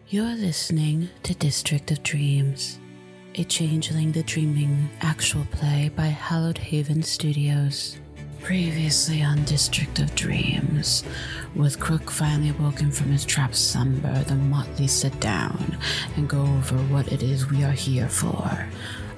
You're listening to District of Dreams, a Changeling the Dreaming actual play by Hallowed Haven Studios. Previously on District of Dreams, with Crook finally awoken from his trapped slumber, the motley sit down and go over what it is we are here for.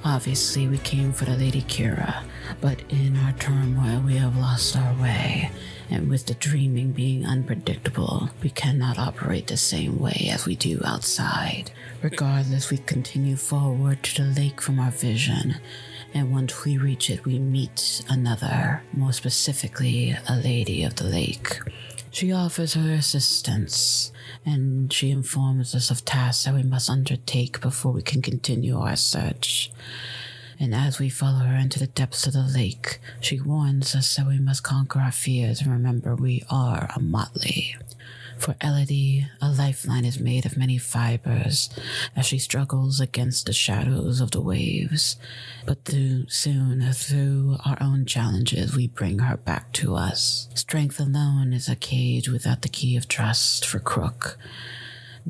Obviously, we came for the Lady Kira, but in our turmoil we have lost our way, and with the dreaming being unpredictable, we cannot operate the same way as we do outside. Regardless, we continue forward to the lake from our vision, and once we reach it, we meet another, more specifically, a lady of the lake. She offers her assistance, and she informs us of tasks that we must undertake before we can continue our search. And as we follow her into the depths of the lake, she warns us that we must conquer our fears and remember we are a motley. For Elodie, a lifeline is made of many fibers as she struggles against the shadows of the waves. But soon, through our own challenges, we bring her back to us. Strength alone is a cage without the key of trust for Crook.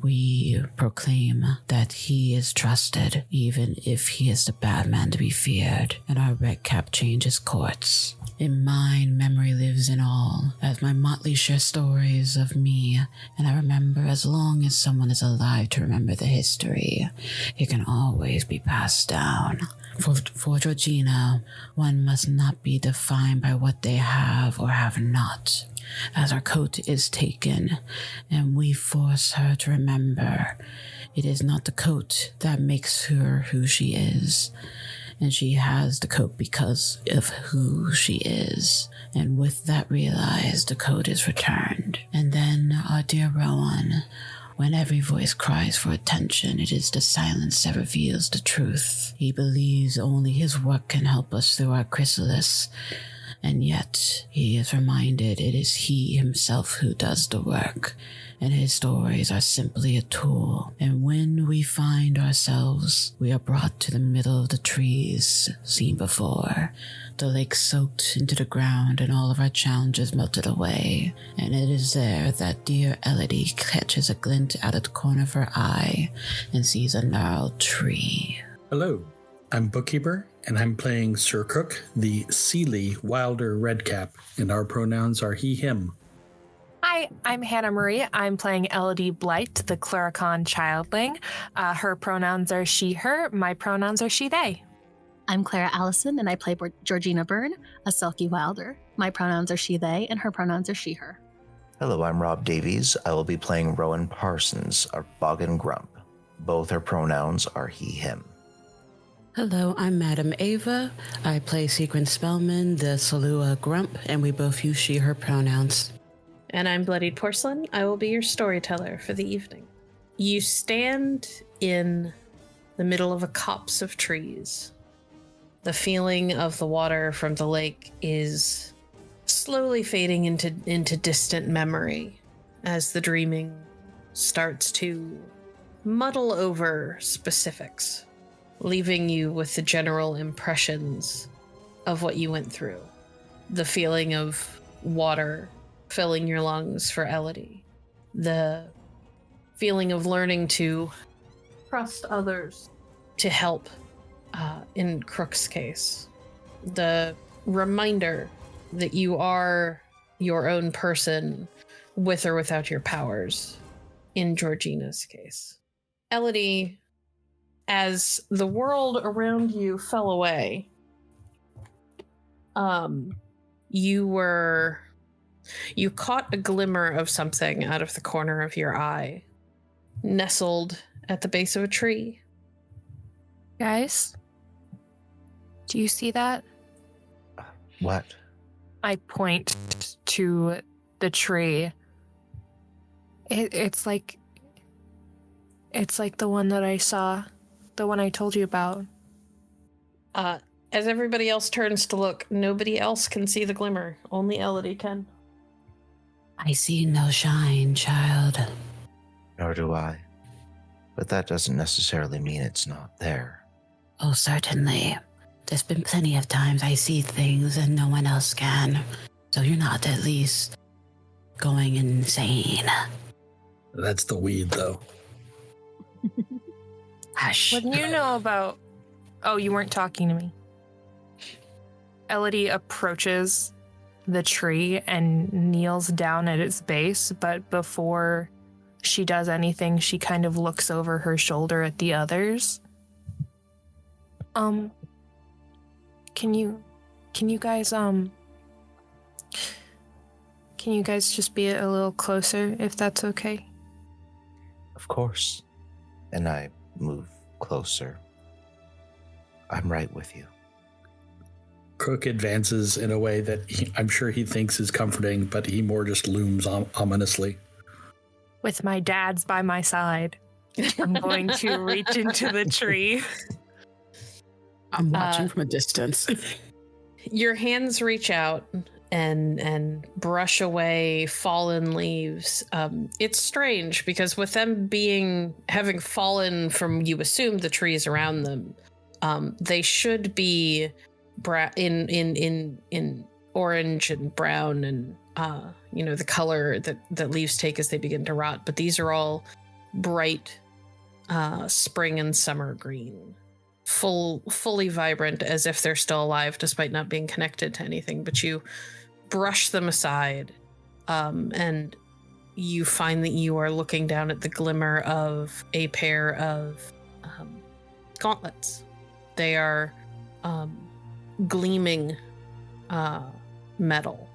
We proclaim that he is trusted, even if he is the bad man to be feared, and our red cap changes courts. In mine, memory lives in all, as my motley share stories of me, and I remember as long as someone is alive to remember the history, it can always be passed down. For Georgina, one must not be defined by what they have or have not, as our coat is taken, and we force her to remember it is not the coat that makes her who she is, and she has the coat because of who she is. And with that realized, the coat is returned. And then our dear Rowan, when every voice cries for attention, it is the silence that reveals the truth. He believes only his work can help us through our chrysalis, and yet he is reminded it is he himself who does the work, and his stories are simply a tool. And when we find ourselves, we are brought to the middle of the trees seen before. The lake soaked into the ground and all of our challenges melted away, and it is there that dear Elodie catches a glint out of the corner of her eye and sees a gnarled tree. Hello, I'm Bookkeeper, and I'm playing Sir Crook, the Sealy Wilder Redcap, and our pronouns are he, him. Hi, I'm Hannah Marie. I'm playing Elodie Blight, the Clericon Childling. Her pronouns are she, her. My pronouns are she, they. I'm Clara Allison, and I play Georgina Byrne, a Selkie Wilder. My pronouns are she, they, and her pronouns are she, her. Hello, I'm Rob Davies. I will be playing Rowan Parsons, a Boggin Grump. Both her pronouns are he, him. Hello, I'm Madam Ava. I play Sequin Spellman, the Salua Grump, and we both use she, her pronouns. And I'm Bloodied Porcelain. I will be your storyteller for the evening. You stand in the middle of a copse of trees. The feeling of the water from the lake is slowly fading into distant memory as the dreaming starts to muddle over specifics, leaving you with the general impressions of what you went through. The feeling of water filling your lungs for Elodie. The feeling of learning to trust others to help in Crook's case. The reminder that you are your own person with or without your powers in Georgina's case. Elodie, as the world around you fell away, you caught a glimmer of something out of the corner of your eye, nestled at the base of a tree. Guys, do you see that? What? I point to the tree. It's like It's like the one that I saw, the one I told you about. As everybody else turns to look, nobody else can see the glimmer. Only Elodie can. I see no shine, child. Nor do I. But that doesn't necessarily mean it's not there. Oh, certainly. There's been plenty of times I see things and no one else can. So you're not at least going insane. That's the weed, though. Hush. What do you know about... Oh, you weren't talking to me. Elodie approaches the tree and kneels down at its base, but before she does anything, she kind of looks over her shoulder at the others. Can you guys just be a little closer, if that's okay? Of course. And I move closer. I'm right with you. Crook advances in a way that I'm sure he thinks is comforting, but he more just looms ominously. With my dad's by my side, I'm going to reach into the tree. I'm watching from a distance. Your hands reach out and brush away fallen leaves. It's strange because with them having fallen from, you assume, the trees around them, they should be in orange and brown and the color that leaves take as they begin to rot. But these are all bright spring and summer green, fully vibrant, as if they're still alive despite not being connected to anything. But you brush them aside, and you find that you are looking down at the glimmer of a pair of gauntlets. They are gleaming metal.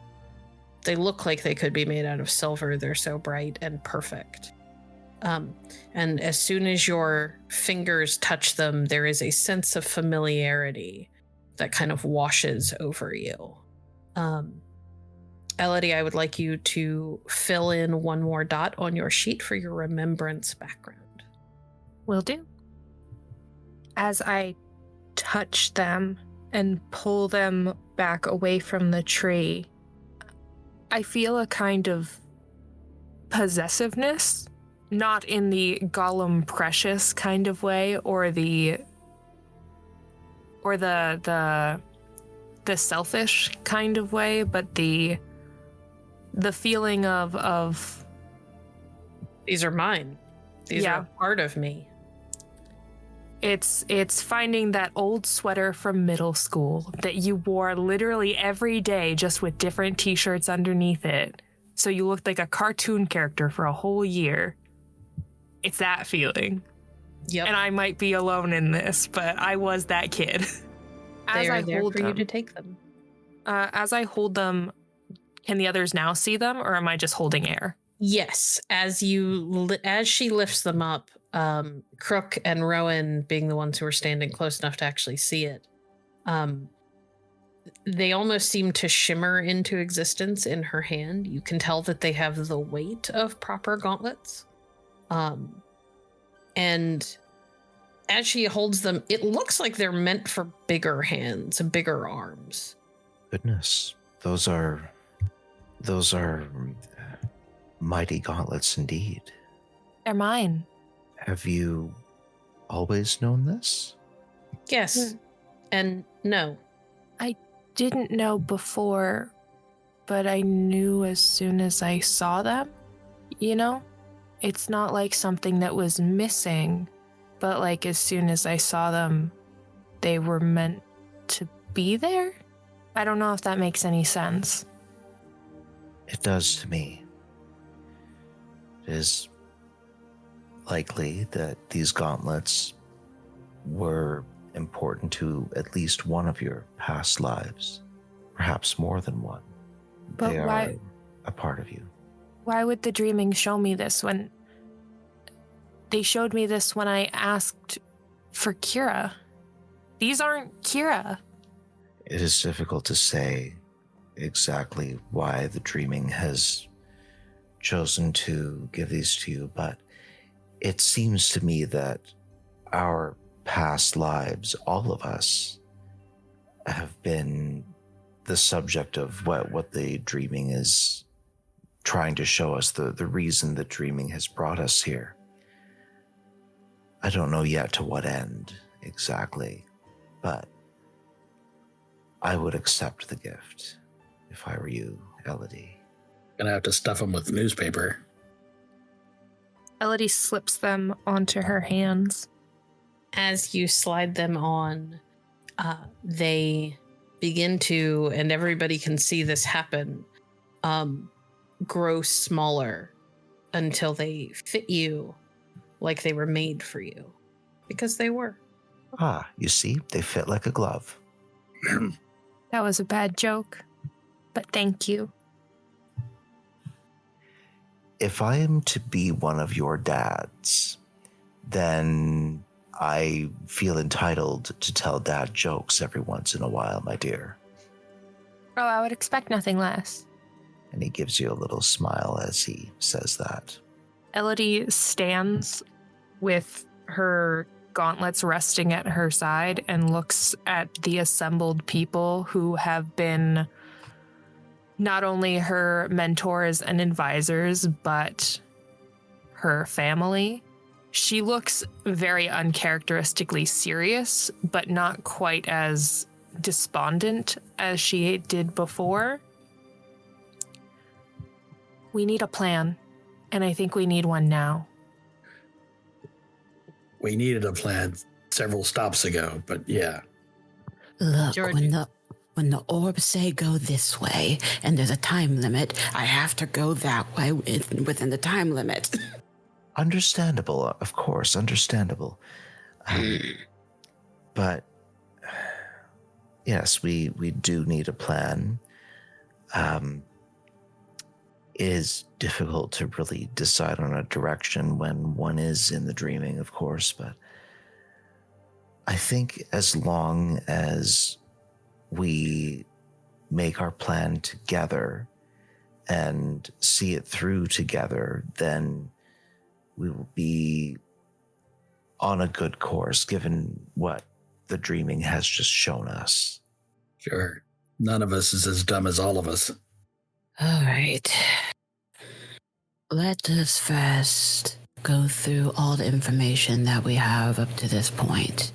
They look like they could be made out of silver. They're so bright and perfect. And as soon as your fingers touch them, there is a sense of familiarity that kind of washes over you. Elodie, I would like you to fill in one more dot on your sheet for your remembrance background. Will do. As I touch them and pull them back away from the tree, I feel a kind of possessiveness, not in the Gollum Precious kind of way, or the selfish kind of way, but the feeling of these are mine. These are part of me. It's finding that old sweater from middle school that you wore literally every day, just with different t-shirts underneath it, so you looked like a cartoon character for a whole year. It's that feeling. Yep. And I might be alone in this, but I was that kid. They are there for you to take them. As I hold them, can the others now see them, or am I just holding air? Yes, as she lifts them up, Crook and Rowan, being the ones who are standing close enough to actually see it, they almost seem to shimmer into existence in her hand. You can tell that they have the weight of proper gauntlets. And as she holds them, it looks like they're meant for bigger hands and bigger arms. Goodness, those are mighty gauntlets indeed. They're mine. Have you always known this? Yes. And no. I didn't know before, but I knew as soon as I saw them. You know? It's not like something that was missing, but like as soon as I saw them, they were meant to be there? I don't know if that makes any sense. It does to me. It is likely that these gauntlets were important to at least one of your past lives, perhaps more than one. But they why, are a part of you. Why would the dreaming show me this when they showed me this when I asked for Kira? These aren't Kira. It is difficult to say exactly why the dreaming has chosen to give these to you, but it seems to me that our past lives, all of us, have been the subject of what the dreaming is trying to show us, the reason that dreaming has brought us here. I don't know yet to what end exactly, but I would accept the gift if I were you, Elodie. Gonna have to stuff them with newspaper. Elodie slips them onto her hands. As you slide them on, they begin to, and everybody can see this happen, grow smaller until they fit you like they were made for you. Because they were. Ah, you see, they fit like a glove. That was a bad joke, but thank you. If I am to be one of your dads, then I feel entitled to tell dad jokes every once in a while, my dear. Oh, I would expect nothing less. And he gives you a little smile as he says that. Elodie stands with her gauntlets resting at her side and looks at the assembled people who have been not only her mentors and advisors, but her family. She looks very uncharacteristically serious, but not quite as despondent as she did before. We need a plan, and I think we need one now. We needed a plan several stops ago, but yeah. Look, Georgie. when the orbs say go this way and there's a time limit, I have to go that way within the time limit. Understandable, of course, understandable. But yes, we do need a plan. It is difficult to really decide on a direction when one is in the dreaming, of course, but I think as long as we make our plan together and see it through together, then we will be on a good course, given what the dreaming has just shown us. Sure. None of us is as dumb as all of us. All right. Let us first go through all the information that we have up to this point,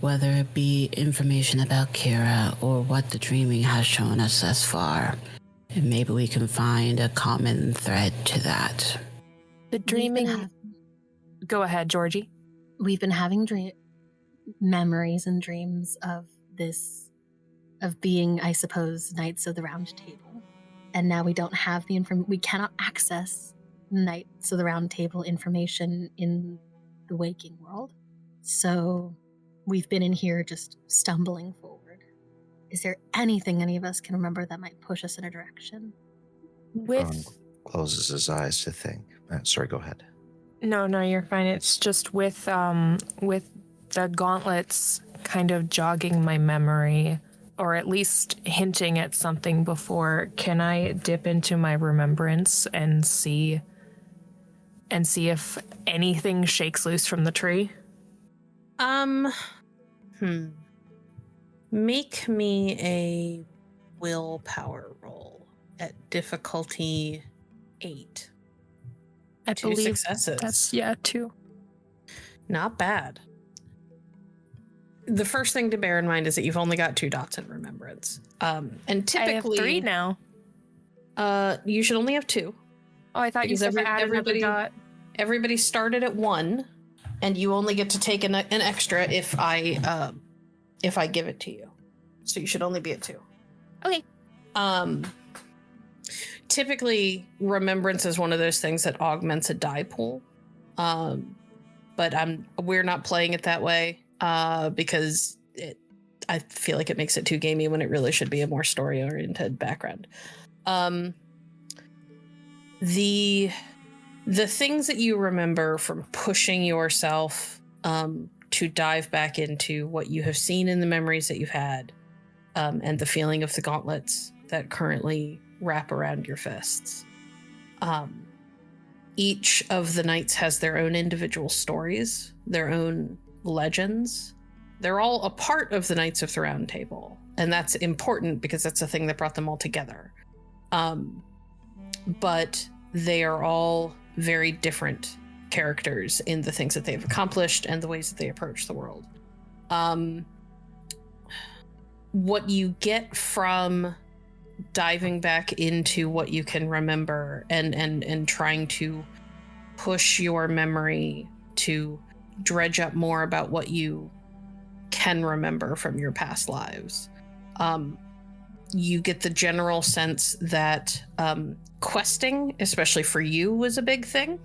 whether it be information about Kira or what the dreaming has shown us thus far, and maybe we can find a common thread to that. The dreaming... Go ahead, Georgie. We've been having memories and dreams of this, of being, I suppose, Knights of the Round Table. And now we don't have the we cannot access Knights of the Round Table information in the waking world. So we've been in here just stumbling forward. Is there anything any of us can remember that might push us in a direction? With... Closes his eyes to think. Sorry, go ahead. No, you're fine. It's just with the gauntlets kind of jogging my memory, or at least hinting at something before. Can I dip into my remembrance and see if anything shakes loose from the tree? Make me a willpower roll at difficulty 8. I 2 believe successes. that's 2. Not bad. The first thing to bear in mind is that you've only got 2 dots in remembrance. And typically... I have 3 now. You should only have 2. Oh, I thought you said everybody dot. Everybody started at 1, and you only get to take an extra if I give it to you. So you should only be at 2. Okay. Typically, remembrance is one of those things that augments a die pool. But we're not playing it that way because I feel like it makes it too gamey when it really should be a more story-oriented background. The things that you remember from pushing yourself to dive back into what you have seen in the memories that you've had, and the feeling of the gauntlets that currently wrap around your fists. each of the knights has their own individual stories, their own legends. They're all a part of the Knights of the Round Table, and that's important because that's the thing that brought them all together. But they are all very different characters in the things that they've accomplished and the ways that they approach the world. What you get from diving back into what you can remember and trying to push your memory to dredge up more about what you can remember from your past lives. You get the general sense that questing, especially for you, was a big thing.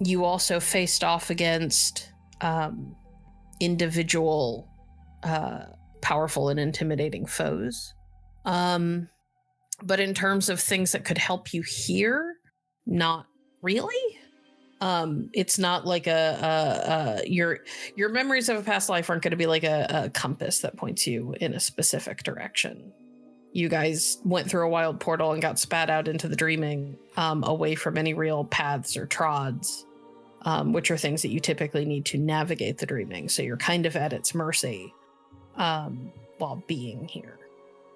You also faced off against individual powerful and intimidating foes. But in terms of things that could help you here, not really. It's not like your memories of a past life aren't going to be like a compass that points you in a specific direction. You guys went through a wild portal and got spat out into the dreaming, away from any real paths or trods, which are things that you typically need to navigate the dreaming. So you're kind of at its mercy while being here.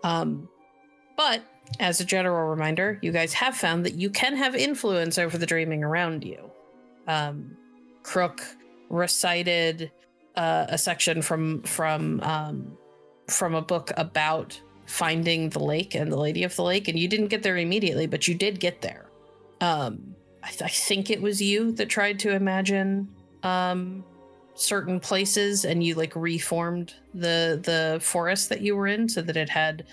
But as a general reminder, you guys have found that you can have influence over the dreaming around you. Crook recited a section from a book about finding the lake and the Lady of the Lake, and you didn't get there immediately, but you did get there. I think it was you that tried to imagine certain places, and you like reformed the forest that you were in so that it had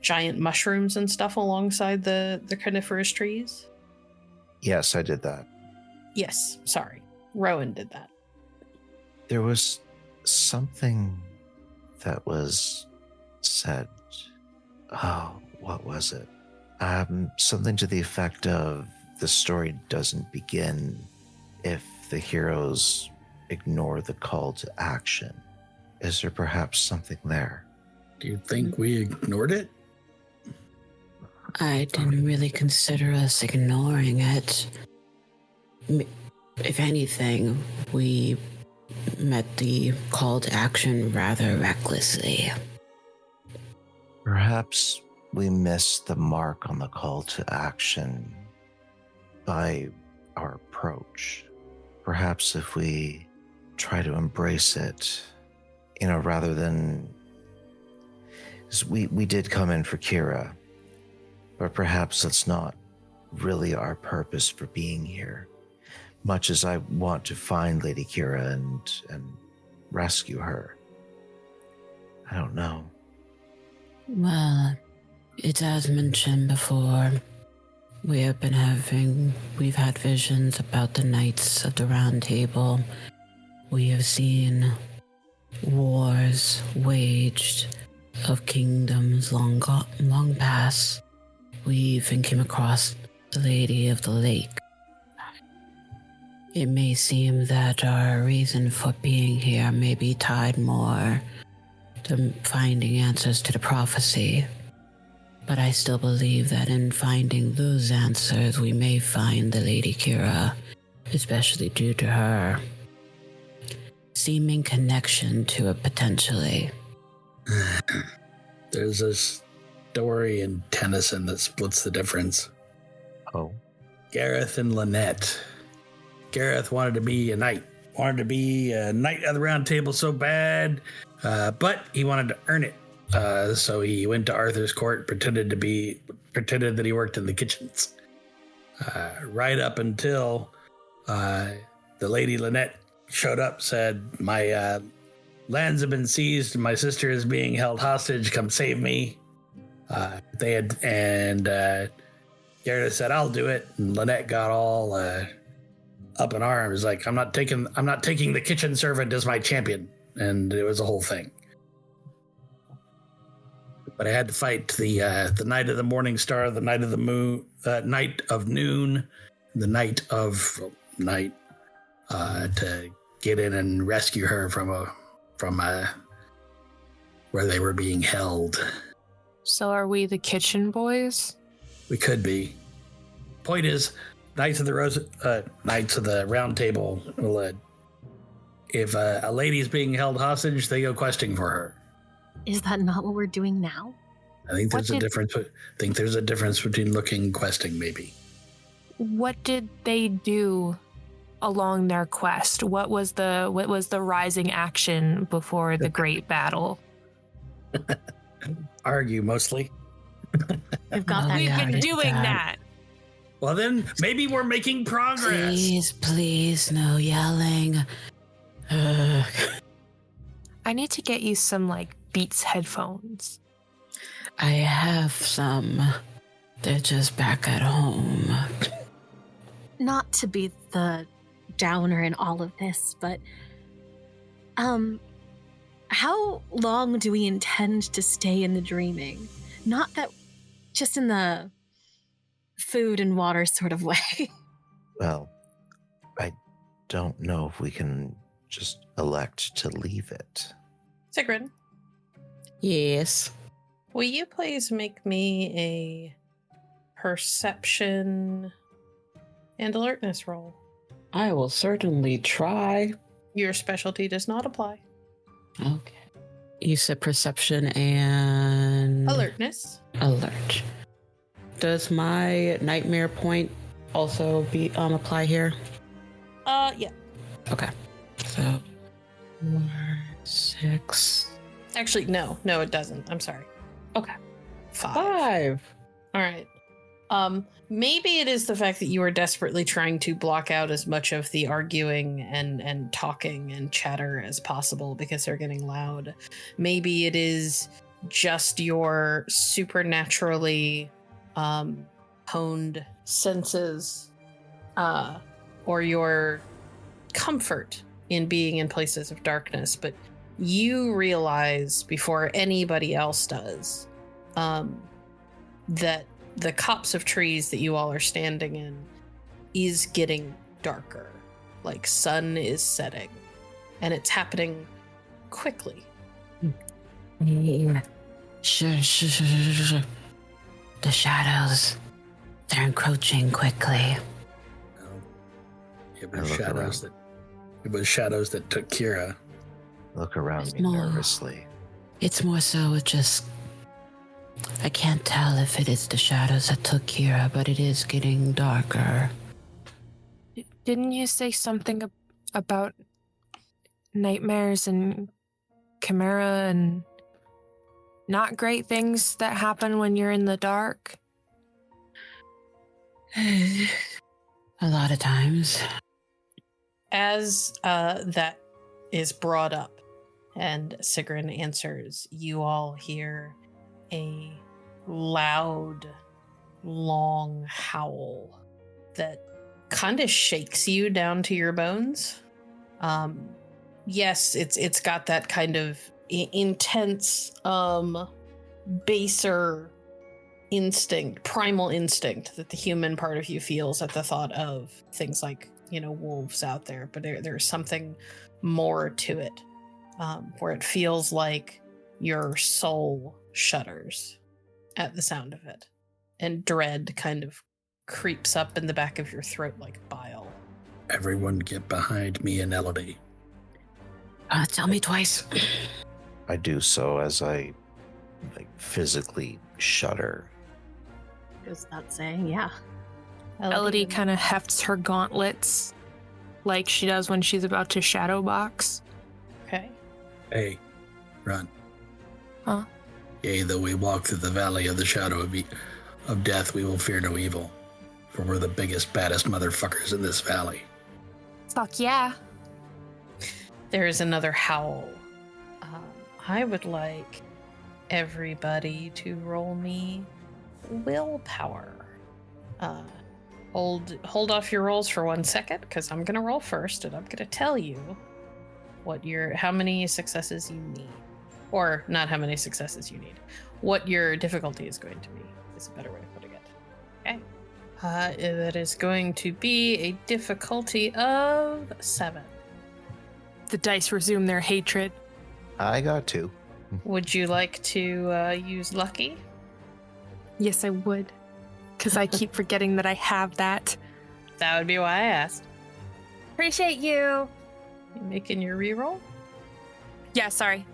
giant mushrooms and stuff alongside the coniferous trees. Yes, I did that. Yes, sorry. Rowan did that. There was something that was said. Oh, what was it? Something to the effect of the story doesn't begin if the heroes ignore the call to action. Is there perhaps something there? Do you think we ignored it? I didn't really consider us ignoring it. If anything, we met the call to action rather recklessly. Perhaps we missed the mark on the call to action by our approach. Perhaps if we try to embrace it, rather than... We did come in for Kira, but perhaps that's not really our purpose for being here. Much as I want to find Lady Kira and rescue her. I don't know. Well, it's as mentioned before. We've had visions about the Knights of the Round Table. We have seen wars waged of kingdoms long past. We even came across the Lady of the Lake. It may seem that our reason for being here may be tied more to finding answers to the prophecy, but I still believe that in finding those answers we may find the Lady Kira, especially due to her seeming connection to it potentially. There's a story in Tennyson that splits the difference. Oh. Gareth and Lynette. Gareth wanted to be a knight. Wanted to be a knight of the Round Table so bad, but he wanted to earn it. So he went to Arthur's court, pretended that he worked in the kitchens. Right up until the Lady Lynette showed up, said, "My lands have been seized, and my sister is being held hostage. Come save me." Gareth said, "I'll do it." And Lynette got all up in arms, like, I'm not taking the kitchen servant as my champion. And it was a whole thing. But I had to fight the night of the morning star, the night of the moon, night of noon, the night of night, to get in and rescue her from where they were being held. So are we the kitchen boys? We could be. point is, Knights of the Round Table will, if a lady is being held hostage, they go questing for her. Is that not what we're doing now? I think there's a difference. I think there's a difference between looking and questing, maybe. What did they do along their quest? What was the rising action before the great battle? Argue mostly. We've got Well, that. We've been yeah, doing that. Well, then maybe we're making progress. Please, no yelling. I need to get you some Beats headphones. I have some. They're just back at home. Not to be the downer in all of this, but how long do we intend to stay in the dreaming? Not that just in the food and water sort of way. Well, I don't know if we can just elect to leave it. Sigrid, Yes. will you please make me a perception and alertness roll? I will certainly try. Your specialty does not apply. Okay. You said perception and Alertness. alert. Does my nightmare point also be apply here? Yeah. Okay. So 4, 6. Actually, no, it doesn't. I'm sorry. Okay. 5. All right. Maybe it is the fact that you are desperately trying to block out as much of the arguing and talking and chatter as possible because they're getting loud. Maybe it is just your supernaturally honed senses or your comfort in being in places of darkness, but you realize before anybody else does that the copse of trees that you all are standing in is getting darker. Like sun is setting. And it's happening quickly. Yeah. Sure. The shadows. They're encroaching quickly. It was shadows that took Kira. Look around me No. nervously. It's more so just... I can't tell if it is the shadows that took Kira, but it is getting darker. Didn't you say something about nightmares and chimera and not great things that happen when you're in the dark? A lot of times. As that is brought up and Sigrun answers, you all hear a loud, long howl that kind of shakes you down to your bones. Yes, it's got that kind of intense, baser instinct, primal instinct that the human part of you feels at the thought of things like, wolves out there. But there's something more to it, where it feels like your soul shudders at the sound of it, and dread kind of creeps up in the back of your throat like bile. Everyone get behind me and Elodie. Tell me twice. I do so as I physically shudder. Goes without saying, yeah. Elodie kind of hefts her gauntlets like she does when she's about to shadow box. Okay. Hey, run. Huh? Yea, though we walk through the valley of the shadow of death, we will fear no evil. For we're the biggest, baddest motherfuckers in this valley. Fuck yeah. There is another howl. I would like everybody to roll me willpower. Hold off your rolls for 1 second, because I'm gonna roll first, and I'm gonna tell you how many successes you need, or not how many successes you need. What your difficulty is going to be is a better way of putting it. Okay. That is going to be a difficulty of 7. The dice resume their hatred. I got 2. Would you like to use lucky? Yes, I would. Because I keep forgetting that I have that. That would be why I asked. Appreciate you. You making your reroll? Yeah, sorry.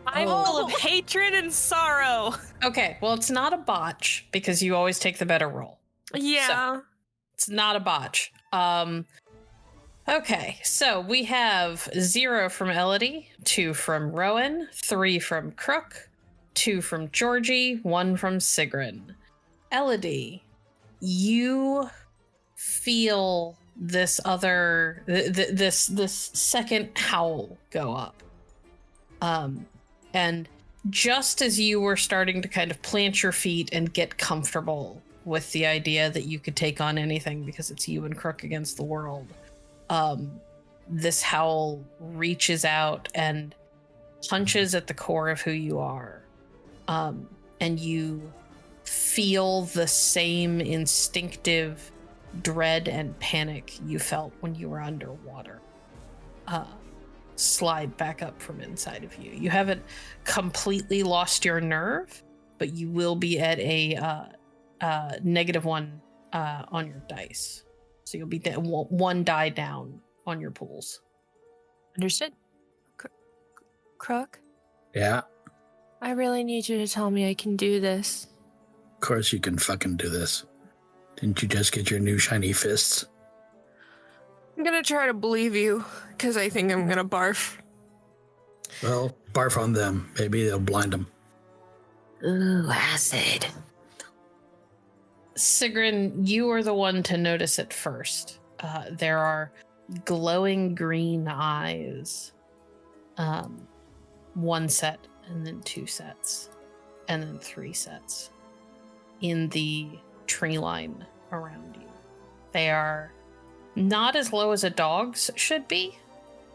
I'm Oh. full of hatred and sorrow. Okay, well, it's not a botch because you always take the better roll. Yeah. It's not a botch. Okay, so we have 0 from Elodie, 2 from Rowan, 3 from Crook, 2 from Georgie, 1 from Sigrun. Elodie, you feel this other this second howl go up. And just as you were starting to kind of plant your feet and get comfortable with the idea that you could take on anything because it's you and Crook against the world, this howl reaches out and punches at the core of who you are. And you feel the same instinctive dread and panic you felt when you were underwater slide back up from inside of you. You haven't completely lost your nerve, but you will be at a -1 on your dice. So you'll be 1 die down on your pools. Understood. Crook, Yeah, I really need you to tell me I can do this. of course you can fucking do this. Didn't you just get your new shiny fists? I'm gonna try to believe you, because I think I'm gonna barf. Well, barf on them. Maybe they'll blind them. Ooh, acid. Sigrun, you are the one to notice it first. There are glowing green eyes. 1 set, and then 2 sets, and then 3 sets in the tree line around you. They are not as low as a dog's should be,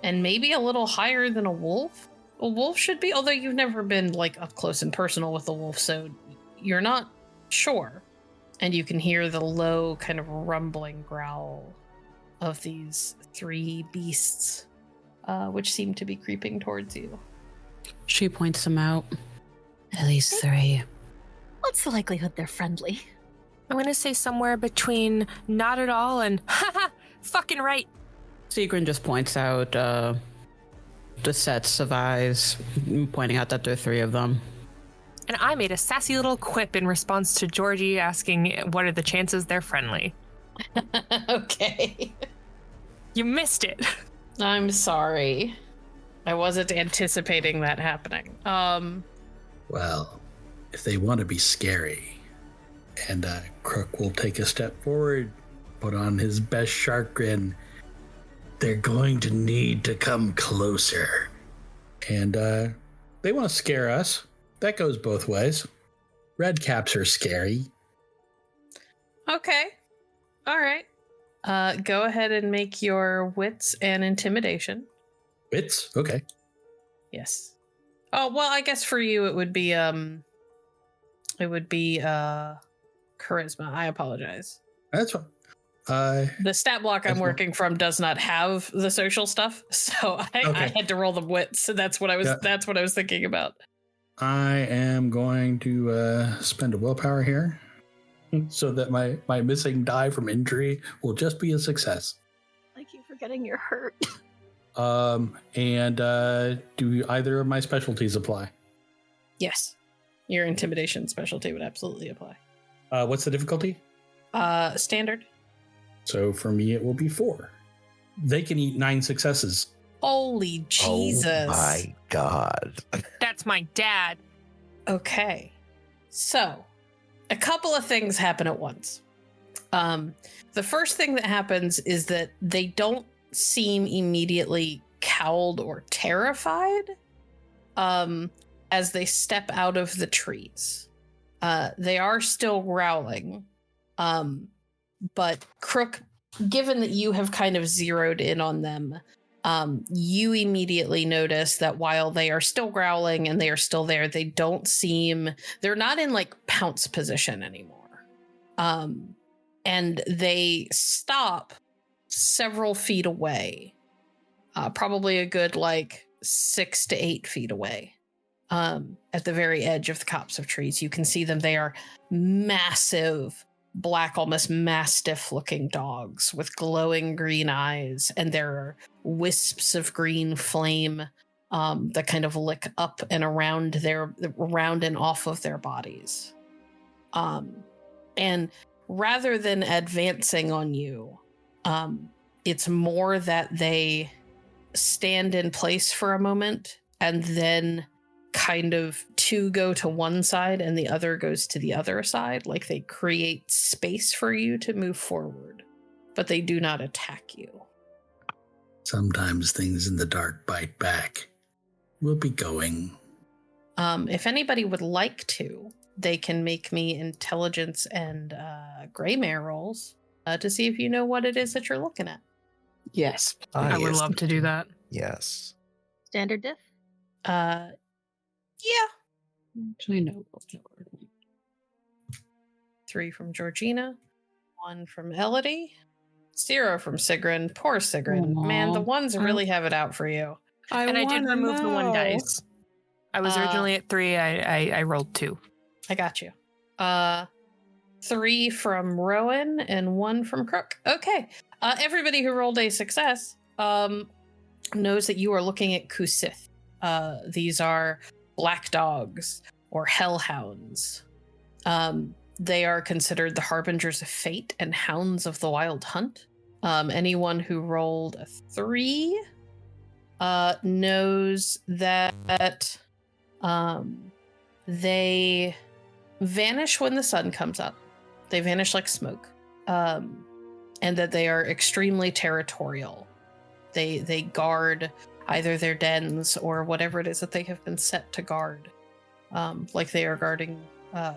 and maybe a little higher than a wolf. A wolf should be, although you've never been like up close and personal with a wolf, so you're not sure. And you can hear the low kind of rumbling growl of these 3 beasts, which seem to be creeping towards you. She points them out. At least 3. What's the likelihood they're friendly? I'm gonna say somewhere between not at all and haha, fucking right. Sigrun just points out the sets of eyes, pointing out that there are 3 of them. And I made a sassy little quip in response to Georgie asking what are the chances they're friendly. Okay. You missed it. I'm sorry. I wasn't anticipating that happening. Well, if they want to be scary, and Crook will take a step forward, put on his best shark grin, they're going to need to come closer. And they want to scare us. That goes both ways. Red caps are scary. Okay. All right. Go ahead and make your wits and intimidation. Wits? Okay. Yes. Oh, well, I guess for you it would be charisma. I apologize. That's fine. The stat block I'm working from does not have the social stuff, so I had to roll the wits. So that's what I was thinking about. I am going to spend a willpower here so that my missing die from injury will just be a success. I keep forgetting you're hurt. And do either of my specialties apply? Yes. Your intimidation specialty would absolutely apply. What's the difficulty? Standard. So for me, it will be 4. They can eat 9 successes. Holy Jesus. Oh my God. That's my dad. Okay. So, a couple of things happen at once. The first thing that happens is that they don't seem immediately cowled or terrified as they step out of the trees. They are still growling. But Crook, given that you have kind of zeroed in on them, you immediately notice that while they are still growling and they are still there, they're not in like pounce position anymore. And they stop several feet away, probably a good like 6 to 8 feet away. At the very edge of the copse of trees, you can see them. They are massive, black, almost mastiff looking dogs with glowing green eyes, and there are wisps of green flame that kind of lick up and around and off of their bodies. And rather than advancing on you, it's more that they stand in place for a moment and then kind of two go to one side and the other goes to the other side, like they create space for you to move forward, but they do not attack you. Sometimes things in the dark bite back. We'll be going. If anybody would like to, they can make me intelligence and gray mare rolls to see if you know what it is that you're looking at. Yes. I would yes. love to do that. Yes. Standard diff? Yeah. Actually, no. 3 from Georgina, 1 from Elodie, 0 from Sigrun. Poor Sigrun. Aw. Man, the ones really have it out for you. And I did remove the 1 dice. I was originally at 3. I rolled 2. I got you. 3 from Rowan and 1 from Crook. Okay. Everybody who rolled a success knows that you are looking at Kusith. These are black dogs or hellhounds. They are considered the harbingers of fate and hounds of the wild hunt. Anyone who rolled a 3 knows that they vanish when the sun comes up. They vanish like smoke. And that they are extremely territorial. They guard either their dens or whatever it is that they have been set to guard. Like they are guarding a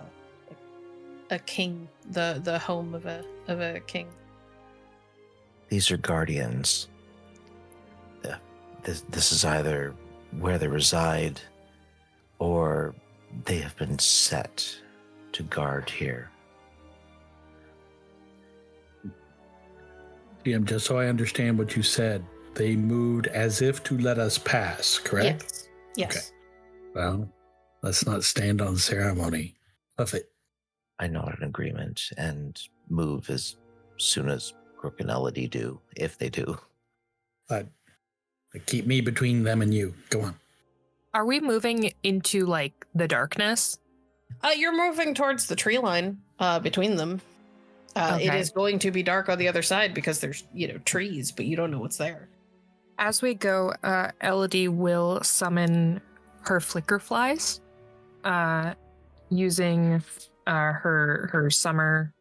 king, the home of a king. These are guardians. This is either where they reside or they have been set to guard here. Just so I understand what you said, they moved as if to let us pass, correct? Yes. Okay. Well, let's not stand on ceremony. Puff it. I nod in agreement and move as soon as Crook and Elodie do, if they do. Keep me between them and you. Go on. Are we moving into like the darkness? You're moving towards the tree line between them. Okay. It is going to be dark on the other side because there's, trees, but you don't know what's there. As we go, Elodie will summon her flicker flies, using her summer.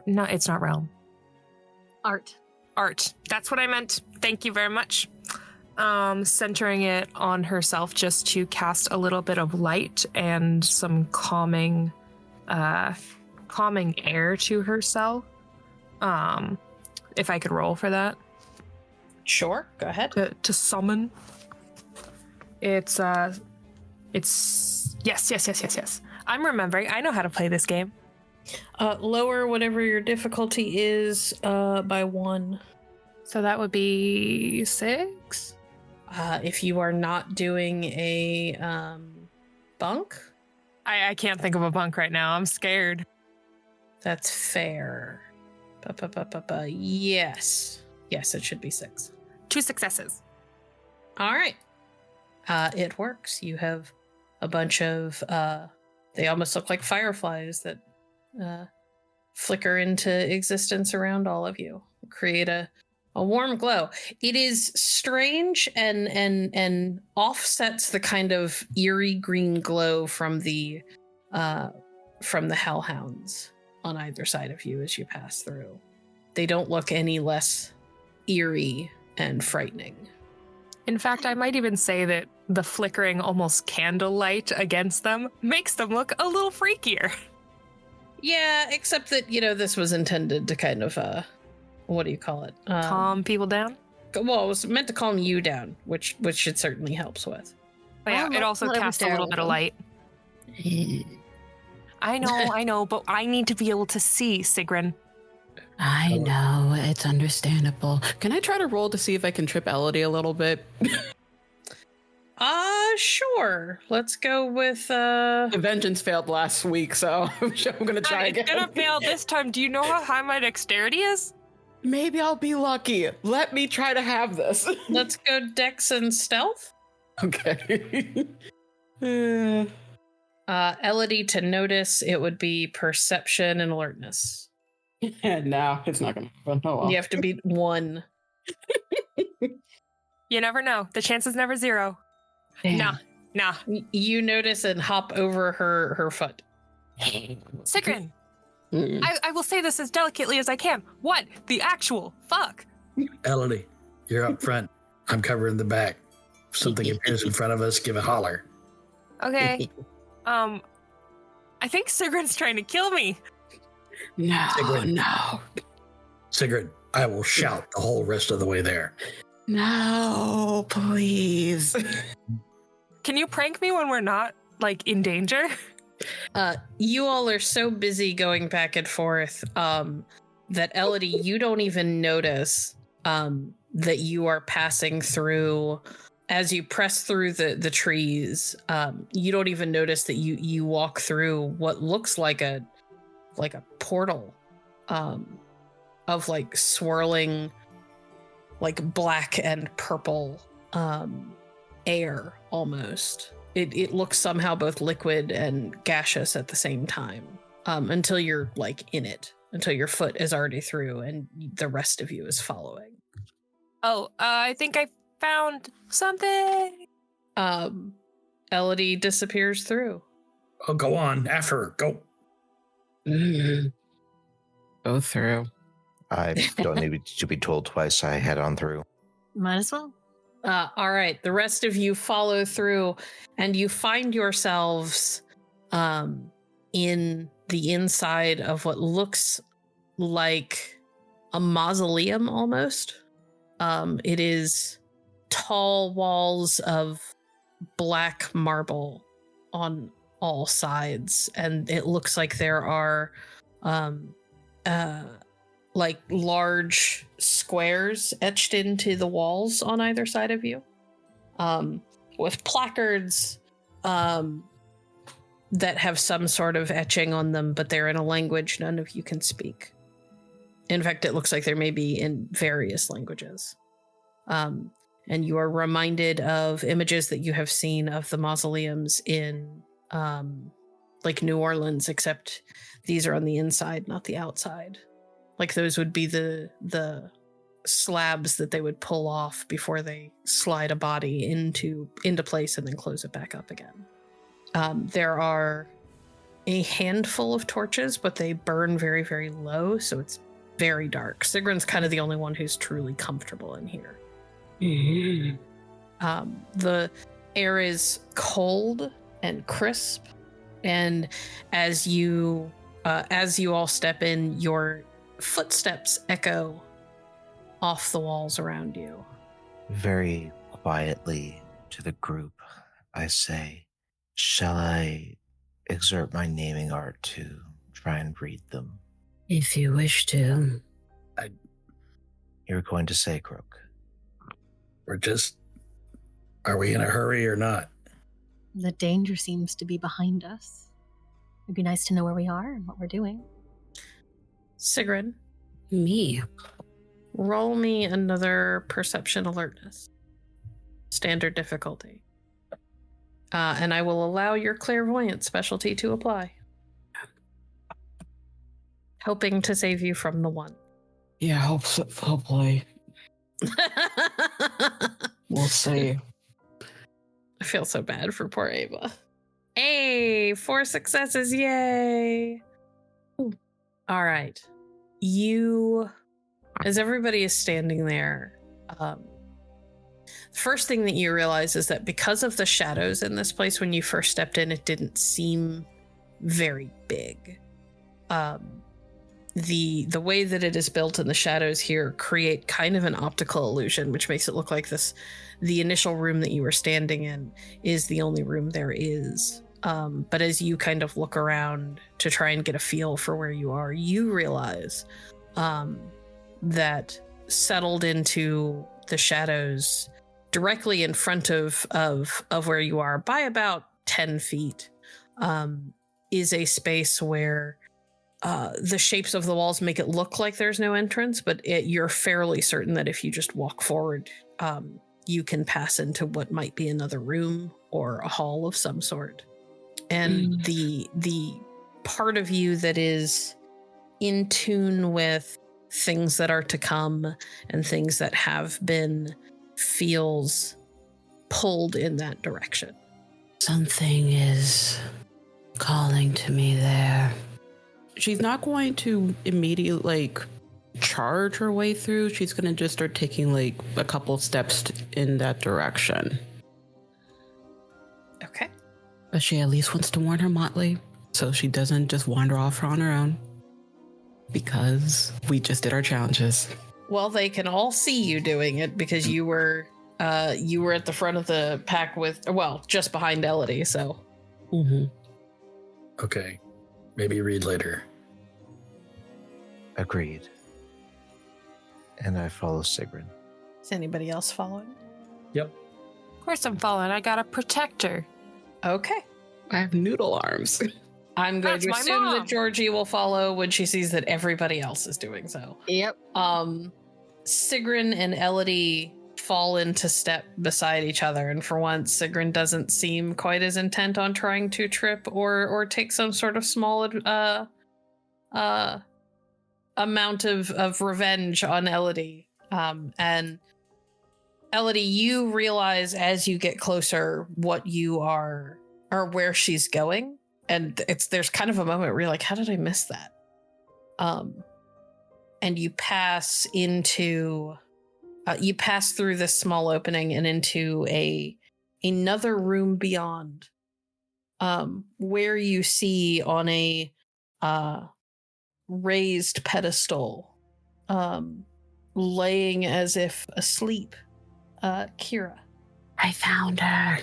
No, it's not realm. Art. That's what I meant. Thank you very much. Centering it on herself just to cast a little bit of light and some calming air to herself. If I could roll for that. Sure, go ahead. To summon. It's yes. I'm remembering. I know how to play this game. Lower whatever your difficulty is by 1. So that would be 6. If you are not doing a bunk, I can't think of a bunk right now. I'm scared. that's fair. Yes, it should be 6. 2 successes. All right. It works. You have a bunch of they almost look like fireflies that flicker into existence around all of you, create a warm glow. It is strange and offsets the kind of eerie green glow from the hellhounds on either side of you as you pass through. They don't look any less eerie and frightening. In fact, I might even say that the flickering, almost candlelight against them makes them look a little freakier. Yeah, except that, this was intended to kind of, what do you call it? Calm people down. Well, it was meant to calm you down, which it certainly helps with. But yeah, it also casts a little bit of light. I know, but I need to be able to see, Sigrun. I know, it's understandable. Can I try to roll to see if I can trip Elodie a little bit? Sure. Let's go with The vengeance failed last week, so I'm sure I'm gonna try again. It's gonna fail this time. Do you know how high my dexterity is? Maybe I'll be lucky. Let me try to have this. let's go Dex and Stealth. Okay. Elodie to notice, it would be Perception and Alertness. No, it's not gonna happen. Oh well. You have to beat 1. You never know. The chance is never 0. Nah. You notice and hop over her foot. Sigrid, Mm. I will say this as delicately as I can. What the actual fuck? Elodie, you're up front. I'm covering the back. If something appears in front of us, give a holler. Okay. I think Sigrid's trying to kill me. No, Sigrid. no, Sigrid, I will shout the whole rest of the way there. no, please. Can you prank me when we're not, like, in danger? You all are so busy going back and forth that Elodie, you don't even notice that you are passing through. As you press through the trees, you don't even notice that you walk through what looks like a portal of like swirling, like black and purple air almost. It looks somehow both liquid and gaseous at the same time until you're like in it, until your foot is already through and the rest of you is following. Oh, I think I found something. Elodie disappears through. Oh, go on. After her. Go. Go through. I don't need to be told twice. I head on through. Might as well. All right, the rest of you follow through, and you find yourselves in the inside of what looks like a mausoleum almost. It is tall walls of black marble on all sides, and it looks like there are like large squares etched into the walls on either side of you, with placards that have some sort of etching on them, but they're in a language none of you can speak. In fact, it looks like they may be in various languages. And you are reminded of images that you have seen of the mausoleums in like New Orleans, except these are on the inside, not the outside. Like those would be the slabs that they would pull off before they slide a body into place and then close it back up again. There are a handful of torches, but they burn very, very low, so it's very dark. Sigrid's kind of the only one who's truly comfortable in here. The air is cold and crisp, and as you all step in, your footsteps echo off the walls around you. Very quietly to the group, I say, shall I exert my naming art to try and read them? If you wish to. You're going to say, Croak. Are we in a hurry or not? The danger seems to be behind us. It'd be nice to know where we are and what we're doing. Sigrid, Me. roll me another perception alertness. Standard difficulty. And I will allow your clairvoyant specialty to apply. Hoping to save you from the one. Yeah, hopefully. We'll see. I feel so bad for poor Ava. Hey, 4 successes, yay! Ooh. All right. As everybody is standing there, the first thing that you realize is that because of the shadows in this place, when you first stepped in, it didn't seem very big. The way that it is built and the shadows here create kind of an optical illusion, which makes it look like the initial room that you were standing in is the only room there is. But as you kind of look around to try and get a feel for where you are, you realize that settled into the shadows directly in front of where you are by about 10 feet is a space where the shapes of the walls make it look like there's no entrance, but you're fairly certain that if you just walk forward, you can pass into what might be another room or a hall of some sort. And the part of you that is in tune with things that are to come and things that have been feels pulled in that direction. Something is calling to me there. She's not going to immediately charge her way through. She's going to just start taking a couple steps in that direction. Okay. But she at least wants to warn her Motley so she doesn't just wander off on her own. Because we just did our challenges. Well, they can all see you doing it because you were at the front of the pack just behind Elodie, so. Mm-hmm. Okay. Maybe read later. Agreed. And I follow Sigrun. Is anybody else following? Yep. Of course I'm following. I got a protector. Okay. I have noodle arms. I'm going That's to my assume mom. that Georgie will follow when she sees that everybody else is doing so. Yep. Sigrun and Elodie fall into step beside each other, and for once, Sigrun doesn't seem quite as intent on trying to trip or take some sort of small amount of revenge on Elodie. And Elodie, you realize as you get closer what you are or where she's going. And there's kind of a moment where you're like, how did I miss that? And you pass through this small opening and into another room beyond, where you see on a raised pedestal, laying as if asleep, Kira. I found her.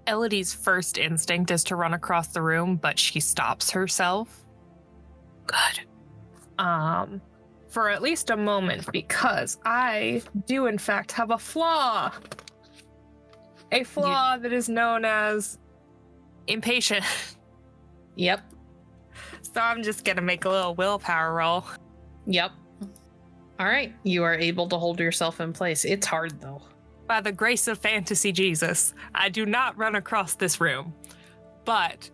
Elodie's first instinct is to run across the room, but she stops herself. Good. For at least a moment, because I do in fact have a flaw. A flaw that is known as impatient. Yep. So I'm just gonna make a little willpower roll. Yep. All right. You are able to hold yourself in place. It's hard, though. By the grace of fantasy Jesus, I do not run across this room. But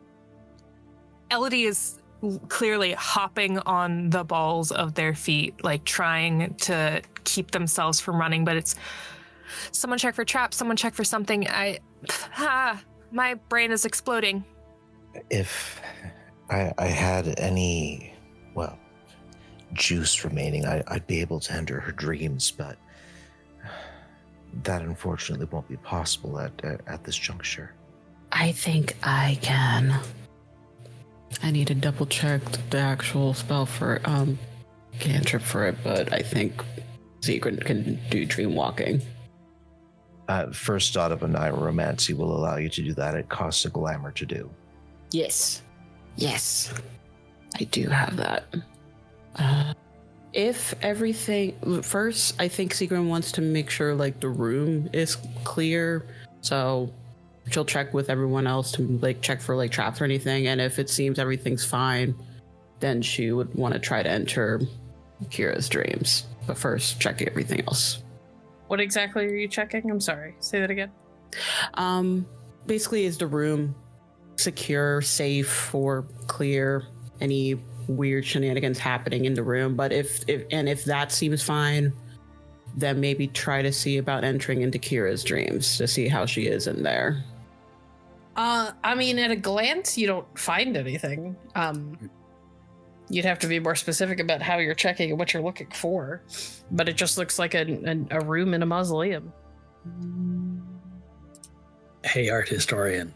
Elodie is clearly hopping on the balls of their feet, trying to keep themselves from running, but it's someone check for traps, someone check for something. My brain is exploding. If I had any, juice remaining, I'd be able to enter her dreams, but that unfortunately won't be possible at this juncture. I think I can. I need to double check the actual spell for cantrip for it, but I think Sigrun can do dream walking. First dot of a Niromancy will allow you to do that. It costs a glamour to do. Yes. Yes. I do have that. If everything... First, I think Sigrun wants to make sure, the room is clear, so she'll check with everyone else to, check for, traps or anything, and if it seems everything's fine, then she would want to try to enter Kira's dreams. But first, check everything else. What exactly are you checking? I'm sorry. Say that again. Basically, is the room secure, safe, or clear? Any weird shenanigans happening in the room? But if that seems fine, then maybe try to see about entering into Kira's dreams to see how she is in there. I mean, at a glance, you don't find anything. You'd have to be more specific about how you're checking and what you're looking for. But it just looks like a room in a mausoleum. Hey, art historian.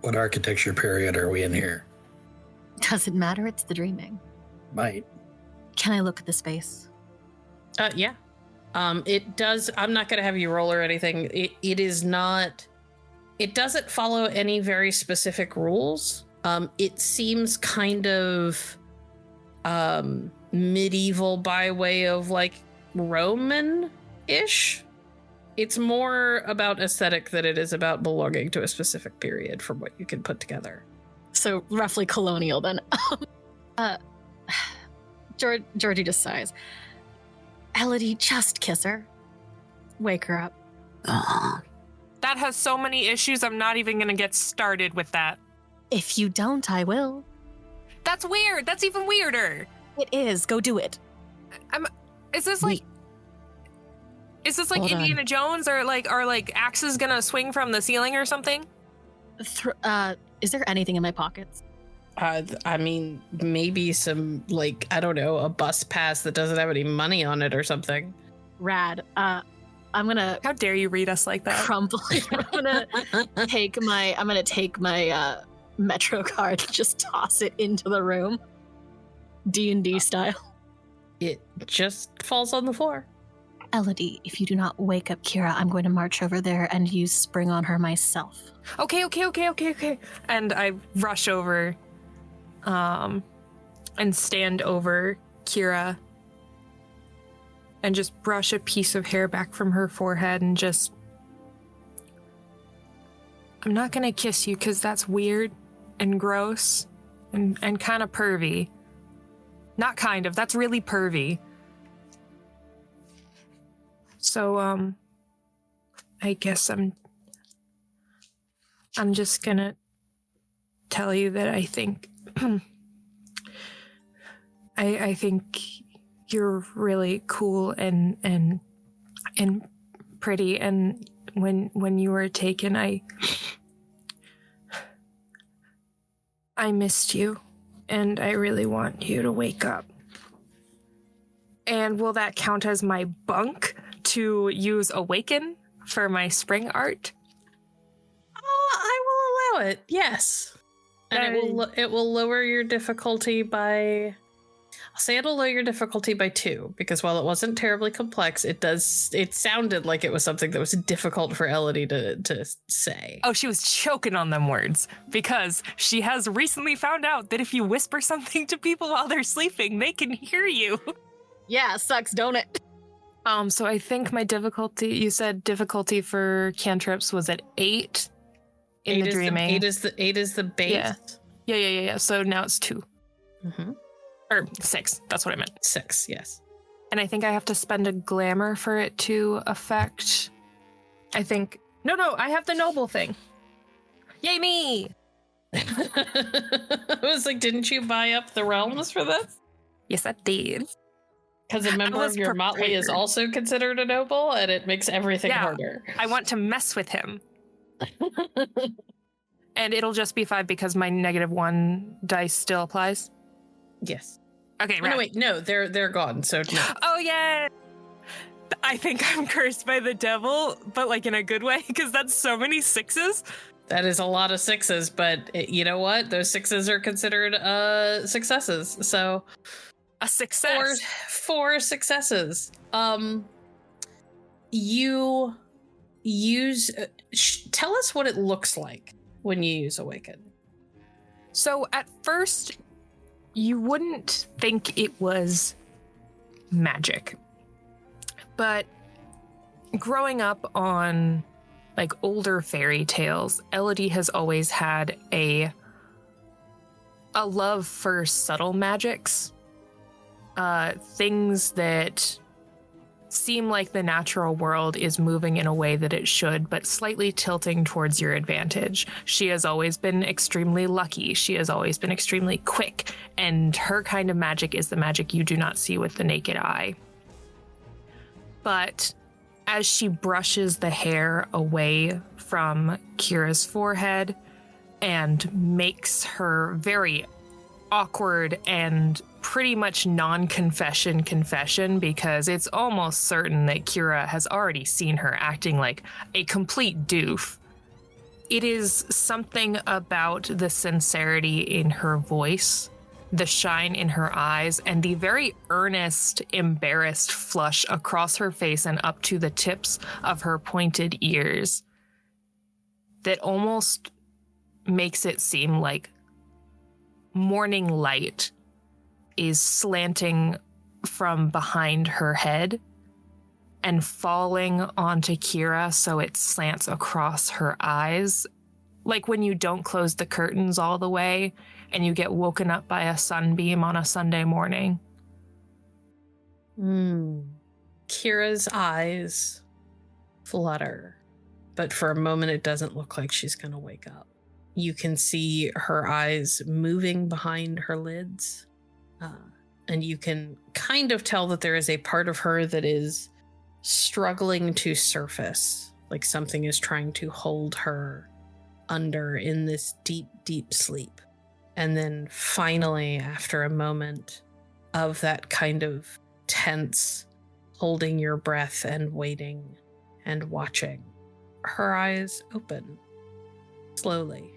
What architecture period are we in here? Doesn't matter, it's the dreaming. Might. Can I look at the space? Yeah. It does. I'm not going to have you roll or anything. It is not. It doesn't follow any very specific rules. It seems kind of medieval by way of Roman-ish. it's more about aesthetic than it is about belonging to a specific period from what you can put together. So roughly colonial then. Georgie just sighs. Elodie, just kiss her. Wake her up. That has so many issues, I'm not even going to get started with that. If you don't, I will. That's weird. That's even weirder. It is. Go do it. Is this like... Hold Indiana on. Jones, or are axes gonna swing from the ceiling or something? Is there anything in my pockets? I mean, maybe some, like, I don't know, a bus pass that doesn't have any money on it or something. Rad. I'm gonna How dare you read us like that? crumple. I'm gonna take my Metro card and just toss it into the room. D&D style. It just falls on the floor. Elodie, if you do not wake up Kira, I'm going to march over there and use spring on her myself. Okay. And I rush over, and stand over Kira and just brush a piece of hair back from her forehead and just... I'm not gonna kiss you because that's weird and gross and kind of pervy. Not kind of, that's really pervy. So, I guess I'm just gonna tell you that I think, I think you're really cool and pretty, and when you were taken, I missed you, and I really want you to wake up. And will that count as my bunk to use Awaken for my spring art? I will allow it, yes. And it will lower your difficulty by... I'll say it'll lower your difficulty by 2, because while it wasn't terribly complex, it sounded like it was something that was difficult for Elodie to say. Oh, she was choking on them words, because she has recently found out that if you whisper something to people while they're sleeping, they can hear you. Yeah, sucks, don't it? So I think my difficulty, you said difficulty for cantrips was at 8 in the dreaming. 8 is the base. Yeah. So now it's 2. Mm-hmm. Or 6, that's what I meant. 6, yes. And I think I have to spend a glamour for it to affect. I think... No, I have the noble thing. Yay me! I was like, didn't you buy up the realms for this? Yes, I did. Because a member of your motley is also considered a noble, and it makes everything harder. I want to mess with him. And it'll just be 5 because my -1 dice still applies? Yes. Okay, right. No, wait, no, they're gone, so no. Oh, yeah! I think I'm cursed by the devil, but like in a good way, because that's so many 6s. That is a lot of 6s, but you know what? Those 6s are considered successes, so... A success. 4 successes. You use... tell us what it looks like when you use Awaken. So at first, you wouldn't think it was magic. But growing up on like older fairy tales, Elodie has always had a love for subtle magics. Things that seem like the natural world is moving in a way that it should, but slightly tilting towards your advantage. She has always been extremely lucky. She has always been extremely quick, and her kind of magic is the magic you do not see with the naked eye. But as she brushes the hair away from Kira's forehead and makes her very awkward and pretty much confession, because it's almost certain that Kira has already seen her acting like a complete doof. It is something about the sincerity in her voice, the shine in her eyes, and the very earnest, embarrassed flush across her face and up to the tips of her pointed ears that almost makes it seem like morning light is slanting from behind her head and falling onto Kira so it slants across her eyes. Like when you don't close the curtains all the way and you get woken up by a sunbeam on a Sunday morning. Kira's eyes flutter, but for a moment it doesn't look like she's going to wake up. You can see her eyes moving behind her lids, and you can kind of tell that there is a part of her that is struggling to surface, like something is trying to hold her under in this deep, deep sleep. And then finally, after a moment of that kind of tense, holding your breath and waiting and watching, her eyes open slowly.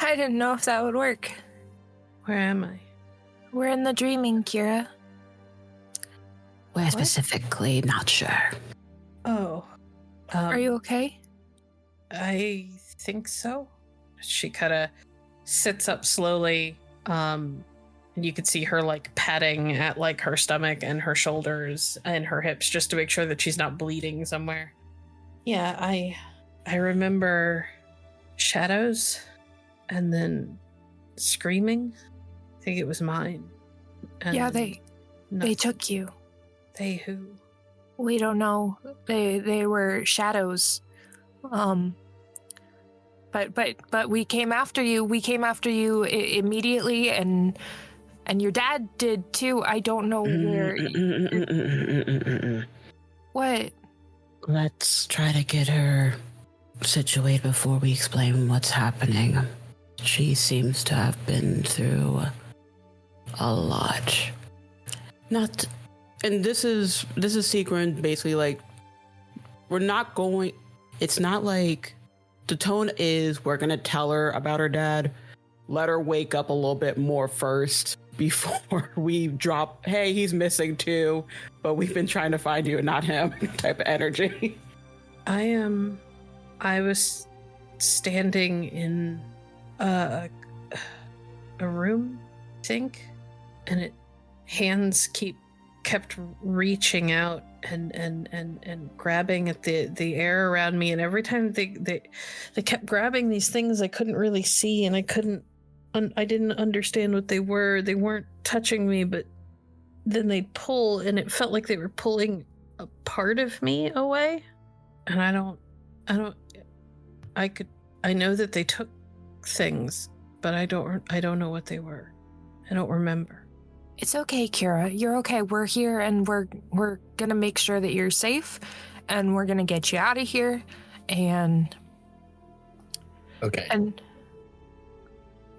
I didn't know if that would work. Where am I? We're in the dreaming, Kira. Where specifically, not sure. Oh. Are you okay? I think so. She kind of sits up slowly, and you can see her like patting at like her stomach and her shoulders and her hips just to make sure that she's not bleeding somewhere. Yeah, I remember shadows and then screaming. I think it was mine. And Yeah, they took you. They who? We don't know. They were shadows. But we came after you. We came after you immediately, and your dad did too. I don't know where. What? Let's try to get her situated before we explain what's happening. She seems to have been through a lot. Not, and this is Sequin basically like, we're not going. It's not like the tone is we're gonna tell her about her dad. Let her wake up a little bit more first before we drop. Hey, he's missing too, but we've been trying to find you and not him. Type of energy. I was standing in a room, I think, and hands kept reaching out and grabbing at the air around me, and every time they kept grabbing these things I couldn't really see, and I didn't understand what they were. They weren't touching me, but then they'd pull, and it felt like they were pulling a part of me away. And I know that they took things, but I don't know what they were. I don't remember. It's okay, Kira. You're okay. We're here, and we're gonna make sure that you're safe, and we're gonna get you out of here. And Okay. And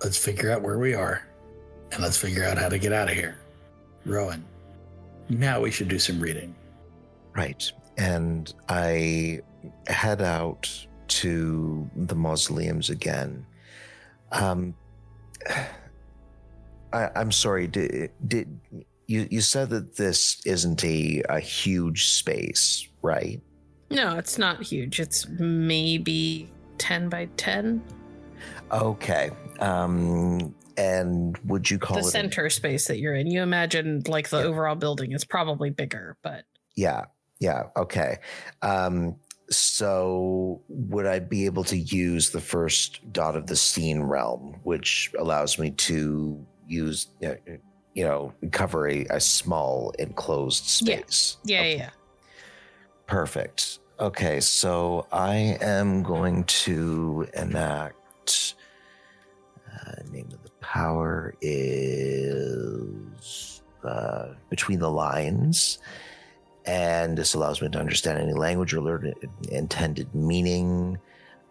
Let's figure out where we are, and let's figure out how to get out of here. Rowan, now we should do some reading. Right. And I head out to the mausoleums again. I'm sorry, did you said that this isn't a huge space, right? No, it's not huge. It's maybe 10 by 10. Okay. And would you call the it center space that you're in? You imagine like the overall building is probably bigger, but Yeah. Okay. So would I be able to use the first dot of the scene realm, which allows me to use, cover a small enclosed space? Yeah. Okay. Yeah. Perfect. Okay. So I am going to enact. Name of the power is Between the Lines. And this allows me to understand any language or learn intended meaning.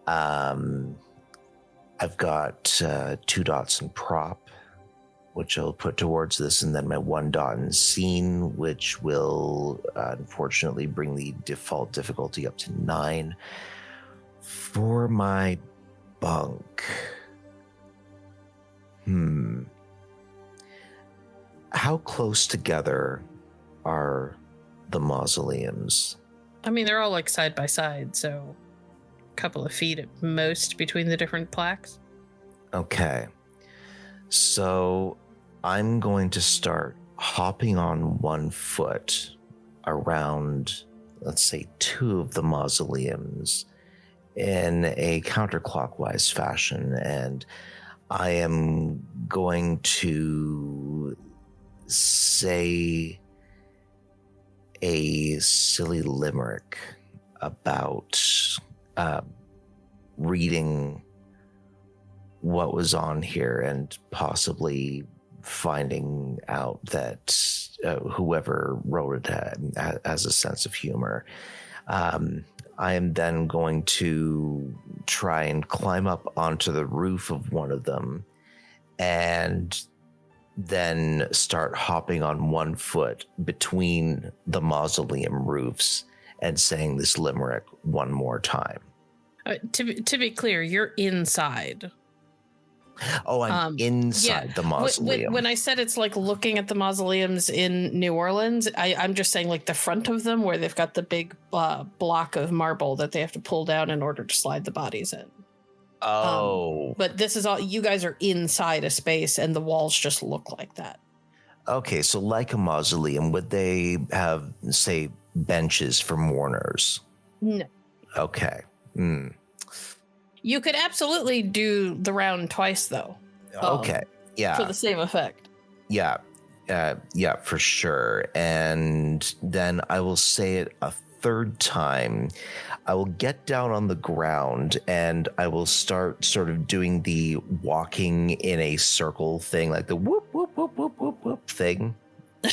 I've got 2 dots in prop, which I'll put towards this, and then my 1 dot in scene, which will unfortunately bring the default difficulty up to 9. For my bunk. How close together are the mausoleums? I mean, they're all like side by side, so a couple of feet at most between the different plaques. Okay. So I'm going to start hopping on one foot around, let's say, 2 of the mausoleums in a counterclockwise fashion, and I am going to say a silly limerick about reading what was on here and possibly finding out that whoever wrote it has a sense of humor. I am then going to try and climb up onto the roof of one of them and then start hopping on one foot between the mausoleum roofs and saying this limerick one more time. To be clear, you're inside. Oh, I'm inside the mausoleum. When I said it's like looking at the mausoleums in New Orleans, I'm just saying like the front of them where they've got the big block of marble that they have to pull down in order to slide the bodies in. Oh. But this is all, you guys are inside a space and the walls just look like that. Okay, so like a mausoleum, would they have, say, benches for mourners? No. Okay. You could absolutely do the round twice, though. Okay. Yeah. For the same effect. Yeah. Yeah, for sure. And then I will say it a third time. I will get down on the ground and I will start sort of doing the walking in a circle thing, like the whoop, whoop, whoop, whoop, whoop, whoop thing.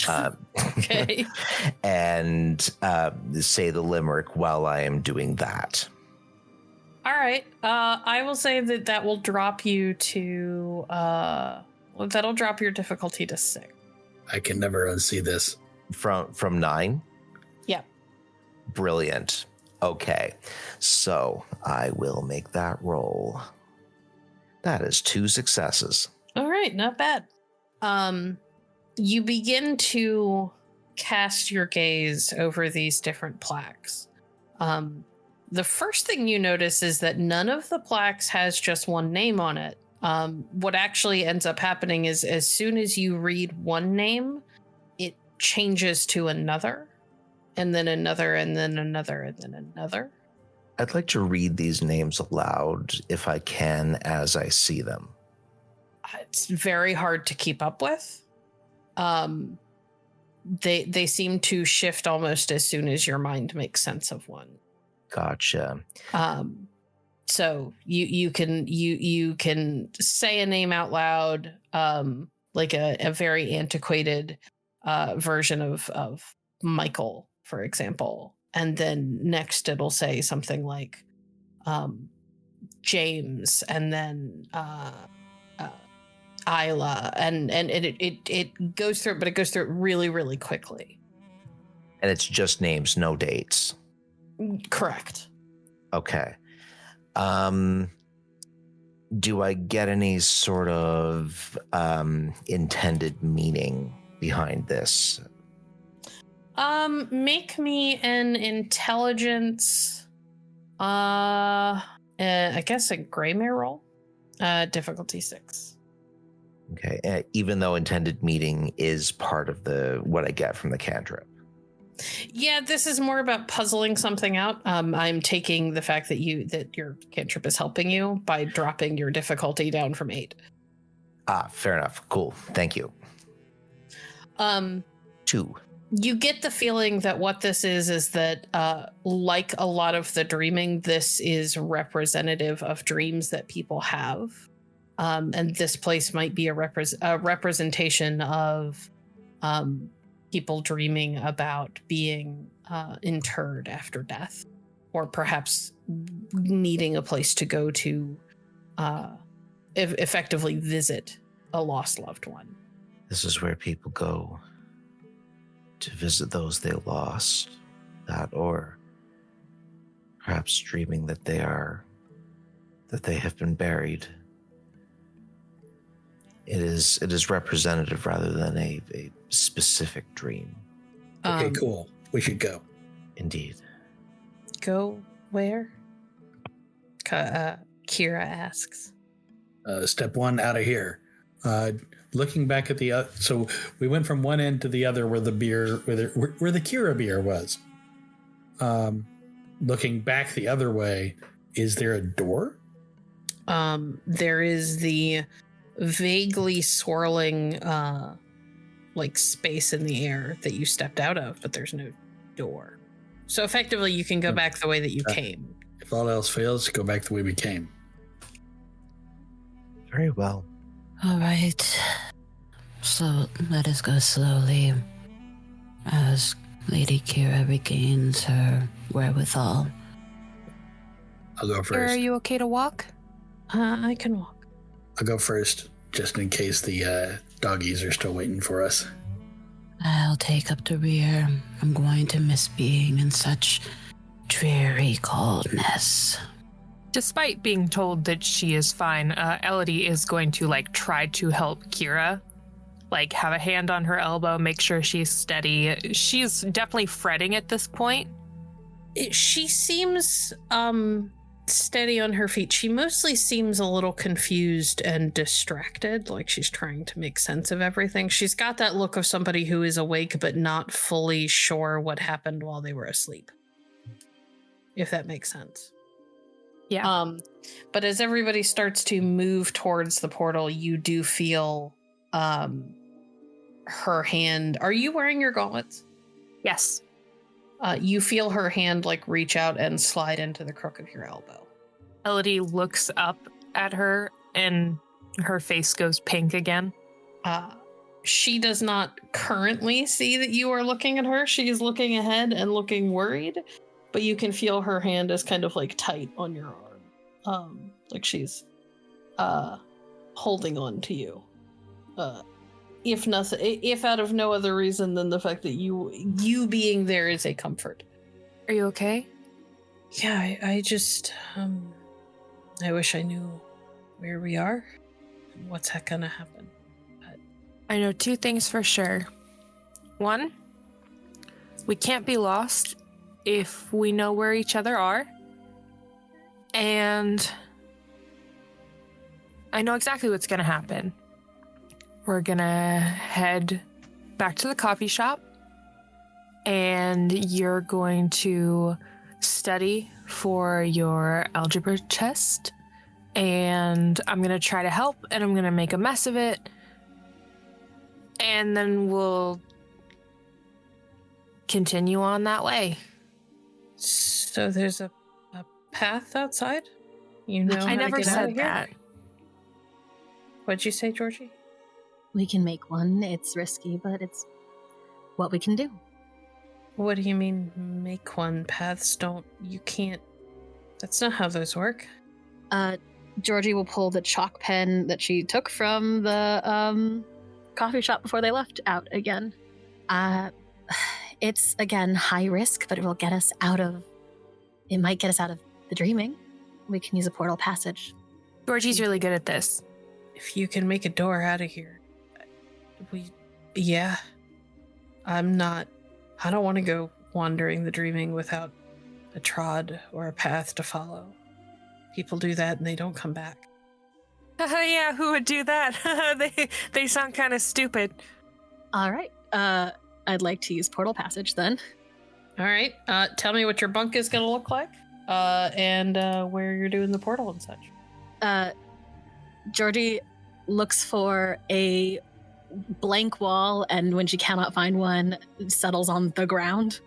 Okay. And say the limerick while I am doing that. All right. I will say that will drop you to that'll drop your difficulty to 6. I can never unsee this. From 9? Yeah. Brilliant. Okay. So I will make that roll. That is 2 successes. All right, not bad. You begin to cast your gaze over these different plaques. The first thing you notice is that none of the plaques has just one name on it. What actually ends up happening is as soon as you read one name, it changes to another, and then another, and then another, and then another. I'd like to read these names aloud if I can as I see them. It's very hard to keep up with. They seem to shift almost as soon as your mind makes sense of one. Gotcha. So you can say a name out loud, like a very antiquated version of Michael, for example, and then next it'll say something like James, and then Isla, and it goes through it, but it goes through it really, really quickly. And it's just names, no dates. Correct. Okay. Do I get any sort of intended meaning behind this? Make me an intelligence, I guess a Greymare roll, difficulty 6. Okay, even though intended meaning is part of what I get from the cantrip. Yeah, this is more about puzzling something out. I'm taking the fact that your cantrip is helping you by dropping your difficulty down from 8. Fair enough. Cool. Thank you. 2. You get the feeling that what this is that, like a lot of the dreaming, this is representative of dreams that people have. And this place might be a representation of people dreaming about being interred after death, or perhaps needing a place to go to effectively visit a lost loved one. This is where people go to visit those they lost, that or perhaps dreaming that they have been buried. It is representative rather than a specific dream. Okay, cool. We should go. Indeed. Go where? Kira asks. Step 1, out of here. looking back at the so we went from one end to the other where the beer where the Kira beer was. Looking back the other way, is there a door? There is the vaguely swirling like space in the air that you stepped out of, but there's no door. So effectively you can go back the way that you came. If all else fails, go back the way we came. Very well. All right. So let us go slowly as Lady Kira regains her wherewithal. I'll go Are first. you okay to walk? I can walk. I'll go first, just in case the doggies are still waiting for us. I'll take up the rear. I'm going to miss being in such dreary coldness. Despite being told that she is fine, Elodie is going to try to help Kira. Have a hand on her elbow, make sure she's steady. She's definitely fretting at this point. She seems steady on her feet. She mostly seems a little confused and distracted, like she's trying to make sense of everything. She's got that look of somebody who is awake but not fully sure what happened while they were asleep. If that makes sense. Yeah. But as everybody starts to move towards the portal, you do feel her hand. Are you wearing your gauntlets? Yes. You feel her hand reach out and slide into the crook of your elbow. Elodie looks up at her and her face goes pink again. She does not currently see that you are looking at her. She is looking ahead and looking worried, but you can feel her hand is kind of tight on your arm. She's holding on to you. If out of no other reason than the fact that you being there is a comfort. Are you okay? Yeah, I just I wish I knew where we are and what's gonna happen. But I know two things for sure. One, we can't be lost if we know where each other are. And I know exactly what's gonna happen. We're gonna head back to the coffee shop and you're going to study for your algebra test. And I'm gonna try to help and I'm gonna make a mess of it. And then we'll continue on that way. so there's a path outside? You know I how never to get out of said here? that. What'd you say, Georgie? We can make one. It's risky, but it's what we can do. What do you mean, make one? Paths don't... You can't... That's not how those work. Georgie will pull the chalk pen that she took from the coffee shop before they left out again. It's, again, high risk, but it will get us out of... It might get us out of the dreaming. We can use a portal passage. Georgie's really good at this. If you can make a door out of here... Yeah. I don't want to go wandering the dreaming without a trod or a path to follow. People do that and they don't come back. Yeah, who would do that? They sound kind of stupid. All right. I'd like to use portal passage then. All right. Tell me what your bunk is going to look like and where you're doing the portal and such. Georgie looks for a blank wall, and when she cannot find one, settles on the ground.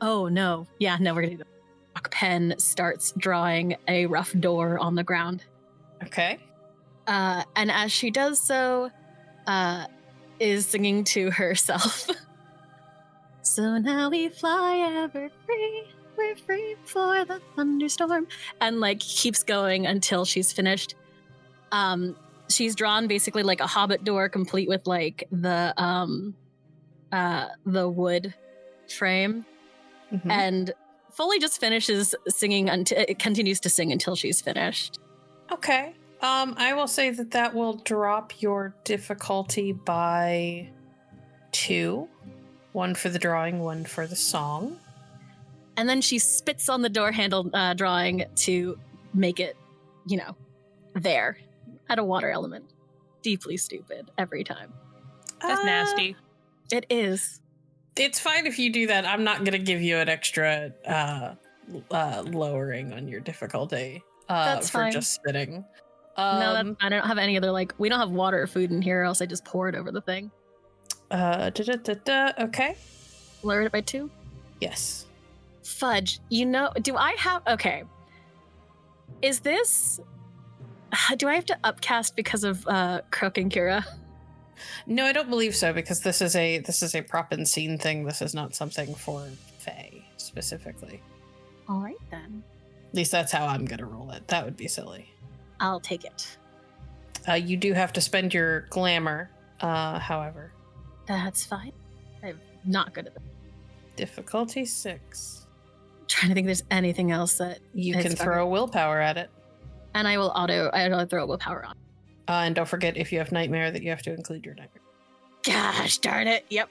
Oh, no. Yeah, no, we're going to do the rock pen starts drawing a rough door on the ground. Okay. And as she does so, is singing to herself. So now we fly ever free. We're free for the thunderstorm. And keeps going until she's finished. She's drawn basically a hobbit door, complete with the wood frame, and fully just finishes singing until it continues to sing until she's finished. Okay. I will say that will drop your difficulty by 2. 1 for the drawing, 1 for the song. And then she spits on the door handle drawing to make it, there. Add a water element. deeply stupid every time. That's nasty. It is. It's fine if you do that. I'm not going to give you an extra lowering on your difficulty That's for fine. just spitting. No, that's fine. I don't have any other, we don't have water or food in here, else I just pour it over the thing. Okay. Lowered it by 2? Yes. Fudge, do I have, okay. Is this, do I have to upcast because of Crook and Kira? No, I don't believe so, because this is a prop and scene thing. This is not something for Fae specifically. All right, then. At least that's how I'm going to roll it. That would be silly. I'll take it. You do have to spend your glamour, however. That's fine. I'm not good at that. Difficulty 6. I'm trying to think if there's anything else that You is can throw willpower at it. And I will throw willpower on. And don't forget, if you have nightmare, that you have to include your nightmare. Gosh darn it. Yep.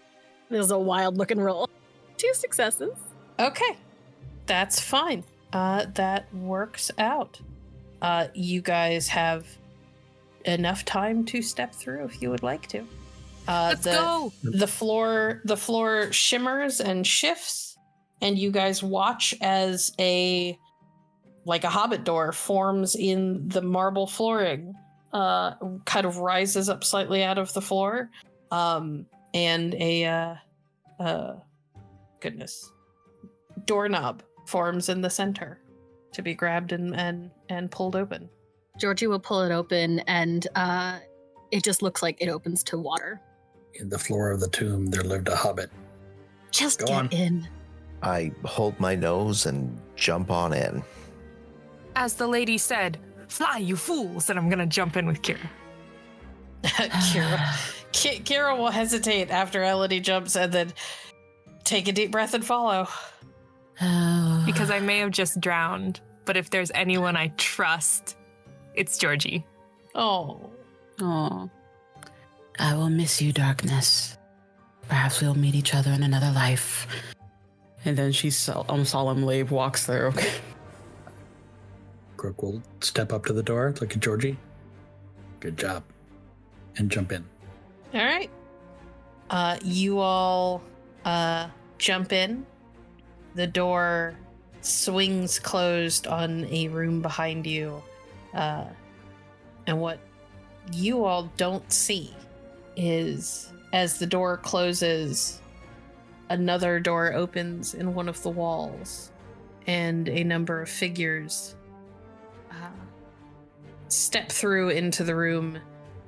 This is a wild looking roll. 2 successes. Okay. That's fine. That works out. You guys have enough time to step through if you would like to. Let's go. The floor shimmers and shifts, and you guys watch as a hobbit door forms in the marble flooring, kind of rises up slightly out of the floor, and a doorknob forms in the center to be grabbed and pulled open. Georgie will pull it open, and it just looks like it opens to water. In the floor of the tomb, there lived a hobbit. Just Go get on. in. I hold my nose and jump on in. As the lady said, fly, you fools, and I'm gonna jump in with Kira. Kira will hesitate after Elodie jumps and then take a deep breath and follow. Because I may have just drowned, but if there's anyone I trust, it's Georgie. Oh. Aw. I will miss you, darkness. Perhaps we'll meet each other in another life. And then she solemnly walks through. Crook will step up to the door, look at Georgie. Good job. And jump in. All right. You all jump in. The door swings closed on a room behind you. And what you all don't see is, as the door closes, another door opens in one of the walls, and a number of figures step through into the room,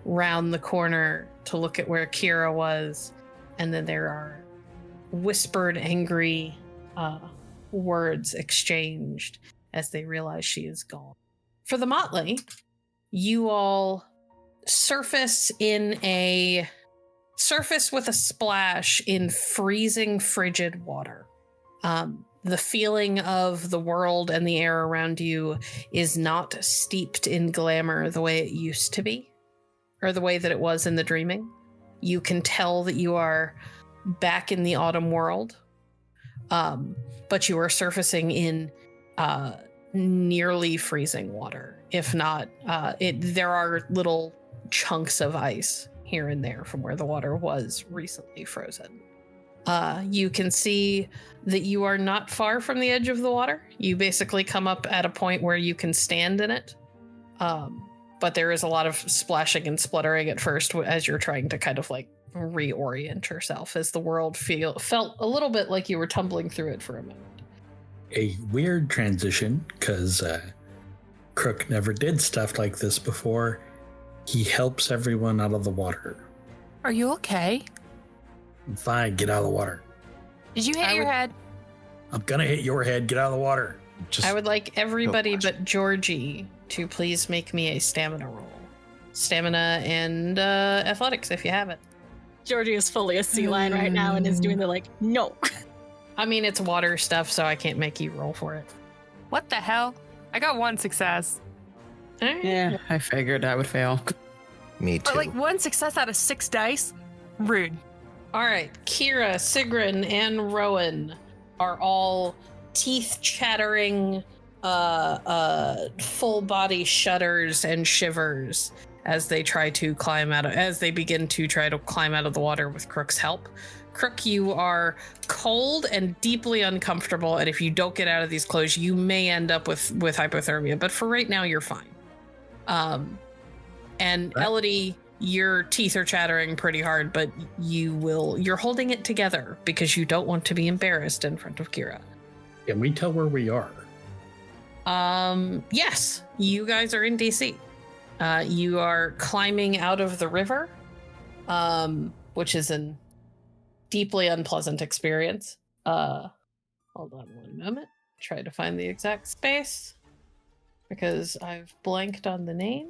round the corner to look at where Kira was, and then there are whispered, angry words exchanged as they realize she is gone. For the motley, you all surface with a splash in freezing, frigid water. The feeling of the world and the air around you is not steeped in glamour the way it used to be, or the way that it was in the dreaming. You can tell that you are back in the autumn world, but you are surfacing in nearly freezing water. If not, there are little chunks of ice here and there from where the water was recently frozen. You can see that you are not far from the edge of the water. You basically come up at a point where you can stand in it. But there is a lot of splashing and spluttering at first as you're trying to kind of reorient yourself, as the world felt a little bit like you were tumbling through it for a moment. A weird transition, because Crook never did stuff like this before. He helps everyone out of the water. Are you okay? Fine, get out of the water. Did you hit your head? I'm gonna hit your head, get out of the water. I would like everybody watch. but Georgie to please make me a stamina roll. Stamina and athletics if you have it. Georgie is fully a sea lion right now and is doing the no. I mean, it's water stuff, so I can't make you roll for it. What the hell? I got 1 success. Yeah, I figured I would fail. Me too. But 1 success out of 6 dice? Rude. All right, Kira, Sigrun, and Rowan are all teeth-chattering, full-body shudders and shivers as they begin to try to climb out of the water with Crook's help. Crook, you are cold and deeply uncomfortable, and if you don't get out of these clothes, you may end up with hypothermia, but for right now, you're fine. And Elodie, your teeth are chattering pretty hard, but you're holding it together because you don't want to be embarrassed in front of Kira. Can we tell where we are? Yes, you guys are in DC. You are climbing out of the river, which is an deeply unpleasant experience. Hold on one moment. Try to find the exact space because I've blanked on the name.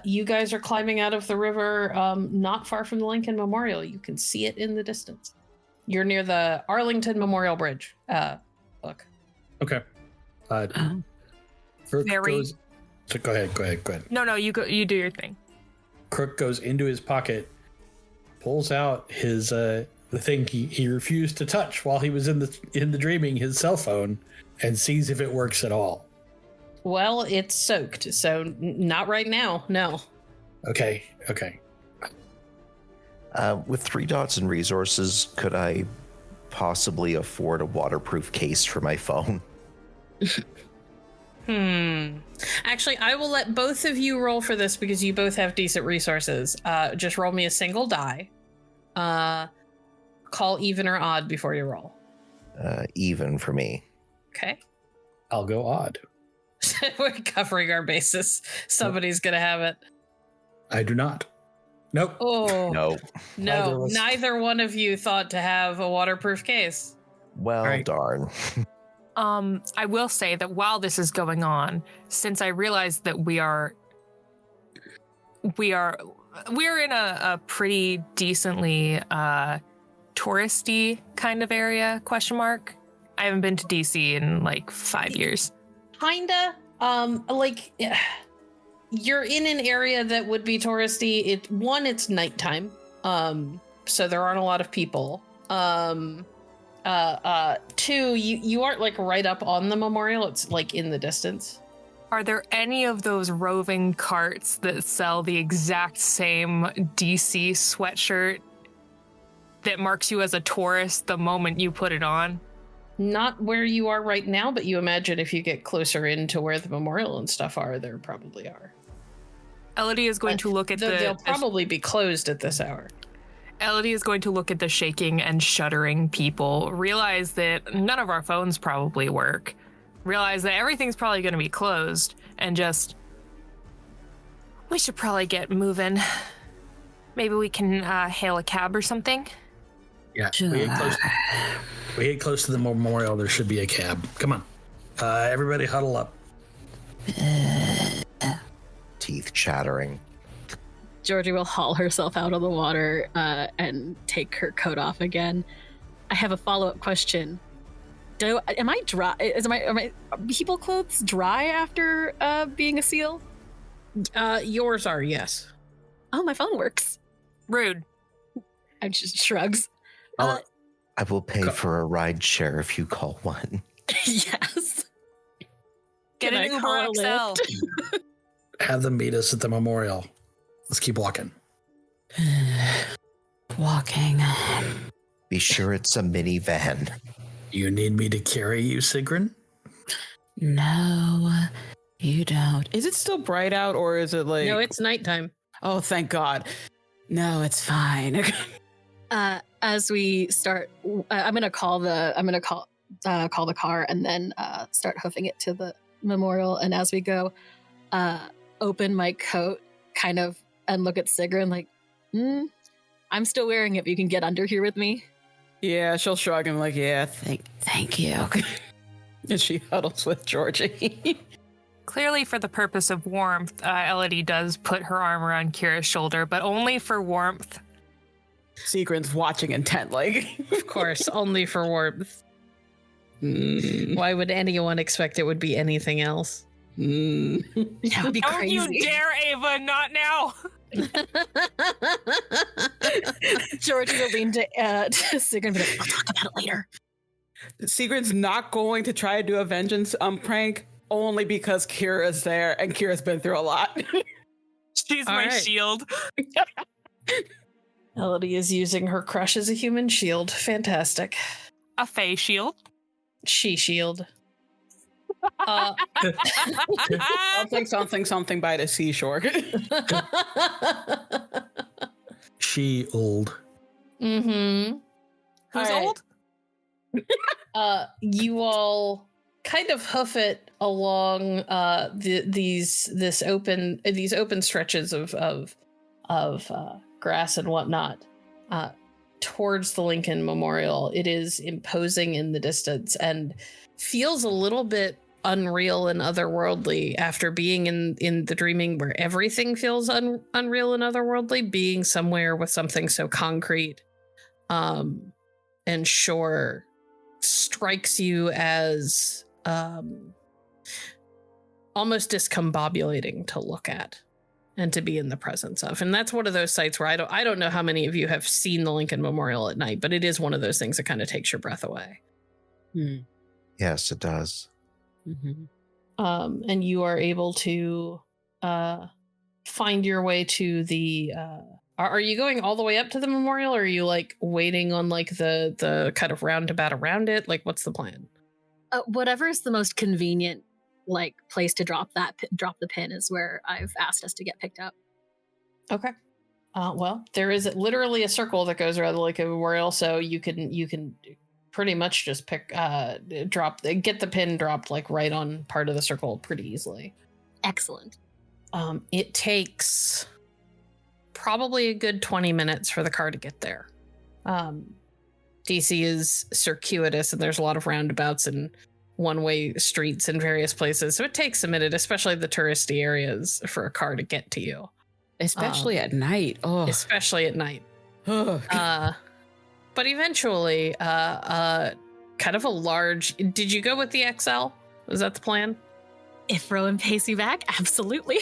You guys are climbing out of the river, not far from the Lincoln Memorial. You can see it in the distance. You're near the Arlington Memorial Bridge. Look. Okay. Crook goes. So go ahead. No, you go. You do your thing. Crook goes into his pocket, pulls out his the thing he refused to touch while he was in the dreaming, his cell phone, and sees if it works at all. Well, it's soaked, so not right now. No. Okay. With 3 dots in resources, could I possibly afford a waterproof case for my phone? Actually, I will let both of you roll for this because you both have decent resources. Just roll me a single die. Call even or odd before you roll. Even for me. Okay. I'll go odd. We're covering our bases. Somebody's gonna have it. I do not. Nope. Oh No. Neither one of you thought to have a waterproof case. Well, right. darn. I will say that while this is going on, since I realized that we're in a pretty decently touristy kind of area, ? I haven't been to DC in like 5 years. Kinda. You're in an area that would be touristy. It's nighttime. So there aren't a lot of people. 2, you aren't like right up on the memorial. It's like in the distance. Are there any of those roving carts that sell the exact same DC sweatshirt that marks you as a tourist the moment you put it on? Not where you are right now, but you imagine if you get closer into where the memorial and stuff are, there probably are. Elodie is going to look at They'll probably be closed at this hour. Elodie is going to look at the shaking and shuddering people, realize that none of our phones probably work, realize that everything's probably going to be closed, and just, we should probably get moving. Maybe we can hail a cab or something. Yeah, we get close to the memorial. There should be a cab. Come on. Everybody huddle up. Teeth chattering. Georgie will haul herself out of the water and take her coat off again. I have a follow-up question. Am I dry? Are my people clothes dry after being a seal? Yours are, yes. Oh, my phone works. Rude. I just shrugs. I will pay for a ride share if you call one. Yes. Get an Uber XL. Have them meet us at the memorial. Let's keep walking. Walking. Be sure it's a minivan. You need me to carry you, Sigrun? No, you don't. Is it still bright out, or is it like... No, it's nighttime. Oh, thank God. No, it's fine. As we start, I'm gonna call the car and then start hoofing it to the memorial. And as we go, open my coat, kind of, and look at Sigrun like, I'm still wearing it. But you can get under here with me. Yeah, she'll shrug and like, yeah, Thank you. and she huddles with Georgie. Clearly, for the purpose of warmth, Elodie does put her arm around Kira's shoulder, but only for warmth. Seagrin's watching intently. Of course, only for warmth. Why would anyone expect it would be anything else? That would be Don't crazy. you dare, Ava, not now! Georgie will lean to Sigrun and be like, we'll talk about it later. Seagrin's not going to try to do a vengeance prank only because Kira's there and Kira's been through a lot. She's All my right. shield. Melody is using her crush as a human shield. Fantastic. A face shield. She shield. Something by the seashore. She old. Mm-hmm. Who's All right. old? You all kind of hoof it along these open stretches of grass and whatnot towards the Lincoln Memorial. It is imposing in the distance and feels a little bit unreal and otherworldly after being in the dreaming where everything feels unreal and otherworldly. Being somewhere with something so concrete and sure strikes you as almost discombobulating to look at and to be in the presence of. And that's one of those sites where I don't know how many of you have seen the Lincoln Memorial at night, but it is one of those things that kind of takes your breath away. Yes, it does. Mm-hmm. And you are able to find your way to the are you going all the way up to the memorial, or are you like waiting on like the kind of roundabout around it? Like, what's the plan? Whatever is the most convenient like place to drop the pin is where I've asked us to get picked up. Okay. Well, there is literally a circle that goes around the Lincoln Memorial, so you can pretty much just get the pin dropped like right on part of the circle pretty easily. Excellent. It takes probably a good 20 minutes for the car to get there. DC is circuitous and there's a lot of roundabouts and one-way streets in various places, so it takes a minute, especially the touristy areas, for a car to get to you. Especially at night. Oh, Especially at night. Ugh. But eventually, kind of a large... Did you go with the XL? Was that the plan? If Rowan pays me back, absolutely.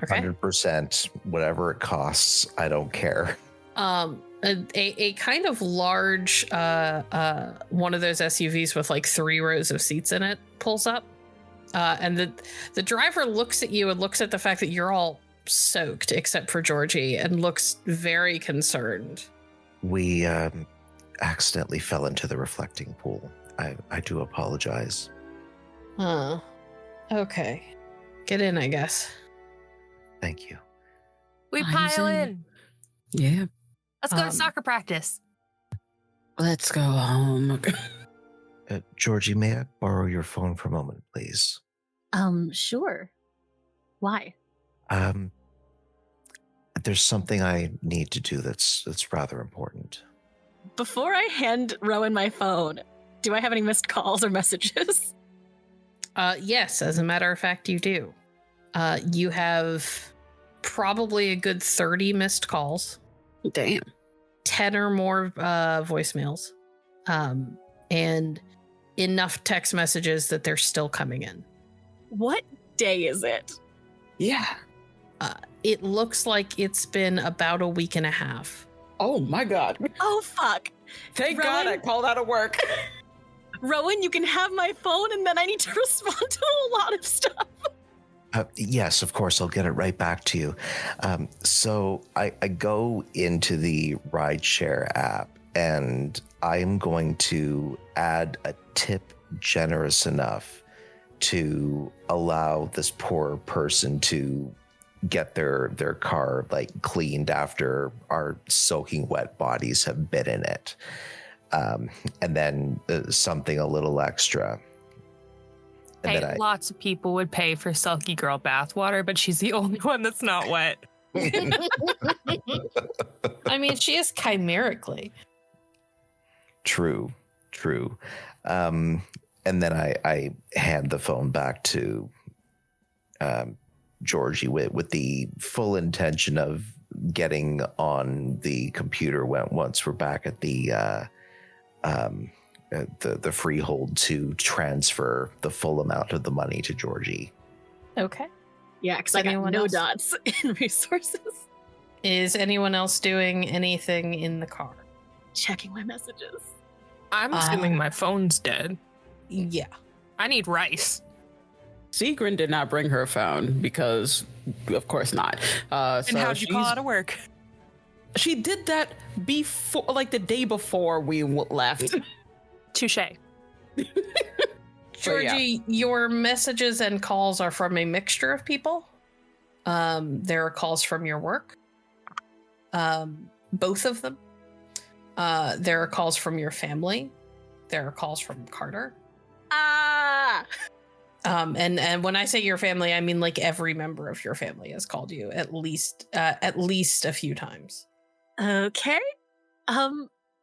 Okay. 100%, whatever it costs, I don't care. A kind of large one of those SUVs with like 3 rows of seats in it pulls up, and the driver looks at you and looks at the fact that you're all soaked except for Georgie and looks very concerned. We accidentally fell into the reflecting pool. I do apologize. Okay, get in, I guess. Thank you. We I'm pile in. in. Yeah. Let's go to soccer practice. Let's go home. Georgie, may I borrow your phone for a moment, please? Sure. Why? There's something I need to do that's rather important. Before I hand Rowan my phone, do I have any missed calls or messages? Yes, as a matter of fact, you do. You have probably a good 30 missed calls. Damn. 10 or more voicemails, and enough text messages that they're still coming in. What day is it? Yeah. It looks like it's been about a week and a half. Oh my god. Oh, fuck. Thank Rowan? God I called out of work. Rowan, you can have my phone and then I need to respond to a lot of stuff. Yes, of course, I'll get it right back to you. So I go into the rideshare app and I'm going to add a tip generous enough to allow this poor person to get their car like cleaned after our soaking wet bodies have been in it. And then something a little extra. And Hey, then lots of people would pay for Sulky Girl bathwater, but she's the only one that's not wet. I mean, she is chimerically. True. And then I hand the phone back to Georgie with the full intention of getting on the computer once we're back at the freehold to transfer the full amount of the money to Georgie. Okay. Yeah, because I got Anyone no else? dots in resources. Is anyone else doing anything in the car? Checking my messages. I'm assuming my phone's dead. Yeah. I need rice. Sigrun did not bring her phone because, of course not. And so how'd you call out of work? She did that before, like the day before we left. Touche. Georgie, your messages and calls are from a mixture of people. There are calls from your work. Both of them. There are calls from your family. There are calls from Carter. And when I say your family, I mean like every member of your family has called you at least a few times. Okay.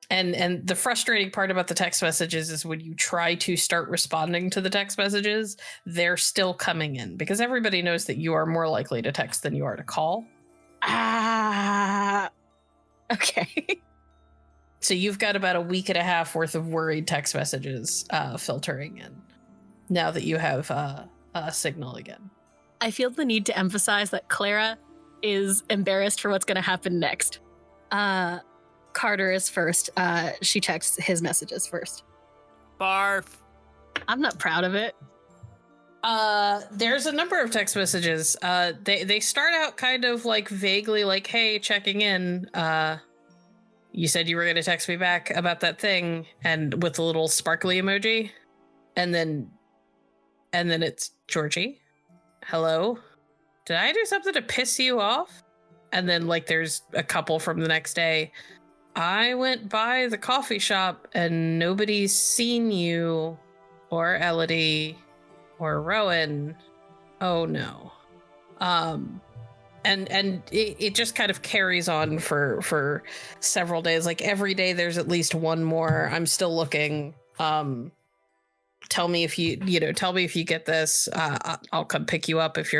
And the frustrating part about the text messages is when you try to start responding to the text messages, they're still coming in because everybody knows that you are more likely to text than you are to call. Okay. So you've got about a week and a half worth of worried text messages filtering in now that you have a signal again. I feel the need to emphasize that Clara is embarrassed for what's going to happen next. Carter is first. She checks his messages first. Barf. I'm not proud of it. There's a number of text messages. They start out kind of like vaguely like, hey, checking in. You said you were going to text me back about that thing, and with a little sparkly emoji. And then it's Georgie. Hello? Did I do something to piss you off? And then like there's a couple from the next day. I went by the coffee shop and nobody's seen you or Elodie or Rowan. Oh no. And it just kind of carries on for several days. Like every day there's at least one more. I'm still looking. Tell me if you get this. I'll come pick you up if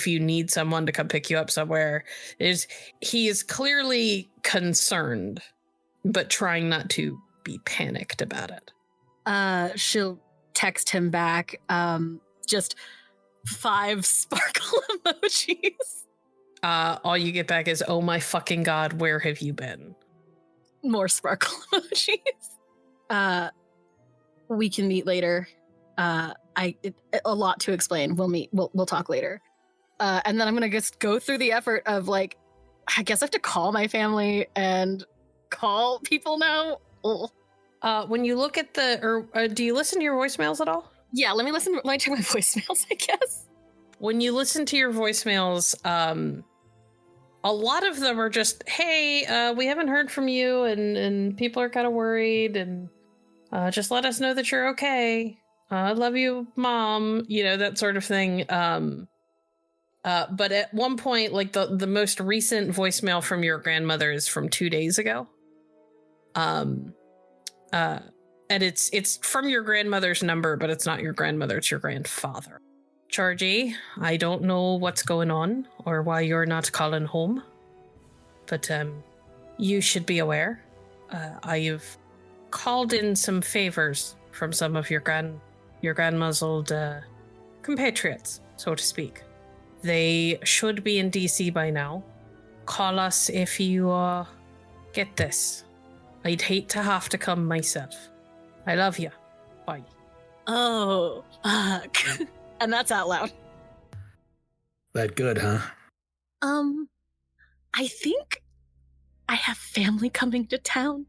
you need someone to come pick you up somewhere. He is clearly concerned, but trying not to be panicked about it. She'll text him back. Just 5 sparkle emojis. All you get back is, oh my fucking god, where have you been? More sparkle emojis. We can meet later. A lot to explain. We'll meet. We'll talk later. And then I'm gonna just go through the effort of like, I guess I have to call my family and call people now. Ugh. When you look at do you listen to your voicemails at all? Yeah, let me check my voicemails, I guess. When you listen to your voicemails, a lot of them are just, hey, we haven't heard from you, and people are kind of worried, and just let us know that you're okay. I love you, Mom. That sort of thing. But at one point, like the most recent voicemail from your grandmother is from 2 days ago. And it's from your grandmother's number, but it's not your grandmother, it's your grandfather. Georgie, I don't know what's going on or why you're not calling home, but you should be aware. I've called in some favors from some of your grandma's old compatriots, so to speak. They should be in DC by now. Call us if you get this. I'd hate to have to come myself. I love you. Bye. Oh, fuck. And that's out loud. That good, huh? I think I have family coming to town.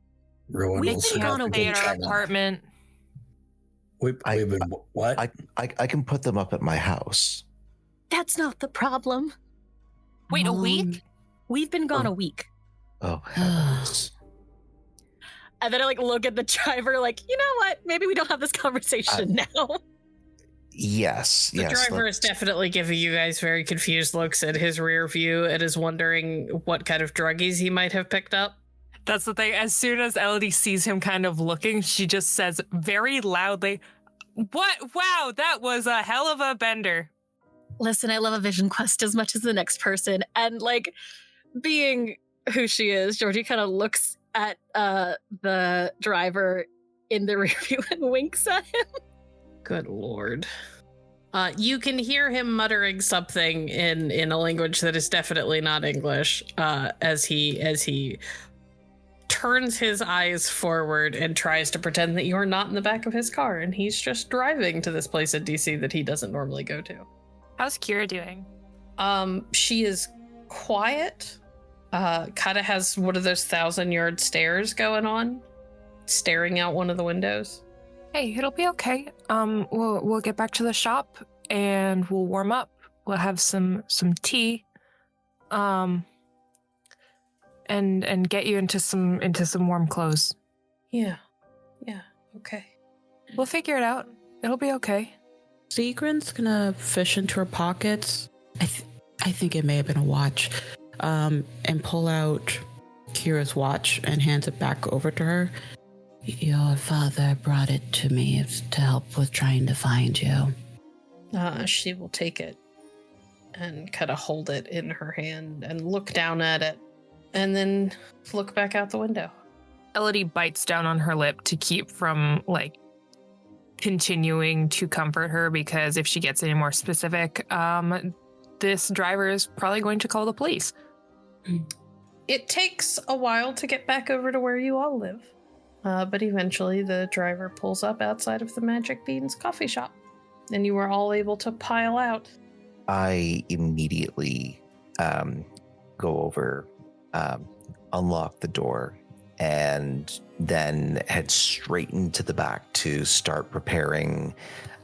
Rowan We've will been snap gone and Stay get at our China. apartment. We've been what? I can put them up at my house. That's not the problem. Wait, a week? We've been gone a week. Oh, heavens. And then I look at the driver you know what? Maybe we don't have this conversation now. Yes. The driver is definitely giving you guys very confused looks at his rear view and is wondering what kind of druggies he might have picked up. That's the thing. As soon as Elodie sees him kind of looking, she just says very loudly, "What? Wow, that was a hell of a bender." Listen, I love a vision quest as much as the next person. And being who she is, Georgie kind of looks at the driver in the rear view and winks at him. Good lord. You can hear him muttering something in a language that is definitely not English as he turns his eyes forward and tries to pretend that you're not in the back of his car and he's just driving to this place in DC that he doesn't normally go to. How's Kira doing? She is quiet. Kind of has one of those 1,000-yard stares going on, staring out one of the windows. Hey, it'll be okay. We'll get back to the shop and we'll warm up. We'll have some tea. And get you into some warm clothes. Yeah, okay. We'll figure it out. It'll be okay. Sigrun's gonna fish into her pockets. I think it may have been a watch. And pull out Kira's watch and hands it back over to her. Your father brought it to me to help with trying to find you. She will take it and kind of hold it in her hand and look down at it and then look back out the window. Elodie bites down on her lip to keep from, continuing to comfort her, because if she gets any more specific, this driver is probably going to call the police. It takes a while to get back over to where you all live, but eventually the driver pulls up outside of the Magic Beans coffee shop, and you are all able to pile out. I immediately go over, unlock the door, and then head straight into the back to start preparing,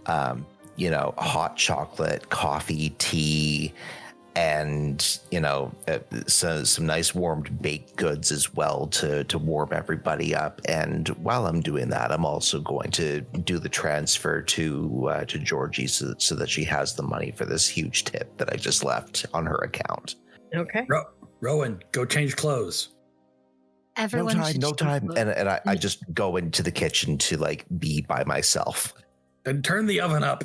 hot chocolate, coffee, tea, and, some nice warmed baked goods as well to warm everybody up. And while I'm doing that, I'm also going to do the transfer to Georgie so that she has the money for this huge tip that I just left on her account. Okay. Rowan, go change clothes. Everyone No time. And I just go into the kitchen to be by myself. Then turn the oven up.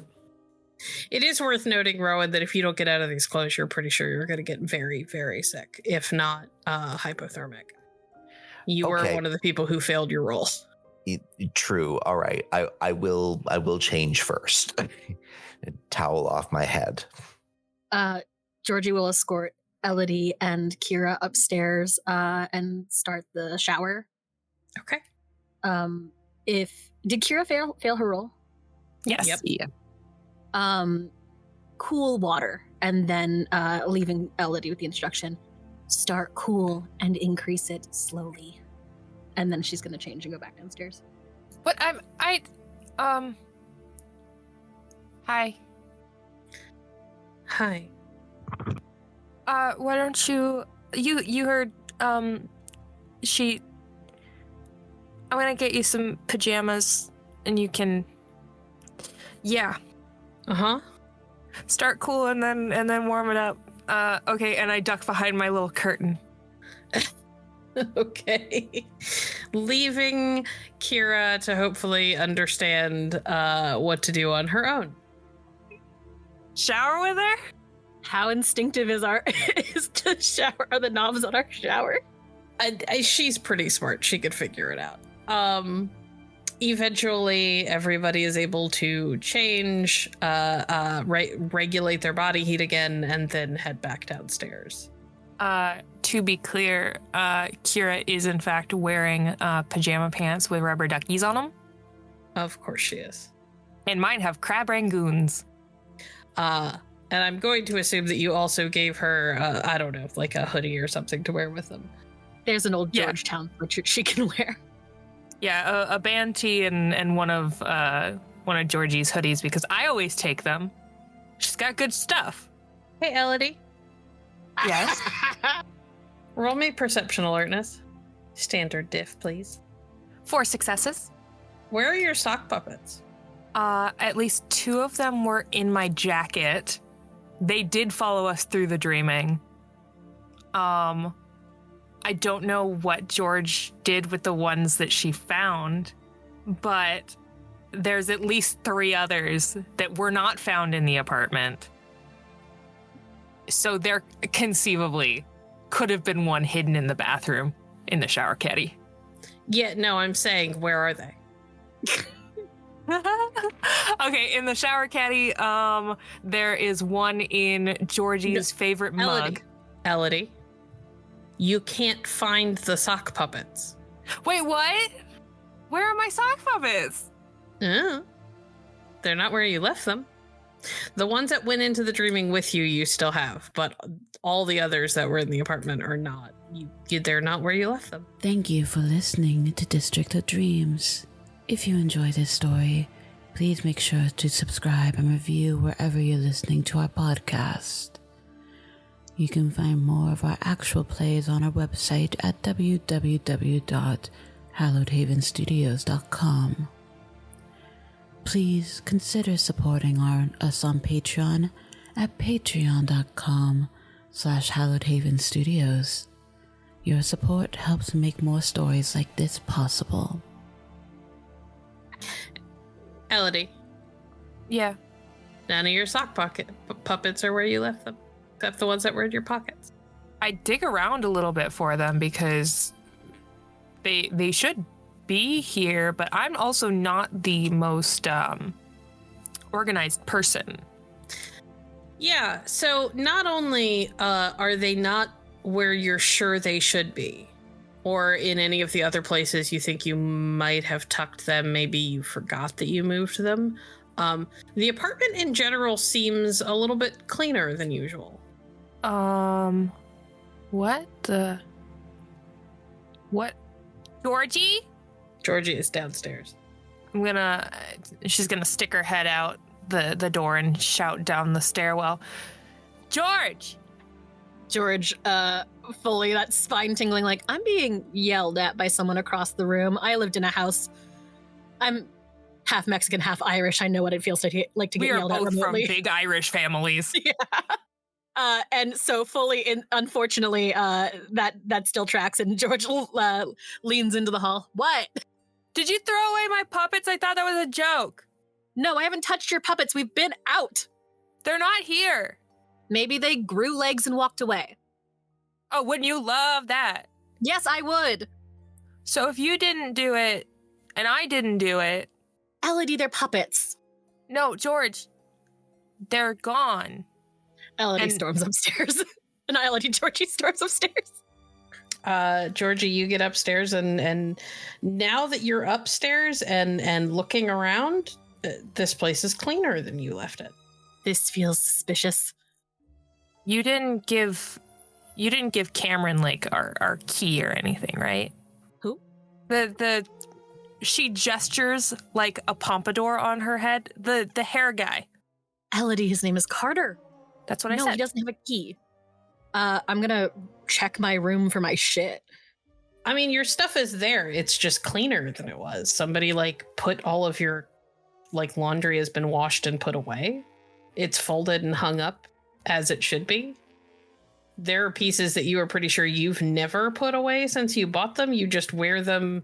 It is worth noting, Rowan, that if you don't get out of these clothes, you're pretty sure you're going to get very, very sick, if not hypothermic. You were one of the people who failed your role. True. All right. I will change first. Towel off my head. Georgie will escort Elodie and Kira upstairs and start the shower. Okay. Did Kira fail her roll? Yes. Yep. Yeah. Cool water, and then leaving Elodie with the instruction: start cool and increase it slowly. And then she's gonna change and go back downstairs. But hi. Hi. Why don't you heard, I'm gonna get you some pajamas and you can, start cool and then warm it up. Okay, and I duck behind my little curtain. Okay. Leaving Kira to hopefully understand what to do on her own. Shower with her? How instinctive is to shower? Are the knobs on our shower? She's pretty smart. She could figure it out. Eventually, everybody is able to change, regulate their body heat again, and then head back downstairs. To be clear, Kira is in fact wearing pajama pants with rubber duckies on them. Of course she is. And mine have crab rangoons. And I'm going to assume that you also gave her, I don't know, like a hoodie or something to wear with them. There's an old Georgetown sweatshirt she can wear. Yeah, a band tee and one of Georgie's hoodies, because I always take them. She's got good stuff. Hey, Elodie. Yes? Roll me perception alertness. Standard diff, please. 4 successes. Where are your sock puppets? At least 2 of them were in my jacket. They did follow us through the dreaming. I don't know what George did with the ones that she found, but there's at least 3 others that were not found in the apartment. So there conceivably could have been one hidden in the bathroom in the shower caddy. Yeah, no, I'm saying, where are they? Okay, in the shower caddy, there is one in Georgie's favorite mug. Elodie, you can't find the sock puppets. Wait, what? Where are my sock puppets? Yeah. They're not where you left them. The ones that went into the dreaming with you, you still have, but all the others that were in the apartment are not. They're not where you left them. Thank you for listening to District of Dreams. If you enjoy this story, please make sure to subscribe and review wherever you're listening to our podcast. You can find more of our actual plays on our website at www.hallowedhavenstudios.com. Please consider supporting us on Patreon at patreon.com/hallowedhavenstudios. Your support helps make more stories like this possible. Elodie, Yeah. none of your sock puppets are where you left them, except the ones that were in your pockets. I dig around a little bit for them because they should be here, but I'm also not the most organized person. Yeah, so not only are they not where you're sure they should be, or in any of the other places you think you might have tucked them, maybe you forgot that you moved them. The apartment in general seems a little bit cleaner than usual. What? Georgie? Georgie is downstairs. She's gonna stick her head out the door and shout down the stairwell. George! George, fully that spine tingling, like, I'm being yelled at by someone across the room. I lived in a house. I'm half Mexican, half Irish. I know what it feels like to get yelled at We are both from remotely. big Irish families. Yeah. And so fully, unfortunately, that still tracks. And George leans into the hall. What? Did you throw away my puppets? I thought that was a joke. No, I haven't touched your puppets. We've been out. They're not here. Maybe they grew legs and walked away. Oh, wouldn't you love that? Yes, I would. So if you didn't do it and I didn't do it. Elodie, they're puppets. No, George, they're gone. Elodie And- storms upstairs. And Georgie storms upstairs. Georgie, you get upstairs, and now that you're upstairs and looking around, this place is cleaner than you left it. This feels suspicious. You didn't give Cameron like our key or anything, right? Who? She gestures like a pompadour on her head. The hair guy. Elodie, his name is Carter. That's what I No, said. he doesn't have a key. I'm gonna check my room for my shit. I mean, your stuff is there. It's just cleaner than it was. Somebody like put all of your like laundry has been washed and put away. It's folded and hung up as it should be. There are pieces that you are pretty sure you've never put away since you bought them. You just wear them,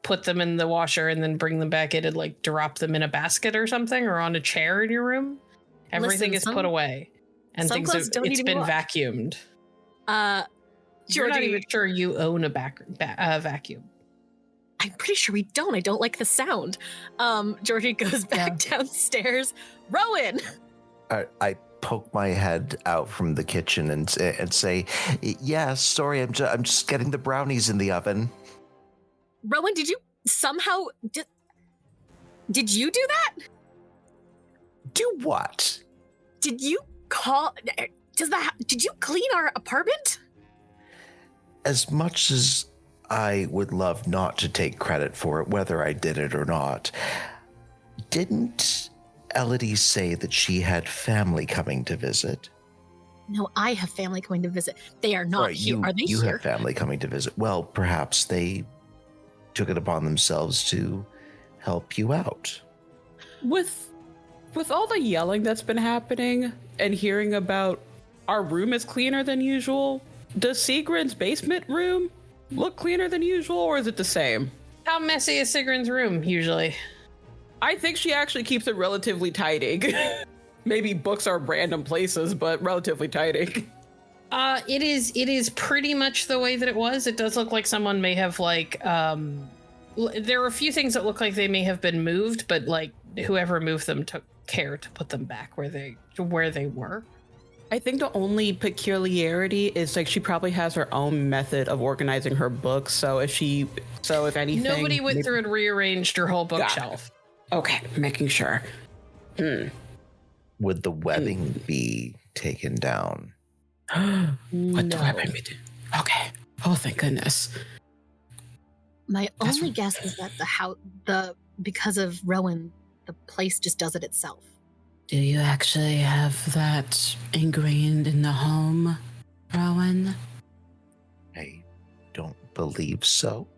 put them in the washer, and then bring them back in and like drop them in a basket or something, or on a chair in your room. Everything is put away, and some things clothes don't need it's to be been washed. vacuumed. You're not Georgie, even sure you own a vacuum. I'm pretty sure we don't. I don't like the sound. Georgie goes back downstairs. Rowan! I poke my head out from the kitchen and say, "Yeah, sorry, I'm just getting the brownies in the oven." Rowan, did you somehow... Did you do that? Do what? Did you call... Did you clean our apartment? As much as I would love not to take credit for it, whether I did it or not, didn't Elodie say that she had family coming to visit? No, I have family coming to visit. They are not Right, here. Are they you here? have family coming to visit. Well, perhaps they took it upon themselves to help you out. With all the yelling that's been happening and hearing about our room is cleaner than usual, does Sigrid's basement room look cleaner than usual, or is it the same? How messy is Sigrid's room usually? I think she actually keeps it relatively tidy. Maybe books are random places, but relatively tidy. It is pretty much the way that it was. It does look like someone may have like there are a few things that look like they may have been moved, but like whoever moved them took care to put them back where they were. I think the only peculiarity is like she probably has her own method of organizing her books. So if anything, Nobody went through and rearranged her whole Got it. bookshelf. Okay, making sure. Would the webbing be taken down? What No. do I do? Okay. Oh, thank goodness. My That's only what- guess is that because of Rowan, the place just does it itself. Do you actually have that ingrained in the home, Rowan? I don't believe so.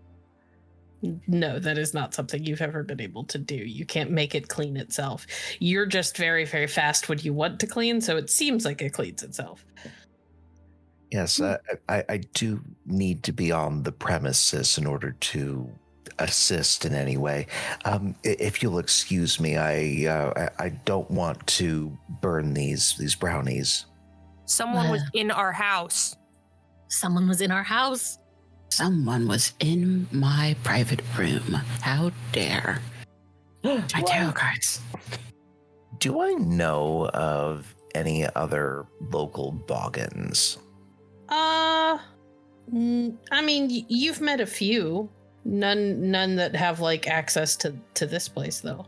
No, that is not something you've ever been able to do. You can't make it clean itself. You're just very, very fast when you want to clean, so it seems like it cleans itself. Yes, I do need to be on the premises in order to assist in any way. If you'll excuse me, I don't want to burn these brownies. Someone was in our house. Someone was in our house. Someone was in my private room. How dare. My tarot cards. Do I know of any other local boggins? I mean, you've met a few. None that have like access to this place though.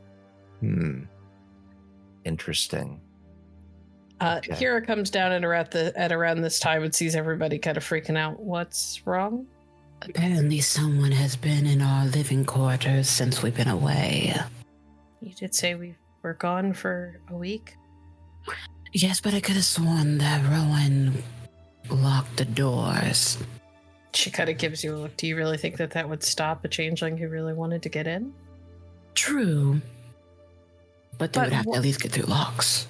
Interesting. Okay. Kira comes down at around this time and sees everybody kind of freaking out. What's wrong? Apparently someone has been in our living quarters since we've been away. You did say we were gone for a week? Yes, but I could have sworn that Rowan locked the doors. She kind of gives you a look. Do you really think that would stop a changeling who really wanted to get in? True. But they But would have to at least get through locks.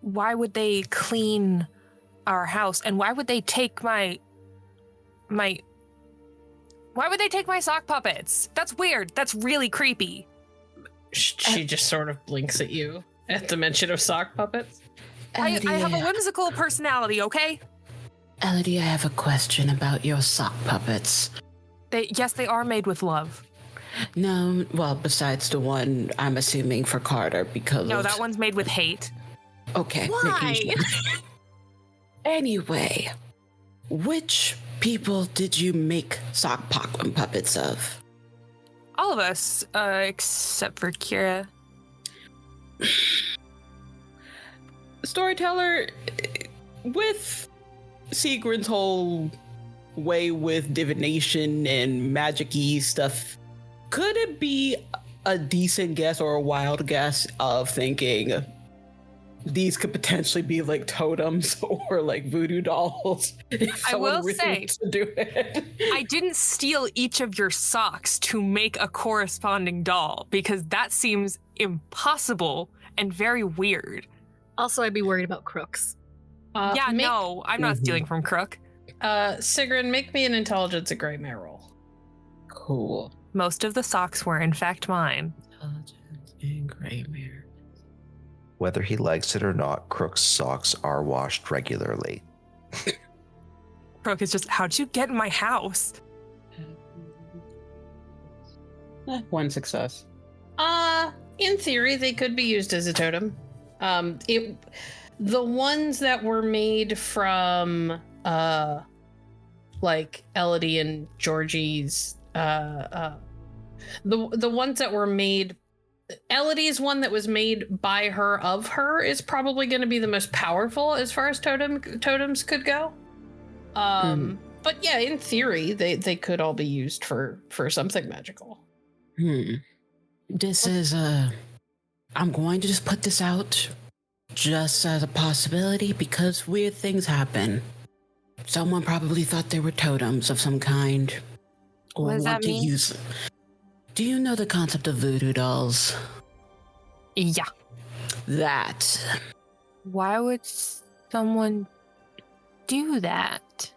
Why would they clean our house? And why would they take my why would they take my sock puppets? That's weird. That's really creepy. She just sort of blinks at you at the mention of sock puppets. I have a whimsical personality, okay? Elodie, I have a question about your sock puppets. Yes, they are made with love. No, well, besides the one I'm assuming for Carter because No, that one's made with hate. Okay. Why? Anyway, which people did you make sock puppets of? All of us, except for Kira. Storyteller, with Sigrun's whole way with divination and magic-y stuff, could it be a decent guess or a wild guess of thinking these could potentially be like totems or like voodoo dolls? If I someone will really say, wants to do it. I didn't steal each of your socks to make a corresponding doll because that seems impossible and very weird. Also, I'd be worried about crooks. No, I'm not stealing from Crook. Sigrun, make me an intelligence and Greymare roll. Cool. Most of the socks were in fact mine. Intelligence and Greymare. Whether he likes it or not, Crook's socks are washed regularly. Crook is just, how'd you get in my house? One success. In theory, they could be used as a totem. The ones that were made from like Elodie and Georgie's the ones that were made, Elodie's one that was made by her of her is probably going to be the most powerful as far as totems could go. But yeah, in theory, they could all be used for something magical. This is I'm going to just put this out just as a possibility because weird things happen. Someone probably thought they were totems of some kind. Or What does want that to mean? use. Do you know the concept of voodoo dolls? Yeah. That. Why would someone do that?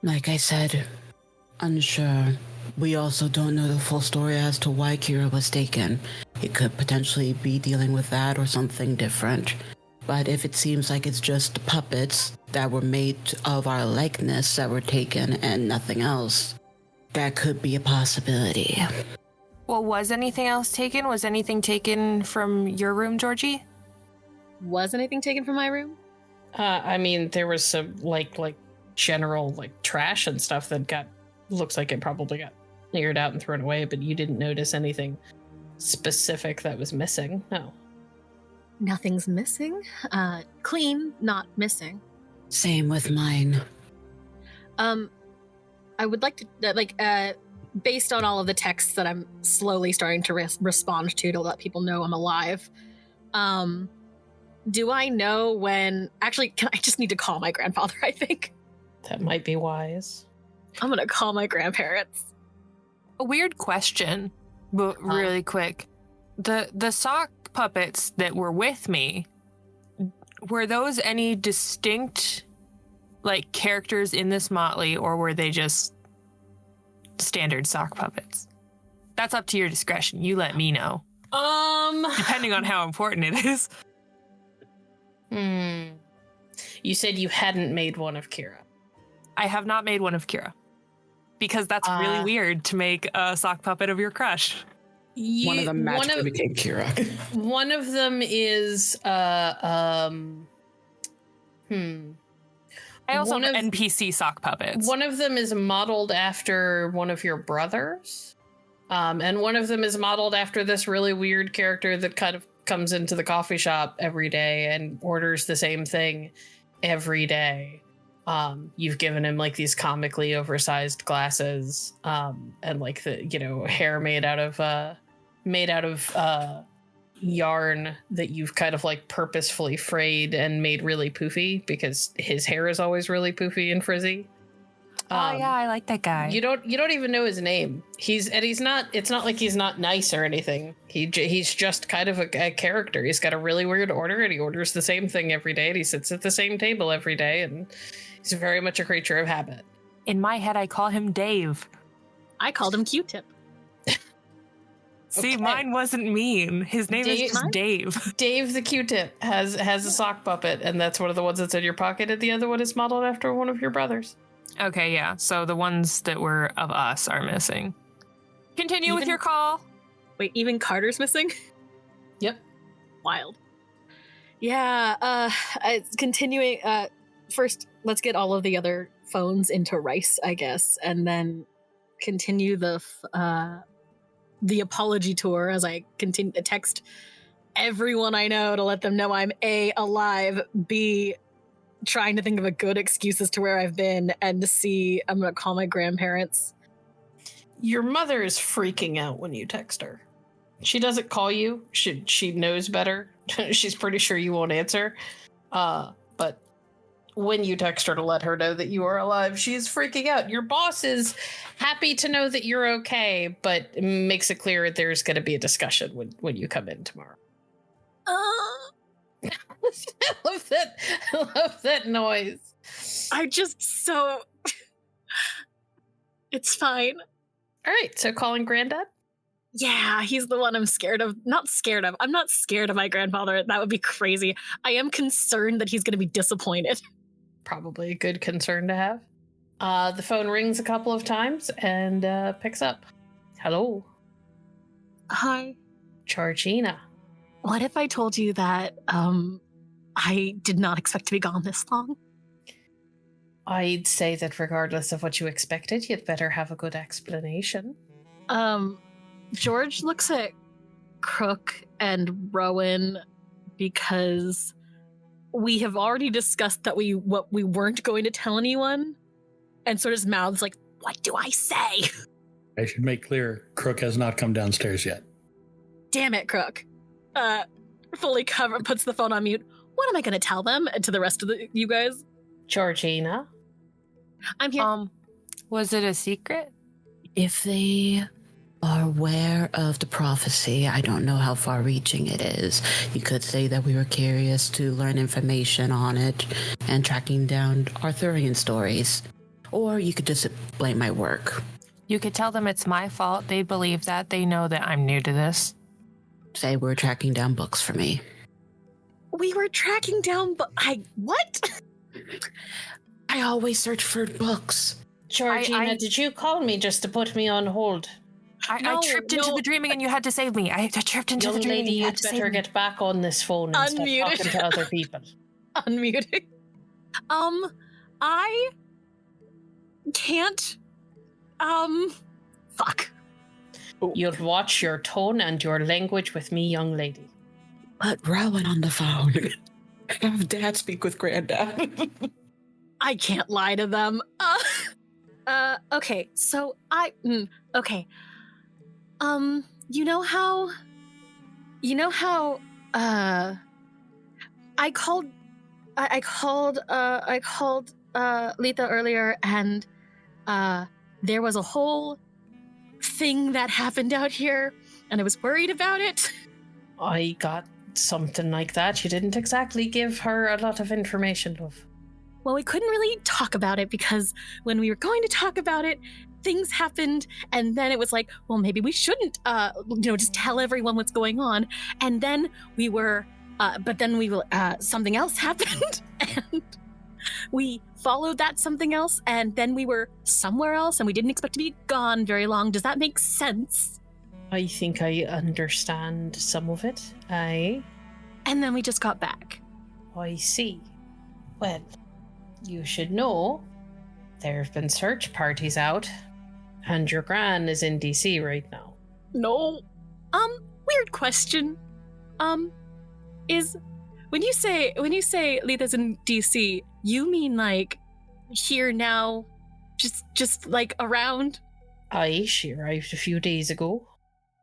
Like I said, unsure. We also don't know the full story as to why Kira was taken. It could potentially be dealing with that or something different. But if it seems like it's just the puppets that were made of our likeness that were taken and nothing else, that could be a possibility. Well, was anything else taken? Was anything taken from your room, Georgie? Was anything taken from my room? I mean, there was some like general like trash and stuff that looks like it probably got cleared out and thrown away, but you didn't notice anything specific that was missing. No. Nothing's missing. Clean, not missing. Same with mine. I would like to based on all of the texts that I'm slowly starting to respond to let people know I'm alive. Do I know when? Actually, I just need to call my grandfather. I think That might be wise. I'm gonna call my grandparents. A weird question, but really quick. The sock puppets that were with me, were those any distinct like characters in this motley, or were they just standard sock puppets? That's up to your discretion. You let me know. Depending on how important it is. You said you hadn't made one of Kira. I have not made one of Kira. Because that's really weird to make a sock puppet of your crush. One of them magically became Kira. One of them is I also have NPC sock puppets. One of them is modeled after one of your brothers. And one of them is modeled after this really weird character that kind of comes into the coffee shop every day and orders the same thing every day. You've given him like these comically oversized glasses, and like the, hair made out of yarn that you've kind of like purposefully frayed and made really poofy because his hair is always really poofy and frizzy. Yeah, I like that guy. You don't even know his name. It's not like he's not nice or anything. He's just kind of a character. He's got a really weird order and he orders the same thing every day and he sits at the same table every day and he's very much a creature of habit. In my head, I call him Dave. I called him Q-Tip. See, Okay. mine wasn't mean. His name is just Dave. Dave the Q-Tip has a sock puppet, and that's one of the ones that's in your pocket, and the other one is modeled after one of your brothers. Okay, yeah. So the ones that were of us are missing. Continue with your call. Wait, even Carter's missing? Yep. Wild. Yeah, continuing, first, let's get all of the other phones into Rice, I guess, and then continue the apology tour as I continue to text everyone I know to let them know I'm A, alive, B, trying to think of a good excuse as to where I've been, and C, I'm going to call my grandparents. Your mother is freaking out when you text her. She doesn't call you. She knows better. She's pretty sure you won't answer. But when you text her to let her know that you are alive, she is freaking out. Your boss is happy to know that you're okay, but makes it clear there's going to be a discussion when you come in tomorrow. I love that noise. It's fine. All right, so calling Granddad? Yeah, he's the one I'm scared of. Not scared of. I'm not scared of my grandfather. That would be crazy. I am concerned that he's going to be disappointed. Probably a good concern to have. The phone rings a couple of times and picks up. Hello, Hi. Georgina. What if I told you that I did not expect to be gone this long? I'd say that regardless of what you expected, you'd better have a good explanation. George looks at Crook and Rowan because we have already discussed that what we weren't going to tell anyone, and sort of mouths like, "What do I say?" I should make clear, Crook has not come downstairs yet. Damn it, Crook. Fully covered, puts the phone on mute. What am I going to tell them and to the rest of you guys? Georgina? I'm here. Was it a secret? If they are aware of the prophecy, I don't know how far reaching it is. You could say that we were curious to learn information on it and tracking down Arthurian stories. Or you could just blame my work. You could tell them it's my fault. They believe that. They know that I'm new to this. Say we're tracking down books for me. We were tracking down, what? I always search for books. Georgina, did you call me just to put me on hold? I tripped into the dreaming and you had to save me. I tripped into the dreaming. Young lady, you'd better get back on this phone and stop talking to other people. Unmuting. I can't. Fuck. You'll watch your tone and your language with me, young lady. Let Rowan on the phone. Have Dad speak with Granddad. I can't lie to them. Okay, so okay. You know how, I called Letha earlier, and, there was a whole thing that happened out here, and I was worried about it. I got something like that. You didn't exactly give her a lot of information, love. Well, we couldn't really talk about it because when we were going to talk about it, things happened, and then it was like, well, maybe we shouldn't, just tell everyone what's going on. And then we were, something else happened, and we followed that something else, and then we were somewhere else, and we didn't expect to be gone very long. Does that make sense? I think I understand some of it. And then we just got back. I see. Well, you should know there have been search parties out, and your gran is in DC right now. No. Weird question. Is when you say Letha's in DC, you mean like here now, just like around? Aye, she arrived a few days ago.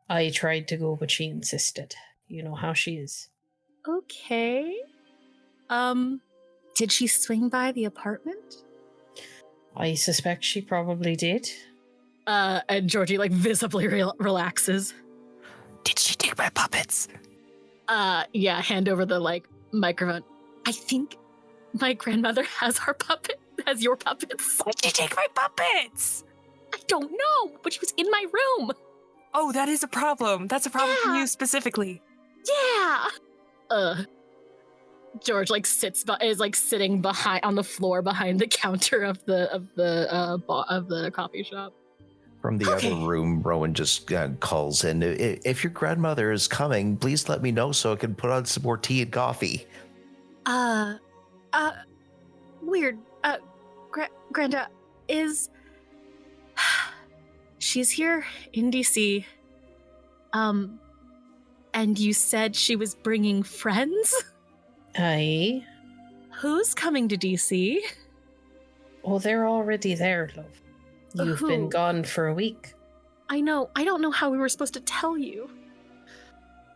I tried to go, but she insisted. You know how she is. Okay. Did she swing by the apartment? I suspect she probably did. And Georgie like visibly relaxes. Did she take my puppets? Yeah, hand over the like microphone. I think my grandmother has your puppets. Why did she take my puppets? I don't know, but she was in my room. Oh, that is a problem. That's a problem for Yeah. you specifically. Yeah. George like is like sitting on the floor behind the counter of the coffee shop. From the Okay. other room, Rowan just calls in. If your grandmother is coming, please let me know so I can put on some more tea and coffee. Weird. Granda is. She's here in DC. And you said she was bringing friends? Aye. Who's coming to DC? Oh, they're already there, love. You've been Who? gone for a week. I know. I don't know how we were supposed to tell you.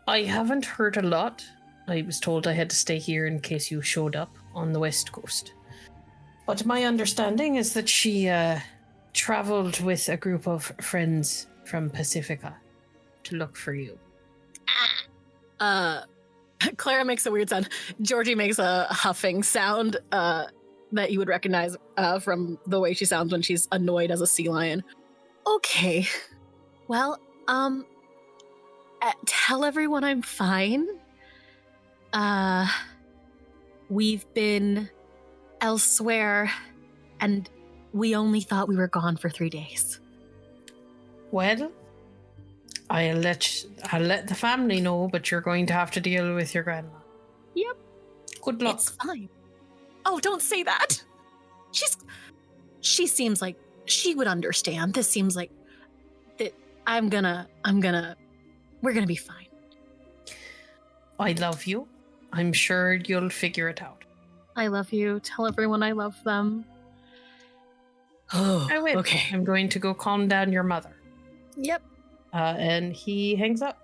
I haven't heard a lot. I was told I had to stay here in case you showed up on the West Coast. But my understanding is that she traveled with a group of friends from Pacifica to look for you. Clara makes a weird sound. Georgie makes a huffing sound that you would recognize from the way she sounds when she's annoyed as a sea lion. Okay. Well, tell everyone I'm fine. We've been elsewhere, and we only thought we were gone for 3 days. Well, I'll let the family know, but you're going to have to deal with your grandma. Yep. Good luck. It's fine. Oh, don't say that. She seems like she would understand. This seems like that we're gonna be fine. I love you. I'm sure you'll figure it out. I love you. Tell everyone I love them. Oh, I will. okay. I'm going to go calm down your mother. Yep. And he hangs up.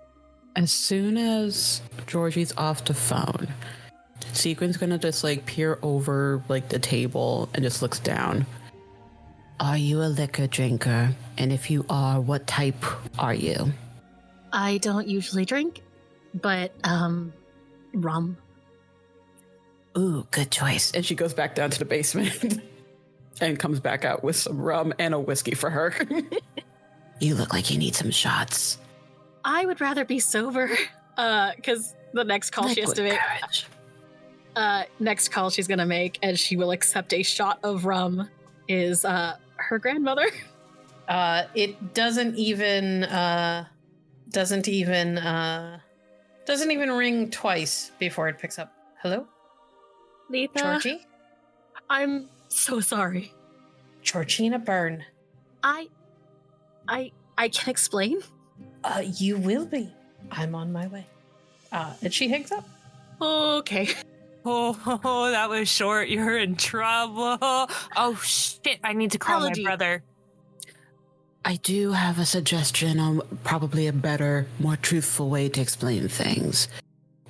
As soon as Georgie's off the phone, Sequin's gonna just like peer over like the table and just looks down. Are you a liquor drinker? And if you are, what type are you? I don't usually drink, but rum. Ooh, good choice. And she goes back down to the basement and comes back out with some rum and a whiskey for her. You look like you need some shots. I would rather be sober, because the next call she has to make. Next call she's gonna make, and she will accept a shot of rum, is her grandmother. It doesn't even ring twice before it picks up. Hello, Letha. Georgie? I'm so sorry. Georgina Byrne. I can explain. You will be. I'm on my way. And she hangs up. Okay. Oh, that was short. You're in trouble. Oh, shit. I need to call Elodie. my brother. I do have a suggestion on probably a better, more truthful way to explain things.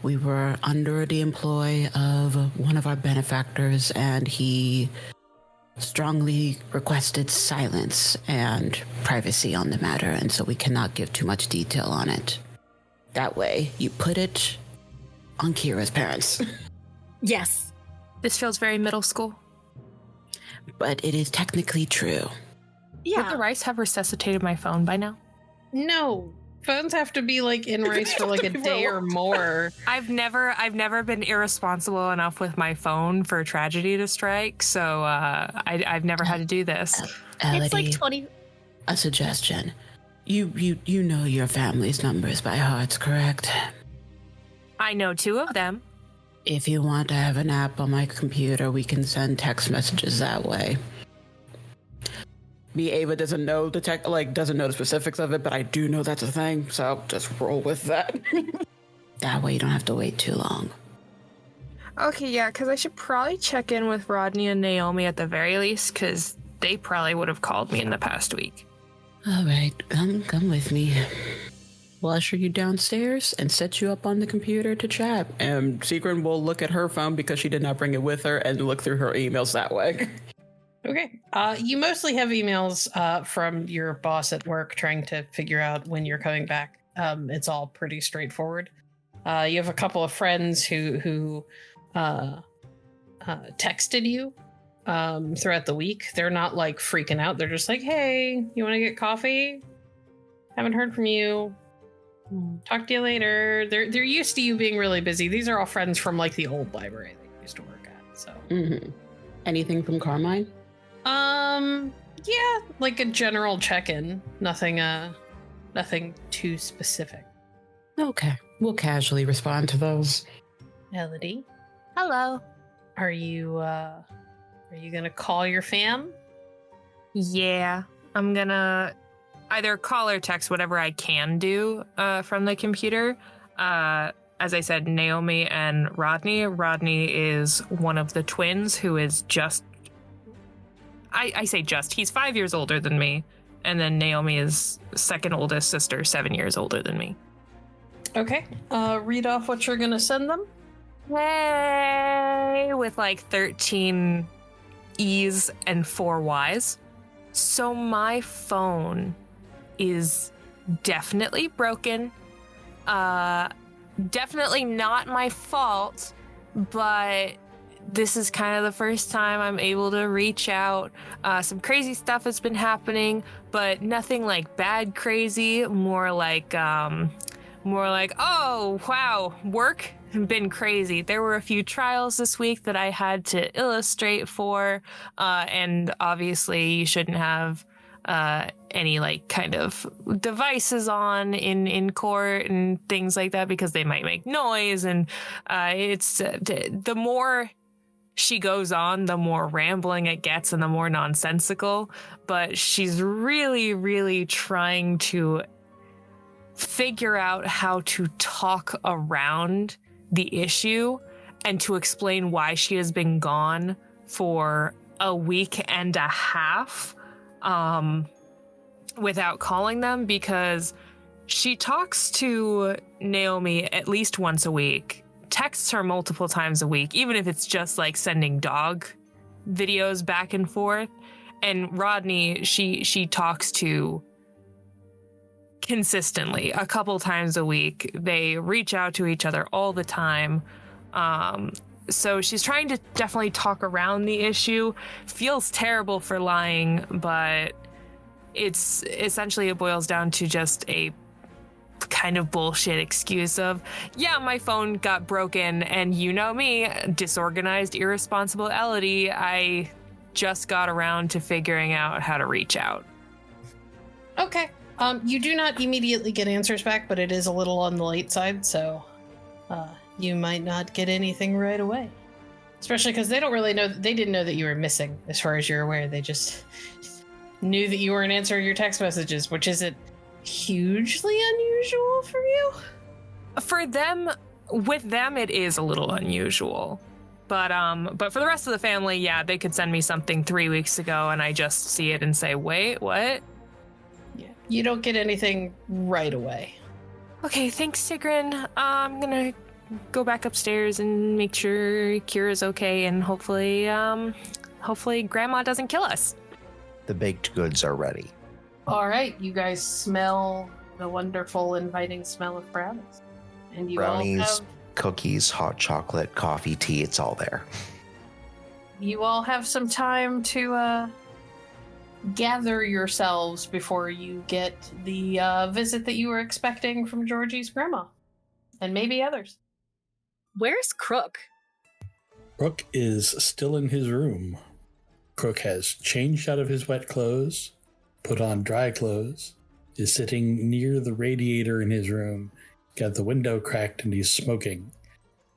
We were under the employ of one of our benefactors, and he strongly requested silence and privacy on the matter, and so we cannot give too much detail on it. That way, you put it on Kira's parents. Yes. This feels very middle school. But it is technically true. Would the rice have resuscitated my phone by now? No. Phones have to be like in rice for like a day or more. I've never been irresponsible enough with my phone for tragedy to strike, so I've never had to do this. It's like Elodie, 20. a suggestion. You know your family's numbers by heart, correct? I know 2 of them. If you want to have an app on my computer, we can send text messages that way. Me, Ava doesn't know doesn't know the specifics of it, but I do know that's a thing, so just roll with that. That way you don't have to wait too long. Okay, yeah, because I should probably check in with Rodney and Naomi at the very least, because they probably would have called me in the past week. All right, come with me. We'll usher you downstairs and set you up on the computer to chat. And Seagrin will look at her phone because she did not bring it with her and look through her emails that way. Okay. You mostly have emails from your boss at work trying to figure out when you're coming back. It's all pretty straightforward. You have a couple of friends who texted you throughout the week. They're not like freaking out. They're just like, hey, you want to get coffee? Haven't heard from you. Talk to you later. They're used to you being really busy. These are all friends from like the old library that you used to work at. So Anything from Carmine? Yeah, like a general check-in. Nothing too specific. Okay, we'll casually respond to those. Elodie, Hello. are you gonna call your fam? Yeah, I'm gonna either call or text whatever I can do from the computer. As I said, Naomi and Rodney. Rodney is one of the twins who is just... I say just. He's 5 years older than me. And then Naomi is second oldest sister, 7 years older than me. Okay. Read off what you're gonna send them. Hey, with like 13 E's and 4 Y's. So my phone is definitely broken. Definitely not my fault, but this is kind of the first time I'm able to reach out. Some crazy stuff has been happening, but nothing like bad crazy. More like, oh wow, work been crazy. There were a few trials this week that I had to illustrate for, and obviously you shouldn't have any like kind of devices on in court and things like that because they might make noise, and it's the more she goes on, the more rambling it gets and the more nonsensical. But she's really, really trying to figure out how to talk around the issue and to explain why she has been gone for a week and a half without calling them, because she talks to Naomi at least once a week, texts her multiple times a week, even if it's just like sending dog videos back and forth. And Rodney, she talks to consistently a couple times a week. They reach out to each other all the time. So she's trying to definitely talk around the issue. Feels terrible for lying, but it's essentially, it boils down to just a kind of bullshit excuse of, yeah, my phone got broken, and you know me, disorganized, irresponsible Elodie, I just got around to figuring out how to reach out. Okay. You do not immediately get answers back, but it is a little on the late side, so you might not get anything right away. Especially because they don't really know, they didn't know that you were missing, as far as you're aware. They just knew that you weren't answering your text messages, which isn't hugely unusual for you. For them, with them, it is a little unusual. But for the rest of the family, yeah, they could send me something 3 weeks ago and I just see it and say, wait, what? Yeah. You don't get anything right away. Okay, thanks, Sigrun. I'm gonna go back upstairs and make sure Kira's okay, and hopefully Grandma doesn't kill us. The baked goods are ready. All right, you guys smell the wonderful, inviting smell of brownies. And you Brownies, all have, cookies, hot chocolate, coffee, tea, it's all there. you all have some time to gather yourselves before you get the visit that you were expecting from Georgie's grandma. And maybe others. Where's Crook? Crook is still in his room. Crook has changed out of his wet clothes, put on dry clothes, is sitting near the radiator in his room, got the window cracked, and he's smoking.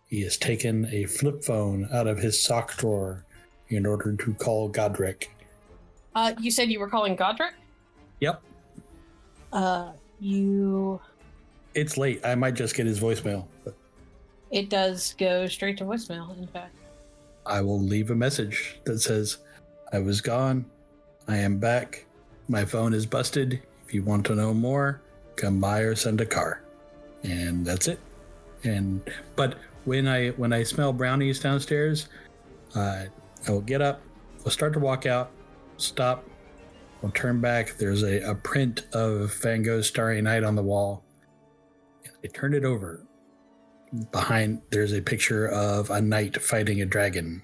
He has taken a flip phone out of his sock drawer in order to call Godric. You said you were calling Godric? Yep. It's late. I might just get his voicemail. But It does go straight to voicemail, in fact. I will leave a message that says, I was gone. I am back. My phone is busted. If you want to know more, come by or send a car. And that's it. But when I smell brownies downstairs, I will get up, we'll start to walk out, stop, we'll turn back. There's a print of Van Gogh's Starry Night on the wall. I turn it over. Behind, there's a picture of a knight fighting a dragon.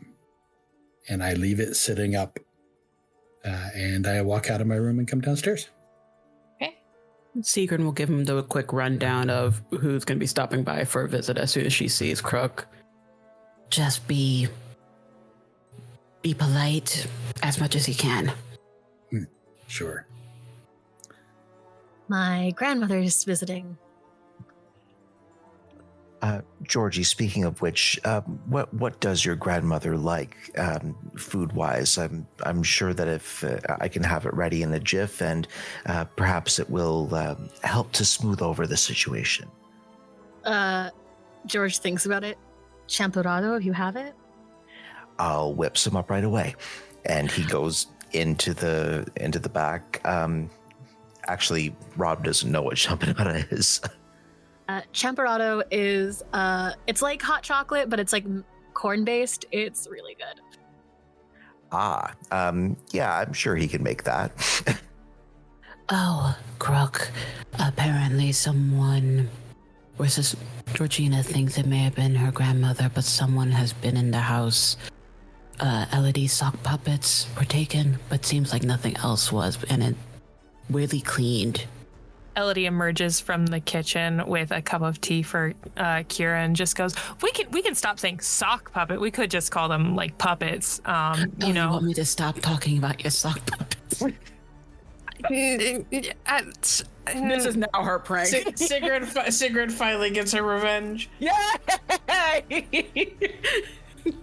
And I leave it sitting up. And I walk out of my room and come downstairs. Okay. Sigrun will give him the quick rundown of who's going to be stopping by for a visit as soon as she sees Crook. Just be polite as much as you can. Sure. My grandmother's visiting. Georgie, speaking of which, what does your grandmother like food-wise? I'm sure that if I can have it ready in a jiff, and perhaps it will help to smooth over the situation. George thinks about it. Champurrado, if you have it. I'll whip some up right away. And he goes into the back. Actually, Rob doesn't know what champurrado is. Champurrado is, it's like hot chocolate, but it's like corn-based. It's really good. Yeah, I'm sure he can make that. Oh, Crook. Apparently someone... Georgina thinks it may have been her grandmother, but someone has been in the house. Elodie's sock puppets were taken, but seems like nothing else was, and it really cleaned. Elodie emerges from the kitchen with a cup of tea for Kira and just goes, "We can stop saying sock puppet. We could just call them like puppets." You know. You want me to stop talking about your sock puppets? This is now her prank. Sigrid finally gets her revenge.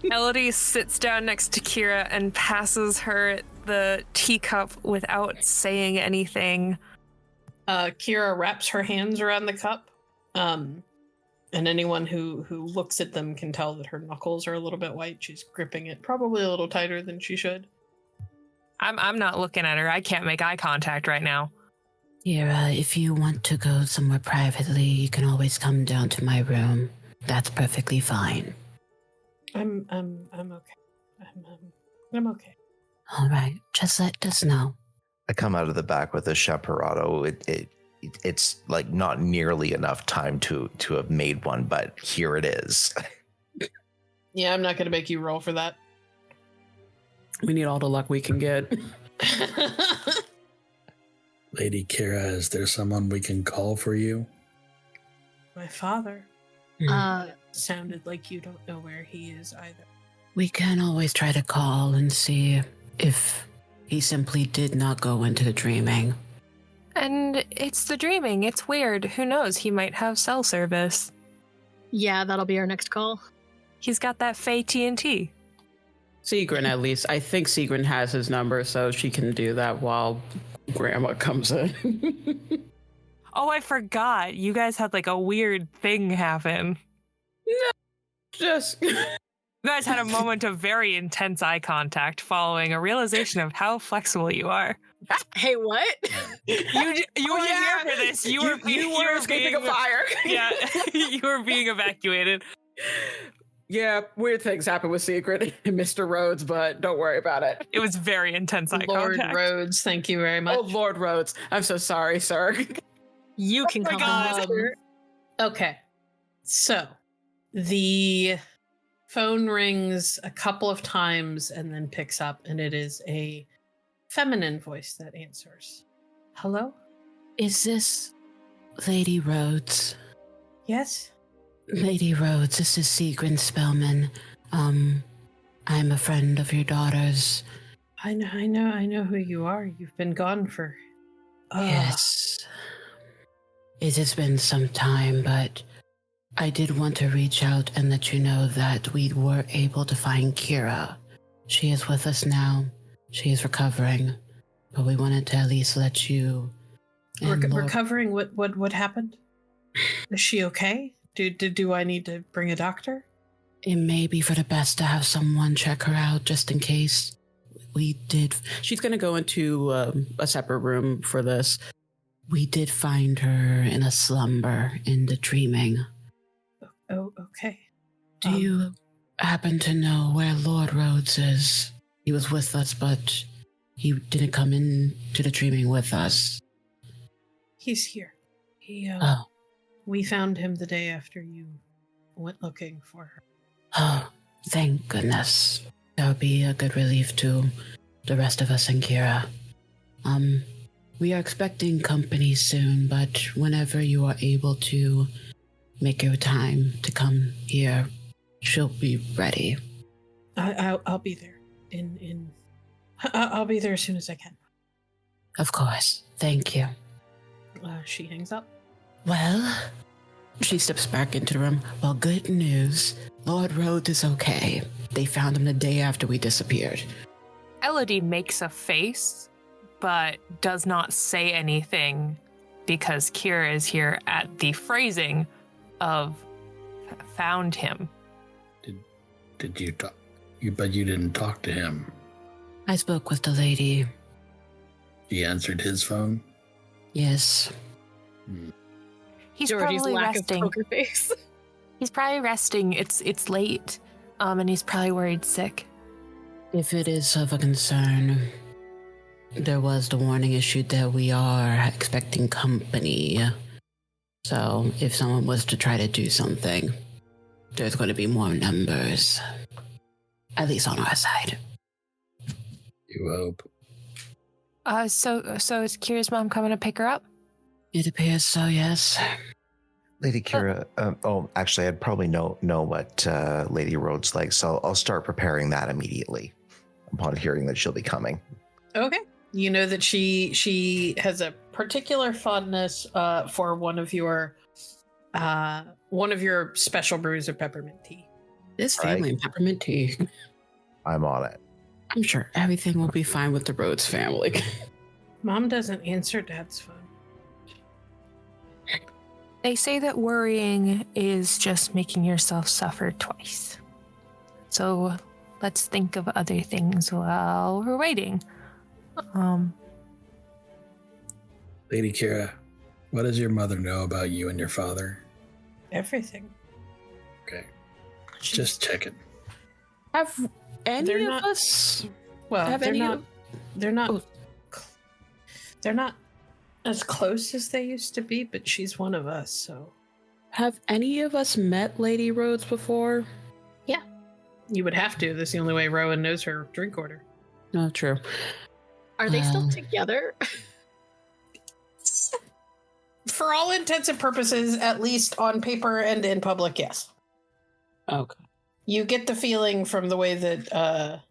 Elodie sits down next to Kira and passes her the teacup without saying anything. Kira wraps her hands around the cup, and anyone who looks at them can tell that her knuckles are a little bit white. She's gripping it probably a little tighter than she should. I'm not looking at her. I can't make eye contact right now. Kira, if you want to go somewhere privately, you can always come down to my room. That's perfectly fine. I'm okay. I'm okay. All right, just let us know. I come out of the back with a champurrado. It's like not nearly enough time to have made one, but here it is. Yeah, I'm not going to make you roll for that. We need all the luck we can get. Lady Kira, is there someone we can call for you? My father. Sounded like you don't know where he is either. We can always try to call and see if he simply did not go into the dreaming. And it's the dreaming. It's weird. Who knows? He might have cell service. Yeah, that'll be our next call. He's got that Fey TNT. Sigrid, at least. I think Sigrid has his number, so she can do that while Grandma comes in. Oh, I forgot. You guys had like a weird thing happen. Just You guys had a moment of very intense eye contact following a realization of how flexible you are. Hey, what? You weren't here for this. You were escaping a fire. Yeah, you were being evacuated. Yeah, weird things happen with Secret and Mr. Rhodes, but don't worry about it. It was very intense eye Lord contact. Rhodes, thank you very much. Oh, Lord Rhodes. I'm so sorry, sir. You can come God. home. Okay. So the phone rings a couple of times and then picks up, and it is a feminine voice that answers. Hello? Is this Lady Rhodes? Yes? Lady Rhodes, this is Sigrid Spellman. I'm a friend of your daughter's. I know who you are. You've been gone for Yes. It has been some time, but I did want to reach out and let you know that we were able to find Kira. She is with us now. She is recovering, but we wanted to at least let you. recovering. What happened? Is she okay? Do I need to bring a doctor? It may be for the best to have someone check her out just in case. We did. she's gonna go into a separate room for this. We did find her in a slumber in the dreaming. Oh, okay. Do you happen to know where Lord Rhodes is? He was with us, but he didn't come in to the dreaming with us. He's here. Oh, We found him the day after you went looking for her. oh, thank goodness. That would be a good relief to the rest of us and Kira. We are expecting company soon, but whenever you are able to make your time to come here, she'll be ready. I'll be there. I'll be there as soon as I can. Of course. Thank you. She hangs up. Well, she steps back into the room. Well, good news. Lord Rhodes is okay. They found him the day after we disappeared. Elodie makes a face, but does not say anything because Kira is here at the phrasing of found him. Did you talk? But you didn't talk to him. I spoke with the lady. He answered his phone. Yes. He's Georgie's probably lack resting. of poker face. He's probably resting. It's late, and he's probably worried sick. If it is of a concern, there was the warning issued that we are expecting company. So if someone was to try to do something, there's going to be more numbers. At least on our side. You hope. So is Kira's mom coming to pick her up? It appears so, yes. Lady Kira, actually, I'd probably know what Lady Rhodes likes, so I'll start preparing that immediately upon hearing that she'll be coming. Okay. You know that she has a particular fondness for one of your special brews of peppermint tea. This family and peppermint tea. I'm on it. I'm sure everything will be fine with the Rhodes family. Mom doesn't answer Dad's phone. They say that worrying is just making yourself suffer twice. So let's think of other things while we're waiting. Lady Kira, what does your mother know about you and your father? Everything. Okay. Just checking. Have any They're of not- us? Well, Have they're any not. of- They're not as close as they used to be, but she's one of us, so Have any of us met Lady Rhodes before? you would have to. That's the only way Rowan knows her drink order. No, true. Are they still Well- together? For all intents and purposes, at least on paper and in public, yes. Okay. You get the feeling from the way that,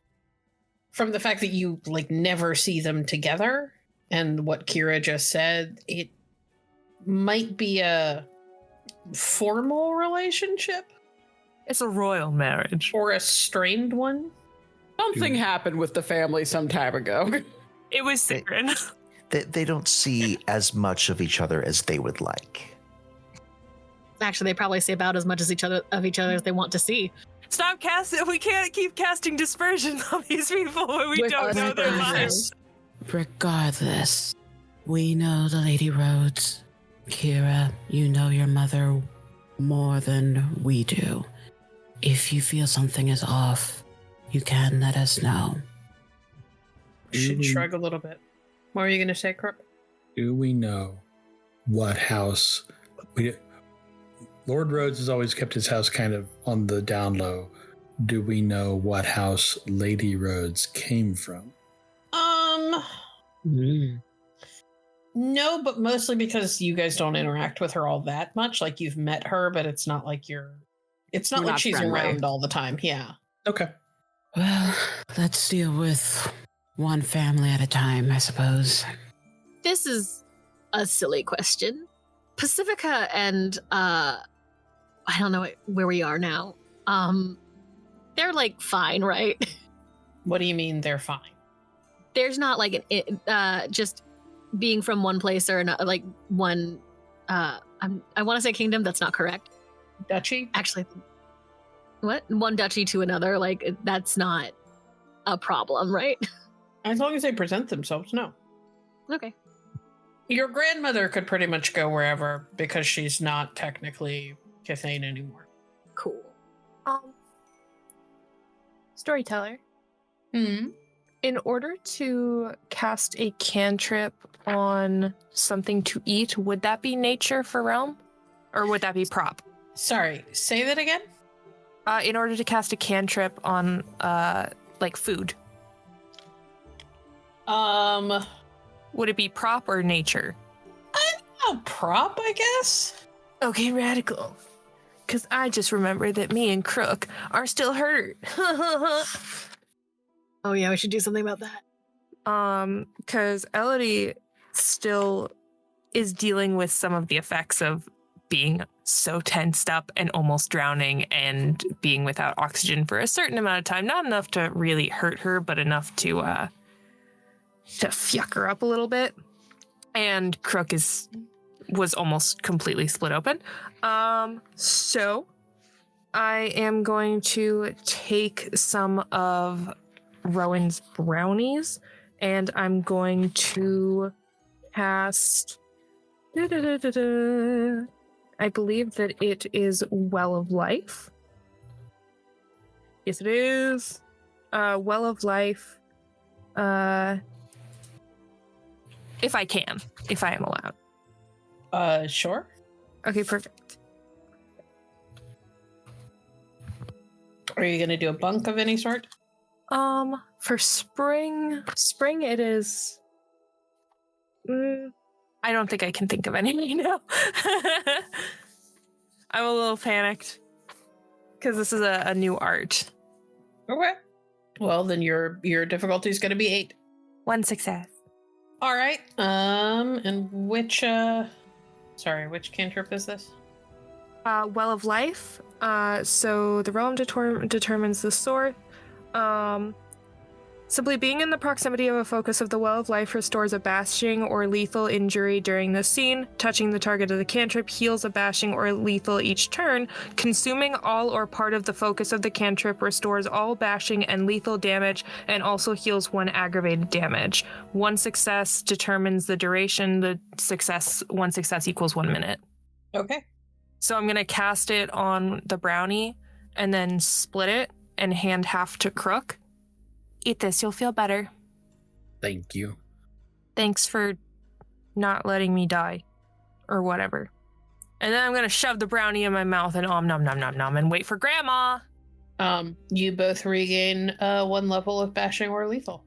from the fact that you never see them together, and what Kira just said, it might be a formal relationship It's a royal marriage. or a strained one. Something happened with the family some time ago. It was Sigrun. They don't see as much of each other as they would like. Actually, they probably see about as much as each other as they want to see. Stop casting. We can't keep casting dispersion on these people when we don't know their lives. Regardless, we know the Lady Rhodes. Kira, you know your mother more than we do. If you feel something is off, you can let us know. Should shrug a little bit. What were you going to say, Crook? Do we know what house? Lord Rhodes has always kept his house kind of on the down low. Do we know what house Lady Rhodes came from? No, but mostly because you guys don't interact with her all that much. Like, you've met her, but it's not like it's not You're like not she's friendly. around all the time. Yeah. Okay. Well, let's deal with one family at a time, I suppose. This is a silly question. Pacifica and I don't know where we are now. They're like fine, right? What do you mean they're fine? There's not like just being from one place or another, like one. I want to say kingdom. That's not correct. Duchy? Actually, what? One duchy to another. Like that's not a problem, right? As long as they present themselves, no. Okay. Your grandmother could pretty much go wherever because she's not technically Kithane anymore. Cool. Storyteller. Hmm. In order to cast a cantrip on something to eat, would that be nature for realm? Or would that be prop? Sorry, say that again? In order to cast a cantrip on like food, would it be prop or nature? A prop, I guess? Okay, radical. Because I just remembered that me and Crook are still hurt. Oh yeah, we should do something about that. Because Elodie still is dealing with some of the effects of being so tensed up and almost drowning and being without oxygen for a certain amount of time. Not enough to really hurt her, but enough to fuck her up a little bit. And Crook was almost completely split open. So I am going to take some of Rowan's brownies and I'm going to cast. I believe that it is Well of Life. Yes, it is. Well of Life. If I am allowed. Sure. Okay, perfect. Are you going to do a bunk of any sort? For spring it is. I don't think I can think of any right now. I'm a little panicked because this is a new art. Okay. Well, then your difficulty is going to be 8. 1 success. All right. And which cantrip is this? Well of Life. So the realm determines the sort. Simply being in the proximity of a focus of the Well of Life restores a bashing or lethal injury during the scene. Touching the target of the cantrip heals a bashing or lethal each turn. Consuming all or part of the focus of the cantrip restores all bashing and lethal damage and also heals 1 aggravated damage. 1 success determines the duration. 1 success equals 1 minute. Okay. So I'm going to cast it on the brownie and then split it and hand half to Crook. Eat this, you'll feel better. Thank you. Thanks for not letting me die. Or whatever. And then I'm going to shove the brownie in my mouth and nom nom nom nom and wait for Grandma. You both regain 1 level of bashing or lethal.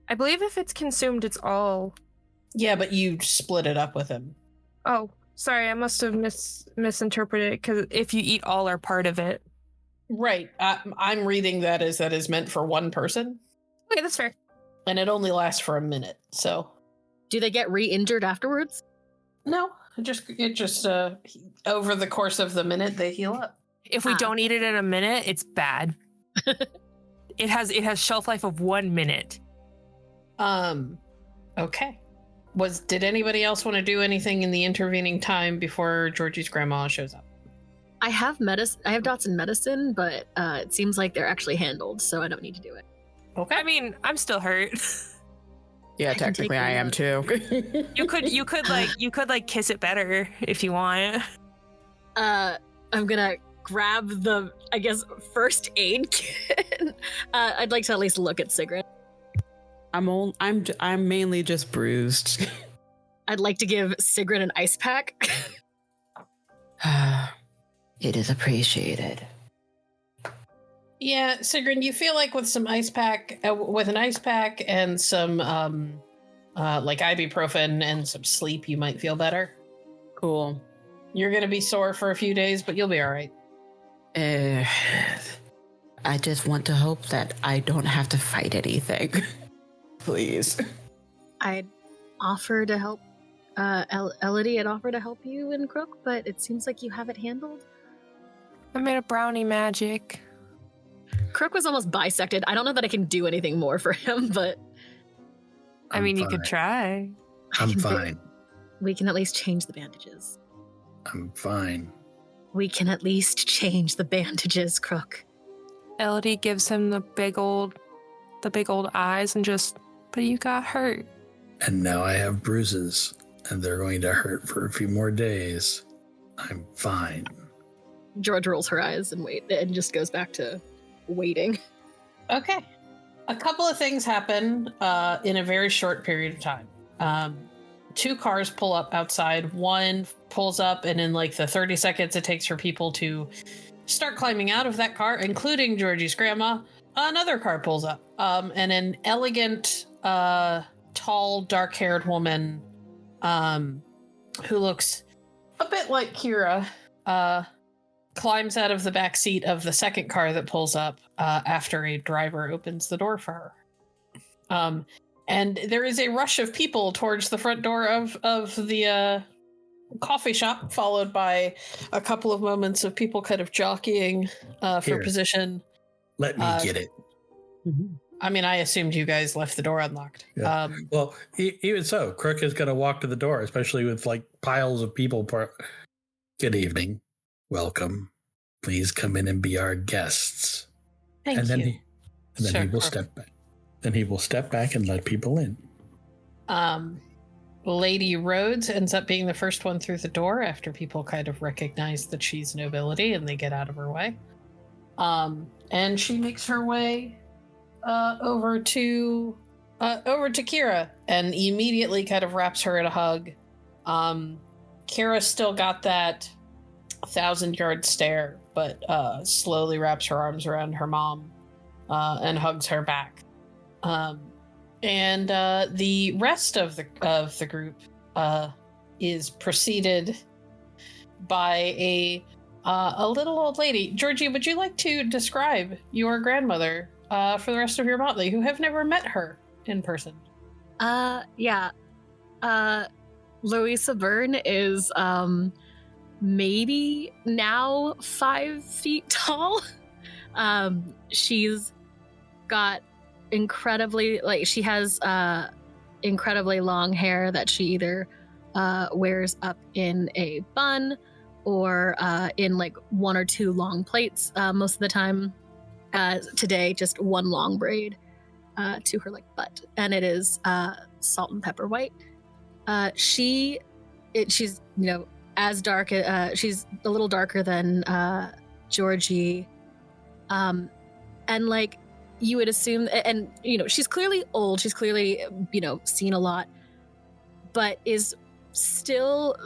I believe if it's consumed, it's all... Yeah, but you split it up with him. Oh, sorry, I must have misinterpreted it, because if you eat all or part of it. Right. I'm reading that is meant for 1 person. Okay, that's fair. And it only lasts for a minute, so... Do they get re-injured afterwards? No, it just over the course of the minute, they heal up. If we don't eat it in a minute, it's bad. It has shelf life of 1 minute. Okay. Did anybody else want to do anything in the intervening time before Georgie's grandma shows up? I have dots in medicine, but it seems like they're actually handled, so I don't need to do it. Okay. I mean, I'm still hurt. Yeah, can take technically I am too. You could kiss it better if you want. I'm gonna grab the, I guess, first aid kit. I'd like to at least look at Sigrid. I'm mainly just bruised. I'd like to give Sigrid an ice pack. It is appreciated. Yeah, Sigrun, you feel like with an ice pack and some like ibuprofen and some sleep, you might feel better. Cool. You're gonna be sore for a few days, but you'll be all right. I just want to hope that I don't have to fight anything. Please. I'd offer to help, Elodie had offered to help you in Crook, but it seems like you have it handled. I made a brownie magic. Crook was almost bisected. I don't know that I can do anything more for him, but... I mean, you could try. I'm fine. We can at least change the bandages. I'm fine. We can at least change the bandages, Crook. Elodie gives him the big old eyes and just, but you got hurt. And now I have bruises, and they're going to hurt for a few more days. I'm fine. George rolls her eyes and just goes back to waiting. Okay. A couple of things happen in a very short period of time. 2 cars pull up outside. One pulls up, and in like the 30 seconds it takes for people to start climbing out of that car, including Georgie's grandma, another car pulls up. And an elegant, tall, dark-haired woman who looks a bit like Kira climbs out of the back seat of the second car that pulls up after a driver opens the door for her. And there is a rush of people towards the front door of the coffee shop, followed by a couple of moments of people kind of jockeying for Here. position. Let me get it. I mean, I assumed you guys left the door unlocked. Yeah. Well, even so, Crook is going to walk to the door, especially with like piles of people. Good evening. Welcome. Please come in and be our guests. Thank and then you. He will step back. Then he will step back and let people in. Lady Rhodes ends up being the first one through the door after people kind of recognize that she's nobility and they get out of her way. And she makes her way over to Kira and immediately kind of wraps her in a hug. Kira still got that 1,000-yard stare, but slowly wraps her arms around her mom and hugs her back. And the rest of the group is preceded by a little old lady. Georgie, would you like to describe your grandmother for the rest of your motley who have never met her in person? Yeah. Louisa Byrne is maybe now 5 feet tall. She's got she has incredibly long hair that she either wears up in a bun or in like 1 or 2 long plaits most of the time. Today, just 1 long braid to her like butt, and it is salt and pepper white. She's as dark. She's a little darker than Georgie, and like you would assume, and she's clearly old. She's clearly seen a lot, but is still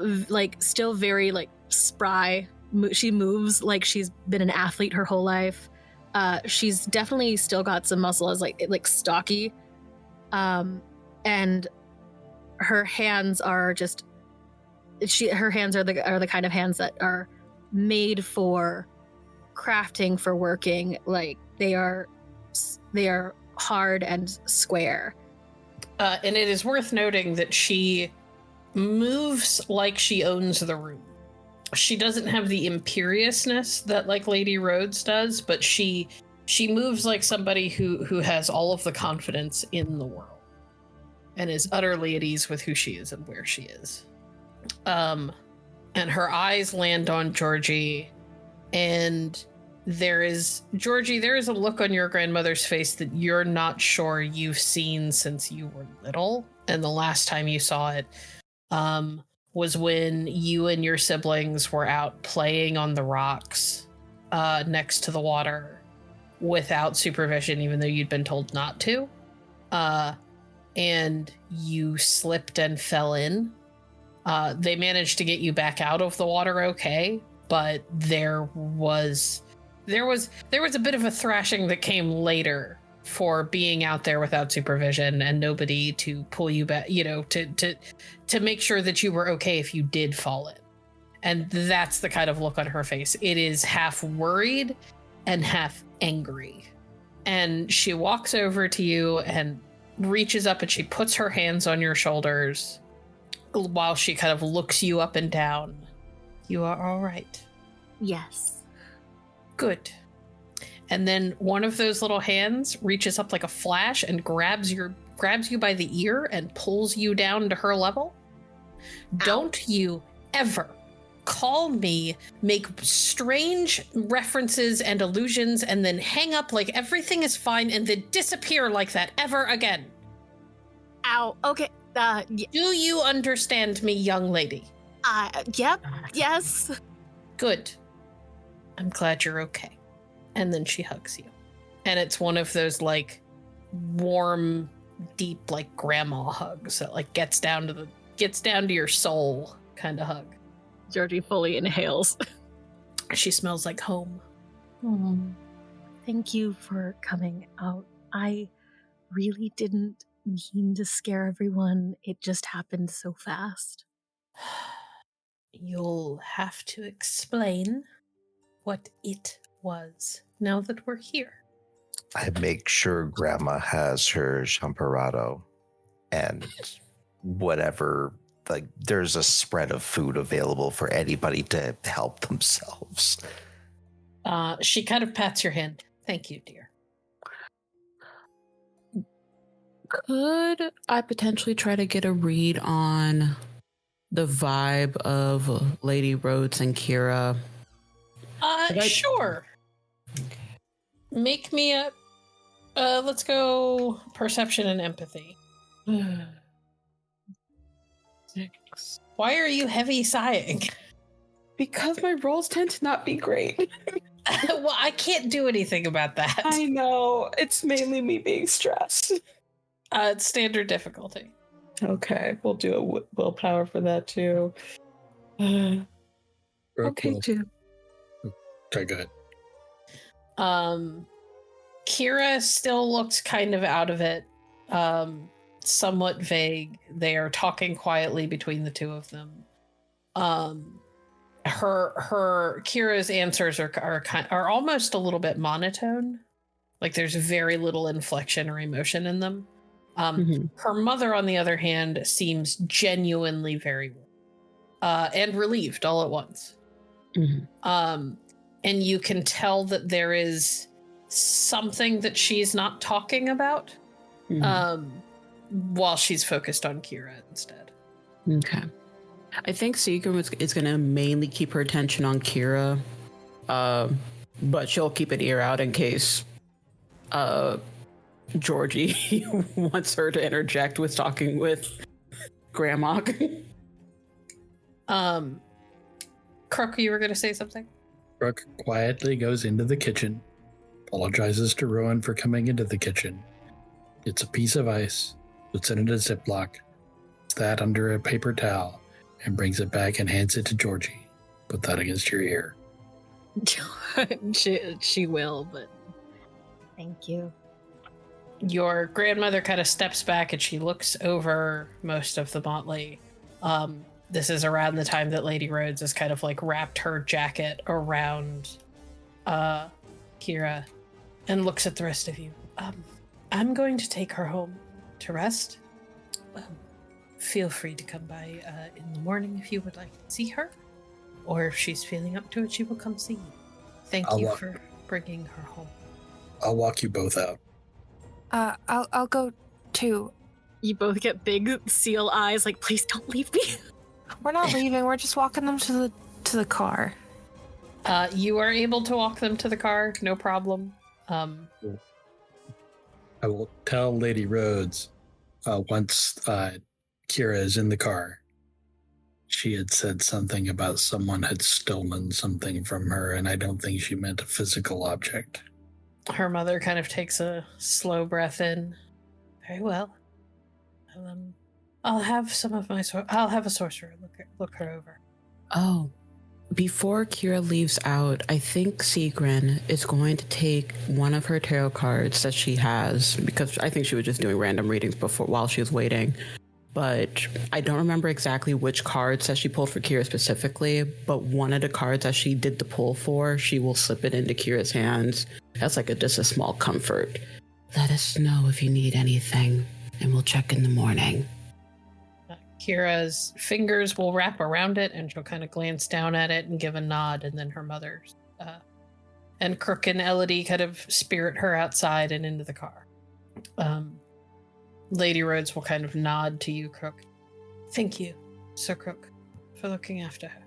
very like spry. She moves like she's been an athlete her whole life. She's definitely still got some muscle, as like stocky, and her hands are just. Her hands are the kind of hands that are made for crafting, for working. Like they are hard and square. And it is worth noting that she moves like she owns the room. She doesn't have the imperiousness that like Lady Rhodes does, but she She moves like somebody who has all of the confidence in the world and is utterly at ease with who she is and where she is. And her eyes land on Georgie, and there is a look on your grandmother's face that you're not sure you've seen since you were little. And the last time you saw it was when you and your siblings were out playing on the rocks next to the water without supervision, even though you'd been told not to. And you slipped and fell in. They managed to get you back out of the water okay, but there was a bit of a thrashing that came later for being out there without supervision and nobody to pull you back, to make sure that you were okay if you did fall in. And that's the kind of look on her face. It is half worried and half angry. And she walks over to you and reaches up and she puts her hands on your shoulders while she kind of looks you up and down. You are all right. Yes. Good. And then one of those little hands reaches up like a flash and grabs you by the ear and pulls you down to her level. Ow. Don't you ever call me, make strange references and allusions, and then hang up like everything is fine and then disappear like that ever again. Ow. Okay. Do you understand me, young lady? Yep. Yes. Good. I'm glad you're okay. And then she hugs you. And it's one of those like warm, deep, like grandma hugs that like gets down to your soul kind of hug. Georgie fully inhales. She smells like home. Thank you for coming out. I really didn't mean to scare everyone. It just happened so fast. You'll have to explain what it was now that we're here. I make sure Grandma has her champorado and whatever, like there's a spread of food available for anybody to help themselves. She kind of pats your hand. Thank you, dear. Could I potentially try to get a read on the vibe of Lady Rhodes and Kira? Sure. Okay. Make me a... let's go perception and empathy. 6. Why are you heavy sighing? Because my rolls tend to not be great. Well, I can't do anything about that. I know. It's mainly me being stressed. It's standard difficulty. Okay, we'll do a willpower for that too. Okay, Cool. 2. Okay, go ahead. Kira still looks kind of out of it, somewhat vague. They are talking quietly between the two of them. Kira's answers are almost a little bit monotone. Like there's very little inflection or emotion in them. Her mother, on the other hand, seems genuinely very and relieved all at once. And you can tell that there is something that she's not talking about while she's focused on Kira instead. Okay. I think Seagram is going to mainly keep her attention on Kira, but she'll keep an ear out in case Georgie wants her to interject with talking with Grandma. Crook, you were going to say something? Brooke quietly goes into the kitchen, apologizes to Rowan for coming into the kitchen, gets a piece of ice, puts it in a Ziploc, puts that under a paper towel, and brings it back and hands it to Georgie. Put that against your ear. she will, but thank you. Your grandmother kind of steps back and she looks over most of the motley. This is around the time that Lady Rhodes has kind of like wrapped her jacket around Kira and looks at the rest of you. I'm going to take her home to rest. Feel free to come by in the morning if you would like to see her, or if she's feeling up to it, she will come see you. Thank you for bringing her home. I'll walk you both out. I'll go too. You both get big seal eyes, like, please don't leave me. We're not leaving. We're just walking them to the car. You are able to walk them to the car, no problem. I will tell Lady Rhodes once Kira is in the car. She had said something about someone had stolen something from her, and I don't think she meant a physical object. Her mother kind of takes a slow breath in. Very well. I'll have some of my I'll have a sorcerer look her over. Oh, before Kira leaves out, I think Sigrin is going to take one of her tarot cards that she has, because I think she was just doing random readings while she was waiting. But I don't remember exactly which cards that she pulled for Kira specifically, but one of the cards that she did the pull for, she will slip it into Kira's hands. That's like just a small comfort. Let us know if you need anything, and we'll check in the morning. Kira's fingers will wrap around it, and she'll kind of glance down at it and give a nod, and then her mother and Crook and Elodie kind of spirit her outside and into the car. Lady Rhodes will kind of nod to you, Crook. Thank you, Sir Crook, for looking after her.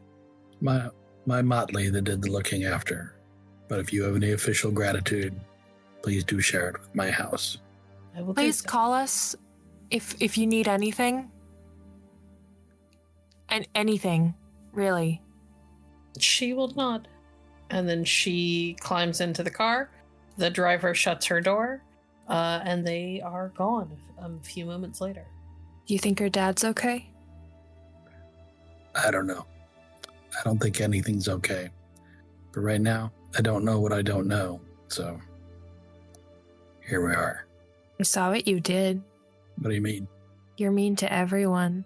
My motley that did the looking after. But if you have any official gratitude, please do share it with my house. I will Please do so. call us if you need anything. And anything, really. She will nod. And then she climbs into the car. The driver shuts her door. And they are gone a few moments later. Do you think her dad's okay? I don't know. I don't think anything's okay. But right now, I don't know what I don't know. So, here we are. I saw what you did. What do you mean? You're mean to everyone.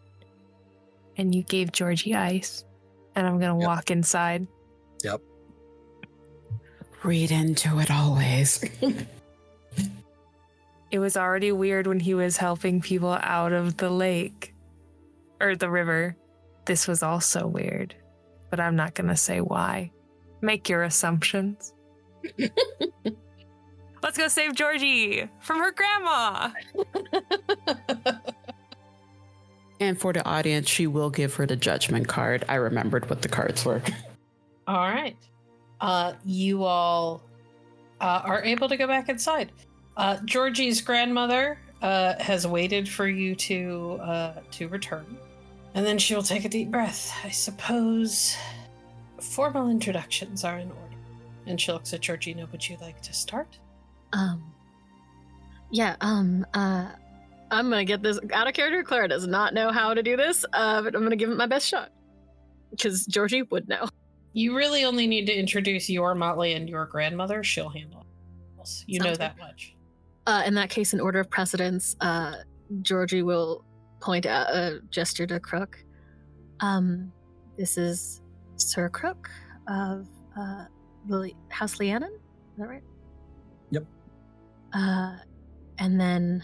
And you gave Georgie ice. And I'm gonna walk inside. Yep. Read into it always. It was already weird when he was helping people out of the lake. Or the river. This was also weird. But I'm not gonna say why. Make your assumptions. Let's go save Georgie from her grandma. And for the audience, she will give her the judgment card. I remembered what the cards were. All right. You all are able to go back inside. Georgie's grandmother has waited for you to return. And then she will take a deep breath. I suppose formal introductions are in order. And she looks at Georgina. Would you like to start? I'm gonna get this out of character. Clara does not know how to do this, but I'm gonna give it my best shot. Because Georgie would know. You really only need to introduce your Motley and your grandmother. She'll handle it. You know that much. In that case, in order of precedence, Georgie will point out a gesture to Crook. This is Sir Crook of House Leannon. Is that right? Yep. And then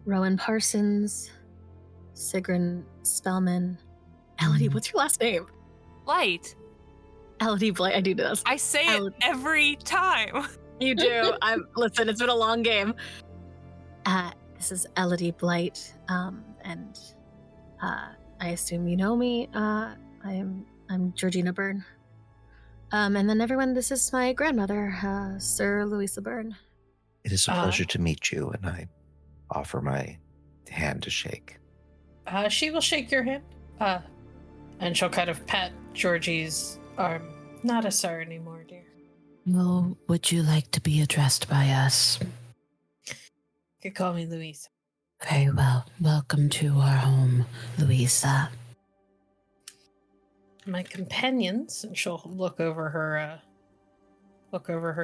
Rowan Parsons, Sigrun Spellman. Elodie, what's your last name? Light. Elodie Blight. I do this. I say it every time. You do. Listen, it's been a long game. This is Elodie Blight, and I assume you know me. I'm Georgina Byrne. And then everyone, this is my grandmother, Sir Louisa Byrne. It is a pleasure to meet you, and I offer my hand to shake. She will shake your hand, and she'll kind of pat Georgie's arm. Not a sir anymore, dear. Well, would you like to be addressed by us? You could call me Louisa. Very well. Welcome to our home, Louisa. My companions, and she'll look over her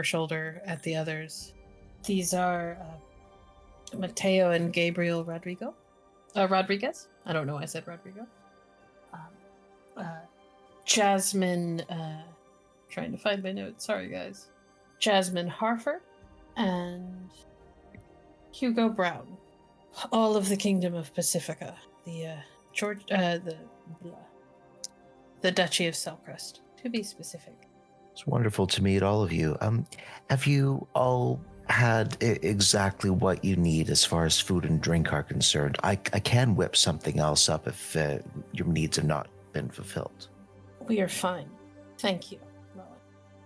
shoulder at the others. These are Mateo and Gabriel Rodriguez. I don't know why I said Rodrigo. Jasmine, trying to find my notes. Sorry, guys. Jasmine Harford and Hugo Brown. All of the Kingdom of Pacifica. The Duchy of Selcrest, to be specific. It's wonderful to meet all of you. Have you all had exactly what you need as far as food and drink are concerned. I can whip something else up if your needs have not been fulfilled. We are fine. Thank you.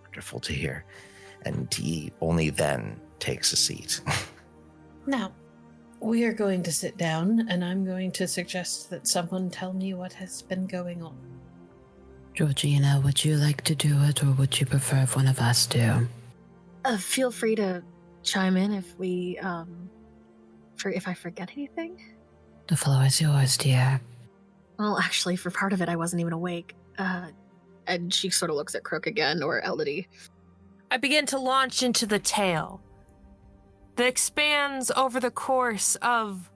Wonderful to hear. And he only then takes a seat. Now, we are going to sit down, and I'm going to suggest that someone tell me what has been going on. Georgina, would you like to do it, or would you prefer if one of us do? Feel free to chime in if we, if I forget anything. The floor is yours, dear. Well, actually, for part of it, I wasn't even awake. And she sort of looks at Crook again, or Elodie. I begin to launch into the tale that expands over the course of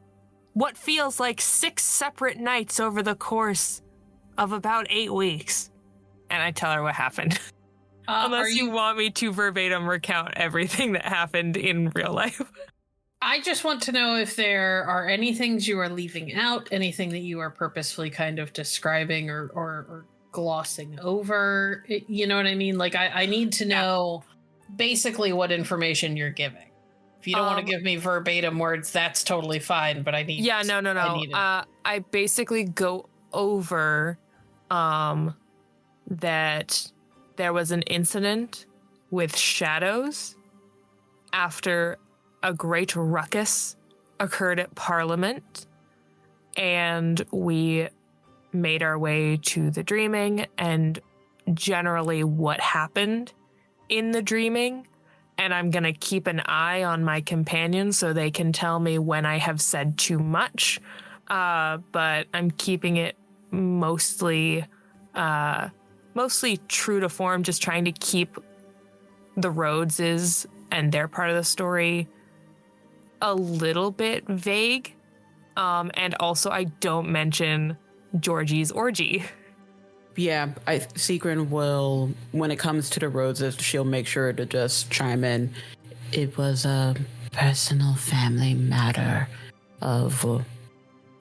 what feels like 6 separate nights over the course of about 8 weeks. And I tell her what happened. Unless you want me to verbatim recount everything that happened in real life. I just want to know if there are any things you are leaving out, anything that you are purposefully kind of describing or glossing over. You know what I mean? Like, I need to know basically what information you're giving. If you don't want to give me verbatim words, that's totally fine, but I need... Yeah, no. I basically go over that there was an incident with shadows after a great ruckus occurred at Parliament, and we made our way to the dreaming and generally what happened in the dreaming. And I'm going to keep an eye on my companions so they can tell me when I have said too much. But I'm keeping it mostly true to form, just trying to keep the Rhodeses and their part of the story a little bit vague. And also I don't mention Georgie's orgy. Yeah, Seagrin will, when it comes to the Rhodeses, she'll make sure to just chime in. It was a personal family matter of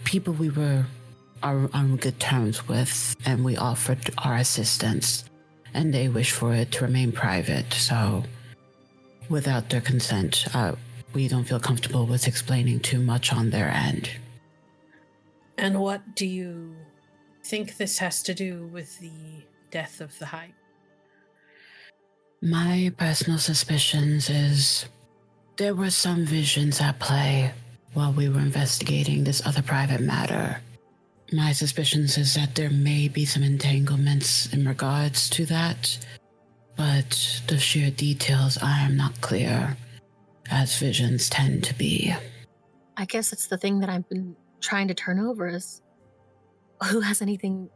people we were on good terms with, and we offered our assistance, and they wished for it to remain private. So without their consent, we don't feel comfortable with explaining too much on their end. And what do you think this has to do with the death of the High? My personal suspicions is there were some visions at play while we were investigating this other private matter. My suspicions is that there may be some entanglements in regards to that, but the sheer details I am not clear, as visions tend to be. I guess it's the thing that I've been trying to turn over is who has anything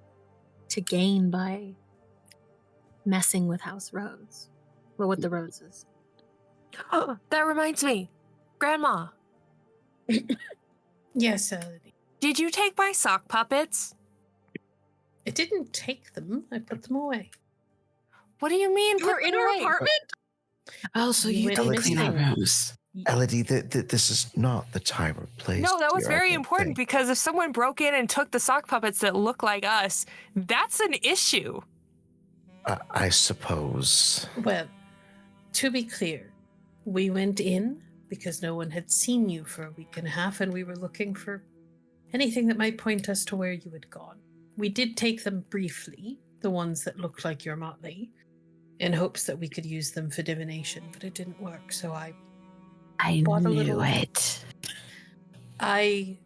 to gain by messing with House Rhodes? Well, with the Rhodeses. Oh, that reminds me. Grandma, Yes, Elodie. did you take my sock puppets? I didn't take them. I put them away. What do you mean? You were in our apartment? Also, You you went don't missing. clean our rooms. Elodie, this is not the time or place. No, that was dear, I very don't important think. because if someone broke in and took the sock puppets that look like us, that's an issue. I suppose. Well, to be clear, we went in because no one had seen you for a week and a half, and we were looking for anything that might point us to where you had gone. We did take them briefly, the ones that looked like your motley, in hopes that we could use them for divination, but it didn't work, so I bought a knew little... it. I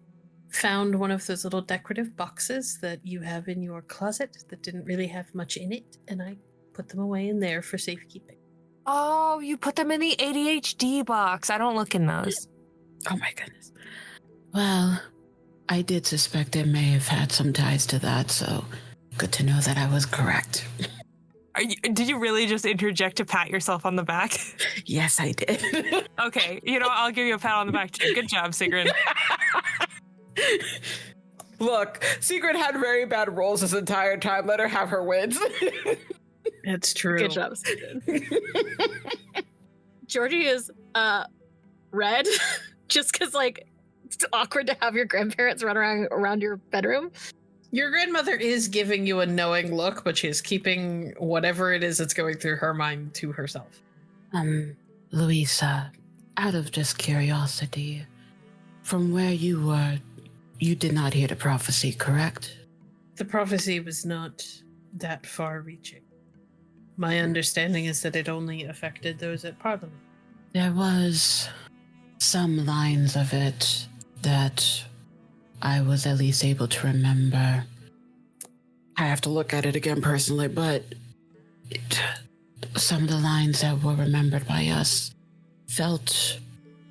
found one of those little decorative boxes that you have in your closet that didn't really have much in it, and I put them away in there for safekeeping. Oh, you put them in the ADHD box. I don't look in those. Oh my goodness. Well, I did suspect it may have had some ties to that, so good to know that I was correct. Did you really just interject to pat yourself on the back? Yes, I did. Okay, I'll give you a pat on the back too. Good job, Sigrid. Look, Secret had very bad rolls this entire time. Let her have her wins. That's true. Good job, Stephen. Georgie is red just because it's awkward to have your grandparents run around your bedroom. Your grandmother is giving you a knowing look, but she is keeping whatever it is that's going through her mind to herself. Louisa, out of just curiosity, from where you were, you did not hear the prophecy, correct? The prophecy was not that far-reaching. My understanding is that it only affected those at Parliament. There was some lines of it that I was at least able to remember. I have to look at it again personally, but some of the lines that were remembered by us felt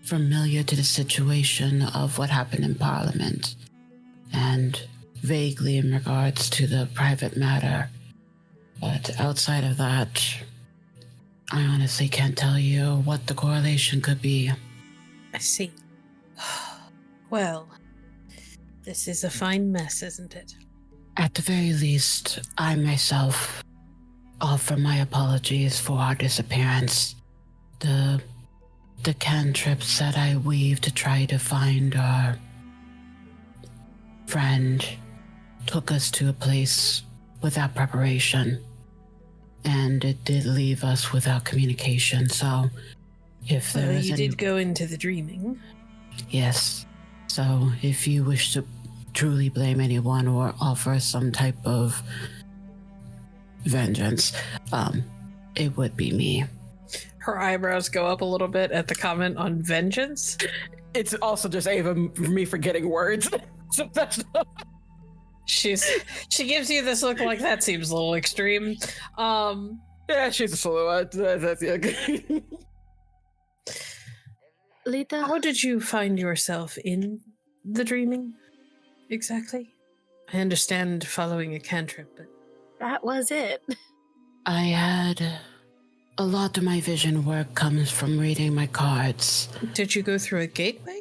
familiar to the situation of what happened in Parliament, and vaguely in regards to the private matter. But outside of that, I honestly can't tell you what the correlation could be. I see. Well, this is a fine mess, isn't it? At the very least, I myself offer my apologies for our disappearance. The cantrips that I weaved to try to find our friend took us to a place without preparation, and it did leave us without communication, so if there is you any... did go into the dreaming. Yes. So if you wish to truly blame anyone or offer some type of vengeance, it would be me. Her eyebrows go up a little bit at the comment on vengeance. It's also just Ava for me forgetting words. So that's not... She gives you this look like that seems a little extreme. Yeah, she's a silhouette. That's yeah. Lita, How did you find yourself in the dreaming exactly? I understand following a cantrip, but that was it. I had... A lot of my vision work comes from reading my cards. did you go through a gateway?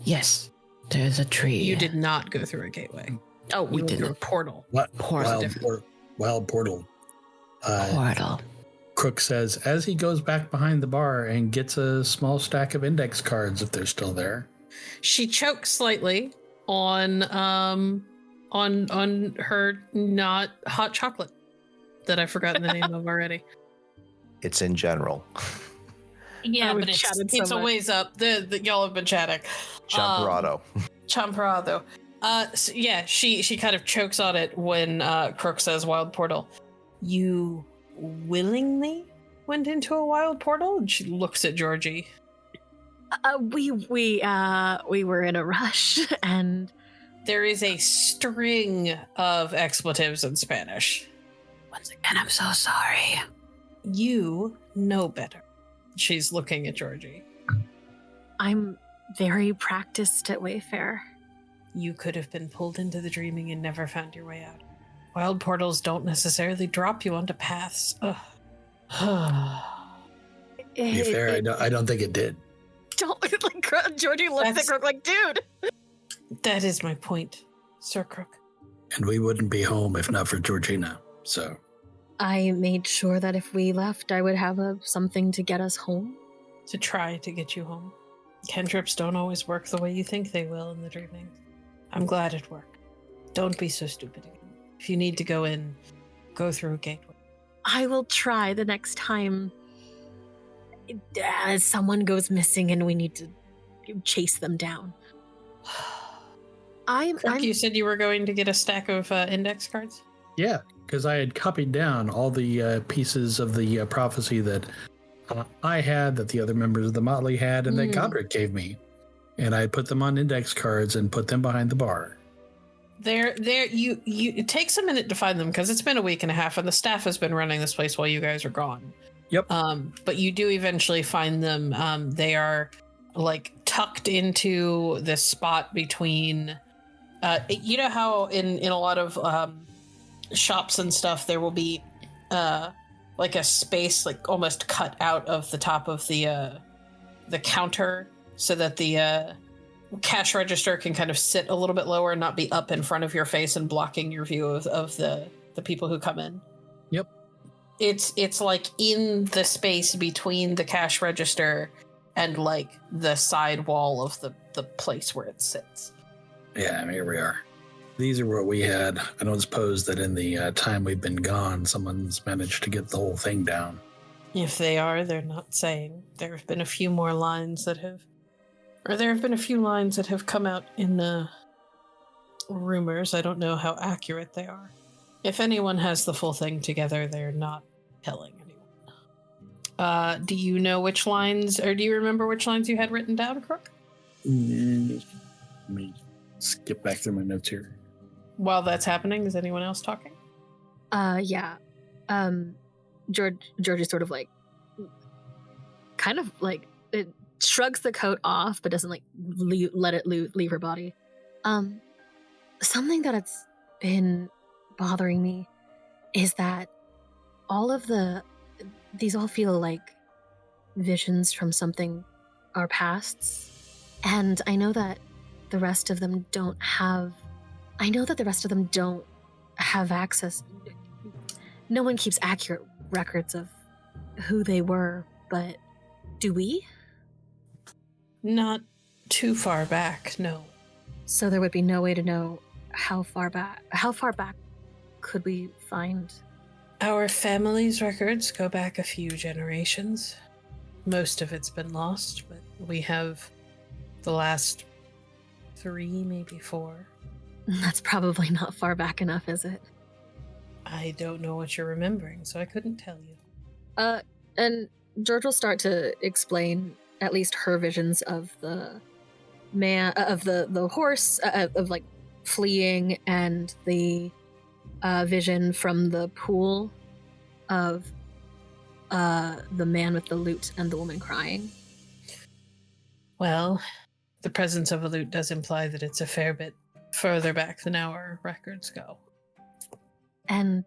Yes, there's a tree. You did not go through a gateway. Oh, we You went through a didn't. portal. Portal. Wild portal. Portal. Crook says as he goes back behind the bar and gets a small stack of index cards if they're still there. She chokes slightly on her not hot chocolate that I've forgotten the name of already. It's in general. Yeah, we've but chatted so it's a much. ways up. The y'all have been chatting. Champorado. Champorado. So yeah, she kind of chokes on it when Crook says wild portal. You willingly went into a wild portal? And she looks at Georgie. We were in a rush, and There is a string of expletives in Spanish. Once again, I'm so sorry. You know better. She's looking at Georgie. I'm very practiced at Wayfair. You could have been pulled into the dreaming and never found your way out. Wild portals don't necessarily drop you onto paths. Ugh. To be fair, I don't think it did. Don't like Georgie looks at That's- Crook like, dude. That is my point, Sir Crook. And we wouldn't be home if not for Georgina. So I made sure that if we left, I would have something to get us home. To try to get you home. Cantrips don't always work the way you think they will in the dreaming. I'm glad it worked. Don't be so stupid again. If you need to go in, go through a gateway. I will try the next time someone goes missing and we need to chase them down. Crook, you said you were going to get a stack of index cards? yeah, because I had copied down all the pieces of the prophecy that I had, that the other members of the Motley had, and that Godric gave me. And I put them on index cards and put them behind the bar. You it takes a minute to find them because it's been a week and a half and the staff has been running this place while you guys are gone. Yep. But you do eventually find them. They are like tucked into this spot between you know how in a lot of shops and stuff there will be like a space like almost cut out of the top of the counter so that the cash register can kind of sit a little bit lower and not be up in front of your face and blocking your view of the people who come in. Yep. It's like in the space between the cash register and like the side wall of the place where it sits. Yeah, here we are. These are what we had. I don't suppose that in the time we've been gone, someone's managed to get the whole thing down. If they are, they're not saying. There have been a few more lines that have... Or there have been a few lines that have come out in the rumors. I don't know how accurate they are. If anyone has the full thing together, they're not telling anyone. Do you know which lines, or do you remember which lines you had written down, Crook? Let me skip back through my notes here. While that's happening, is anyone else talking? Yeah. George is sort of like, kind of like, it shrugs the coat off, but doesn't like let it leave her body. Something that's been bothering me is that these all feel like visions from something our pasts, and I know that the rest of them don't have access. No one keeps accurate records of who they were, but do we? Not too far back, no. So there would be no way to know how far back could we find? Our family's records go back a few generations. Most of it's been lost, but we have the last 3, maybe 4. That's probably not far back enough, is it? I don't know what you're remembering, so I couldn't tell you. And George will start to explain at least her visions of the man, of the horse, of like fleeing, and the vision from the pool of the man with the lute and the woman crying. Well, the presence of a lute does imply that it's a fair bit further back than our records go. And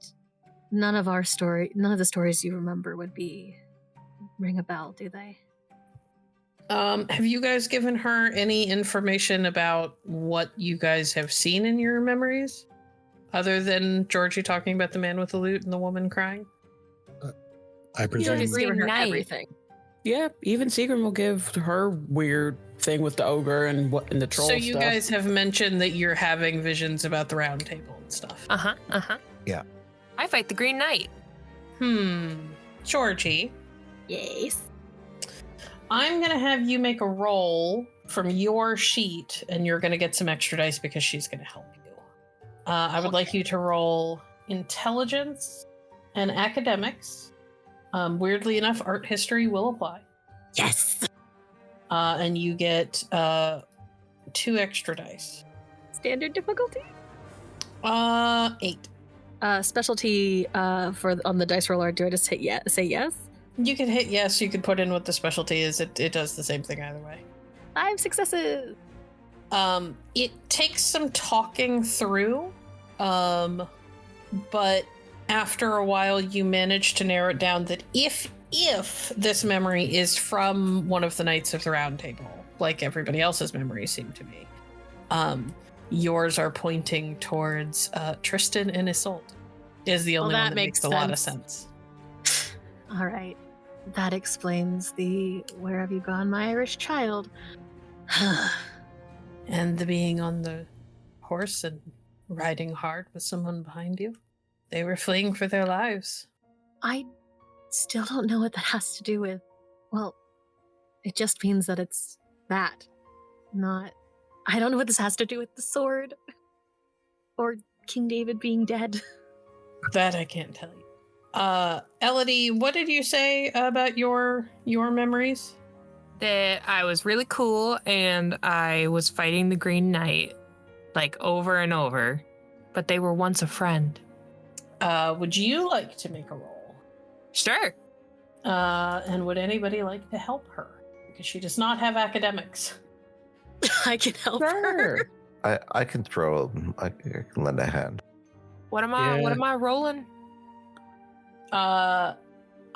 none of the stories you remember would ring a bell, do they? Have you guys given her any information about what you guys have seen in your memories? Other than Georgie talking about the man with the lute and the woman crying? I presume. He's given her Night. everything. Yeah, even Seagrim will give her weird thing with the ogre and the troll So stuff. you guys have mentioned that you're having visions about the round table and stuff. Yeah. I fight the Green Knight. Georgie, Yes. I'm going to have you make a roll from your sheet, and you're going to get some extra dice because she's going to help you. I would like you to roll intelligence and academics. Weirdly enough, art history will apply. Yes. And you get 2 extra dice. Standard difficulty? 8. Specialty on the dice roller. Do I just say yes? You can hit yes, you can put in what the specialty is. It does the same thing either way. 5 successes. It takes some talking through, but after a while you manage to narrow it down that if this memory is from one of the Knights of the Round Table, like everybody else's memories seem to be, yours are pointing towards Tristan and Isolde is the only one that makes a lot of sense. All right. That explains the "where have you gone, my Irish child?" And the being on the horse and riding hard with someone behind you. They were fleeing for their lives. I still don't know what that has to do with. Well, it just means that it's that. Not. I don't know what this has to do with the sword. Or King David being dead. That I can't tell you. Elodie, what did you say about your memories? That I was really cool and I was fighting the Green Knight, like over and over, but they were once a friend. Would you like to make a roll? Sure. And would anybody like to help her? Because she does not have academics. I can help her. I can throw. I can lend a hand. What am I rolling?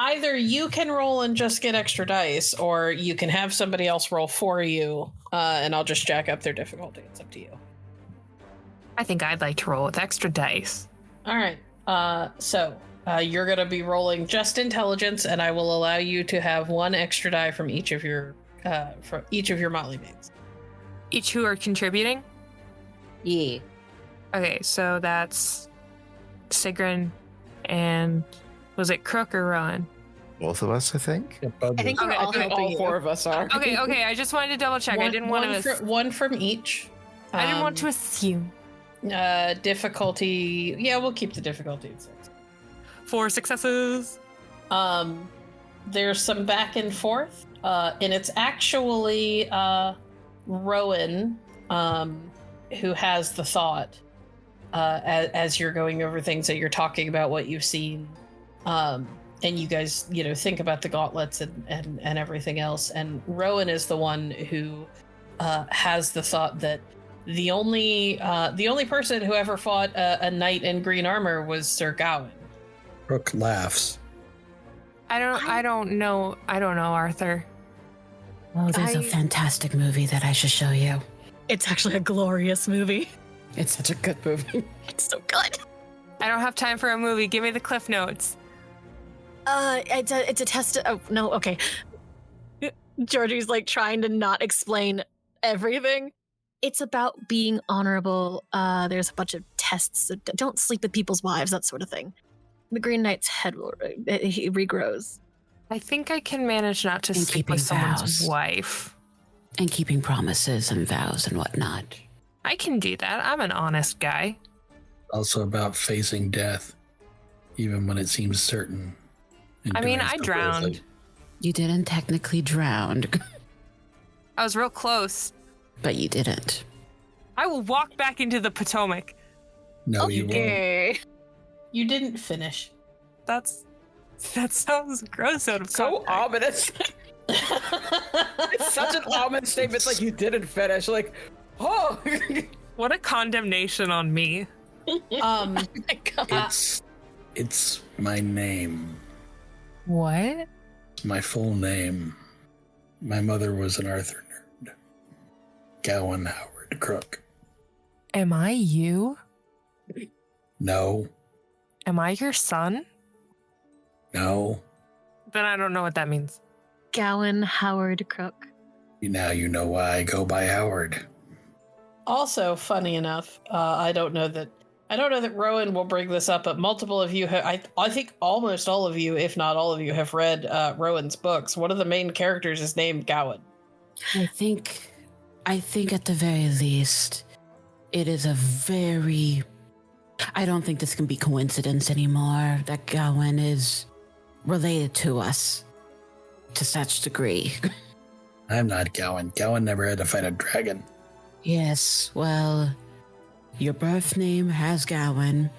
Either you can roll and just get extra dice, or you can have somebody else roll for you, and I'll just jack up their difficulty. It's up to you. I think I'd like to roll with extra dice. All right. So you're going to be rolling just intelligence, and I will allow you to have 1 extra die from each of your motley mates. Each who are contributing? Yeah. Okay, so that's Sigrun and was it Crook or Rowan? Both of us, I think. I think we're Okay, all I think helping All you. four of us are. Okay. I just wanted to double check. I didn't want to. One from each. I didn't want to assume. Difficulty. Yeah, we'll keep the difficulty at 6. 4 successes. There's some back and forth, and it's actually Rowan who has the thought as you're going over things that you're talking about what you've seen, and you guys, think about the gauntlets and everything else. And Rowan is the one who has the thought that the only person who ever fought a knight in green armor was Sir Gawain. Rook laughs. I don't know, Arthur. Oh, there's a fantastic movie that I should show you. It's actually a glorious movie. It's such a good movie. It's so good. I don't have time for a movie. Give me the cliff notes. It's a test. Oh no, okay. Georgie's like trying to not explain everything. It's about being honorable. There's a bunch of tests. So don't sleep with people's wives, that sort of thing. The Green Knight's head he regrows. I think I can manage not to And sleep keeping with someone's vows. wife. And keeping promises and vows and whatnot. I can do that. I'm an honest guy. Also about facing death, even when it seems certain. and I mean, doing I so drowned. boldly. You didn't technically drown, I was real close. but you didn't. I will walk back into the Potomac. No, you won't. Okay. You didn't finish. That sounds gross out of So context. ominous. It's such an ominous statement. It's like you didn't finish. Like, oh. What a condemnation on me. Um, Oh my God. It's my name. What? My full name. My mother was an Arthur nerd. Gowan Howard Crook. Am I you? No, Am I your son? no. Then I don't know what that means. Gowan Howard Crook. Now you know why I go by Howard. also, funny enough, I don't know that Rowan will bring this up, but multiple of you have. I think almost all of you, if not all of you, have read Rowan's books. One of the main characters is named Gowan. I think at the very least, it is a very... I don't think this can be coincidence anymore, that Gawain is related to us to such degree. I'm not Gowan. Gowan never had to fight a dragon. Yes, well, your birth name has Gawain.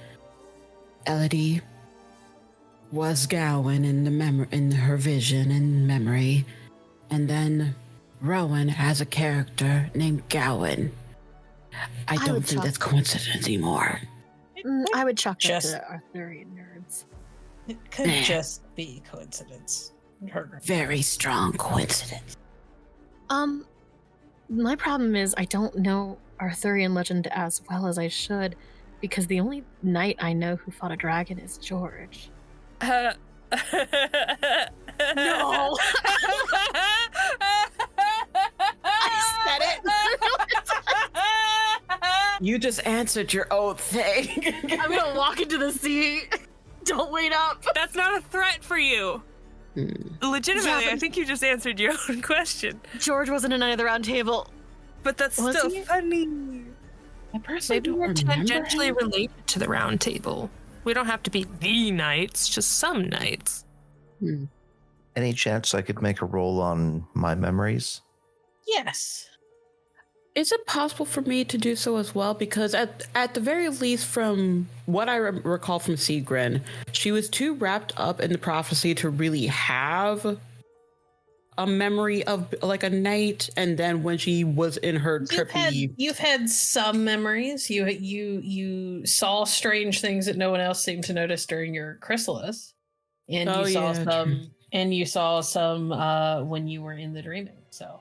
Elodie was Gawain in her vision and memory. And then Rowan has a character named Gawain. I I don't would think chalk- that's coincidence anymore. I would chalk that Just- to Arthurian nerds. It could just be coincidence. Very strong coincidence. My problem is I don't know Arthurian legend as well as I should, because the only knight I know who fought a dragon is George. No. I said it. You just answered your own thing. I'm gonna walk into the sea. Don't wait up. That's not a threat for you. Legitimately, Yeah, but- I think you just answered your own question. George wasn't a knight of the round table. But that's Was still he? funny. I personally Maybe don't we're remember tangentially him. related to the round table. We don't have to be the knights, just some knights. Any chance I could make a roll on my memories? Yes. Is it possible for me to do so as well? Because at the very least, from what I recall from Sigrid, she was too wrapped up in the prophecy to really have a memory of like a knight. And then when she was in her trippy, You've had some memories. You saw strange things that no one else seemed to notice during your chrysalis, and Oh, you saw yeah, some. true. And you saw some when you were in the dreaming. So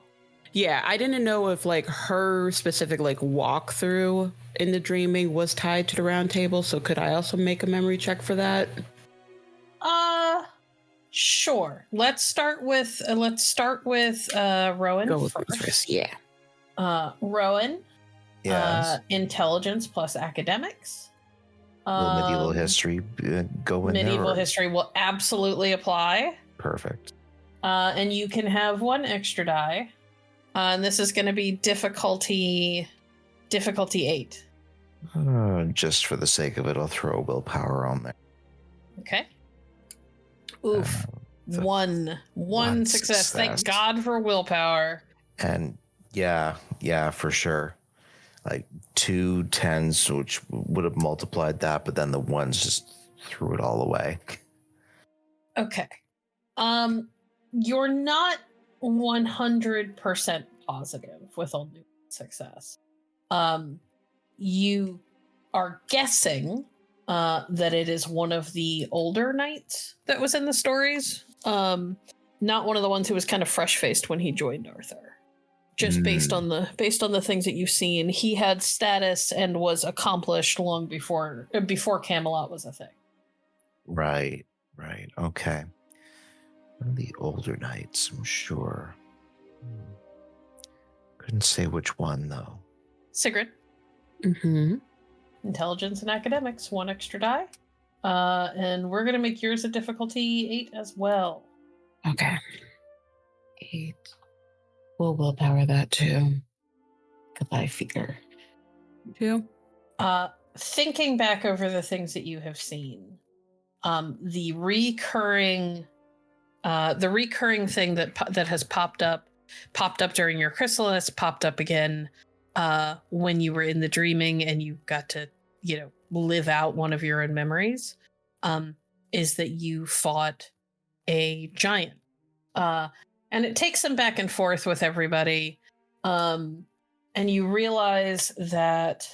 yeah, I didn't know if like her specific like walkthrough in the dreaming was tied to the round table. So could I also make a memory check for that? sure. Let's start with Rowan. Go with me first. Yeah. Rowan. Yes. Intelligence plus academics. Will medieval history go in there? Medieval or- history will absolutely apply. Perfect. And you can have one extra die. And this is going to be difficulty 8. Just for the sake of it, I'll throw a willpower on there. Okay. Oof. One success. Thank God for willpower. And yeah, for sure. Like 2 10s, which would have multiplied that, but then the ones just threw it all away. Okay. You're not 100% positive with only success. You are guessing that it is one of the older knights that was in the stories. Not one of the ones who was kind of fresh-faced when he joined Arthur. Just based on the things that you've seen, he had status and was accomplished long before Camelot was a thing. Right. Okay. One of the older knights, I'm sure. Couldn't say which one, though. Sigrid. Mm-hmm. Intelligence and academics, 1 extra die. And we're going to make yours a difficulty 8 as well. Okay. 8. We'll willpower that too. Because I figure. 2. Thinking back over the things that you have seen, the recurring thing that has popped up during your chrysalis, popped up again when you were in the dreaming and you got to, live out one of your own memories, is that you fought a giant. And it takes some back and forth with everybody. And you realize that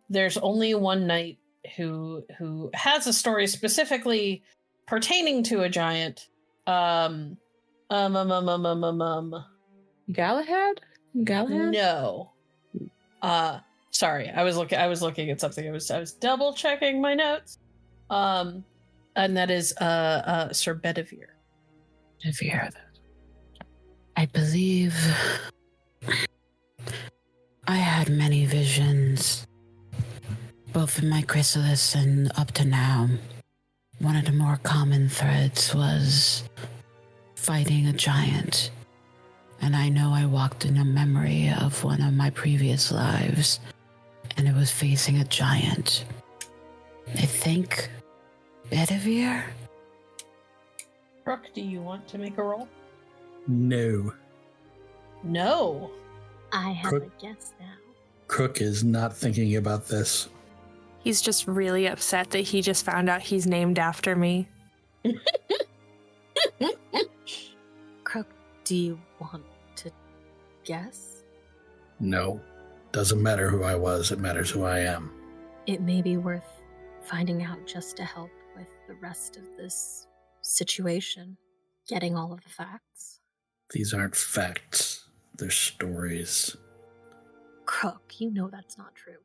there's only one knight who has a story specifically pertaining to a giant. Galahad? No. Sorry, I was looking at something. I was double checking my notes. And that is Sir Bedivere. Bedivere. I believe I had many visions, both in my chrysalis and up to now. One of the more common threads was fighting a giant. And I know I walked in a memory of one of my previous lives, and it was facing a giant. I think Bedivere? Brooke, do you want to make a roll? No. No. I have Crook. a guess now. Crook is not thinking about this. He's just really upset that he just found out he's named after me. Crook, do you want to guess? No. Doesn't matter who I was, it matters who I am. It may be worth finding out just to help with the rest of this situation, getting all of the facts. These aren't facts, they're stories. Crook, you know that's not true.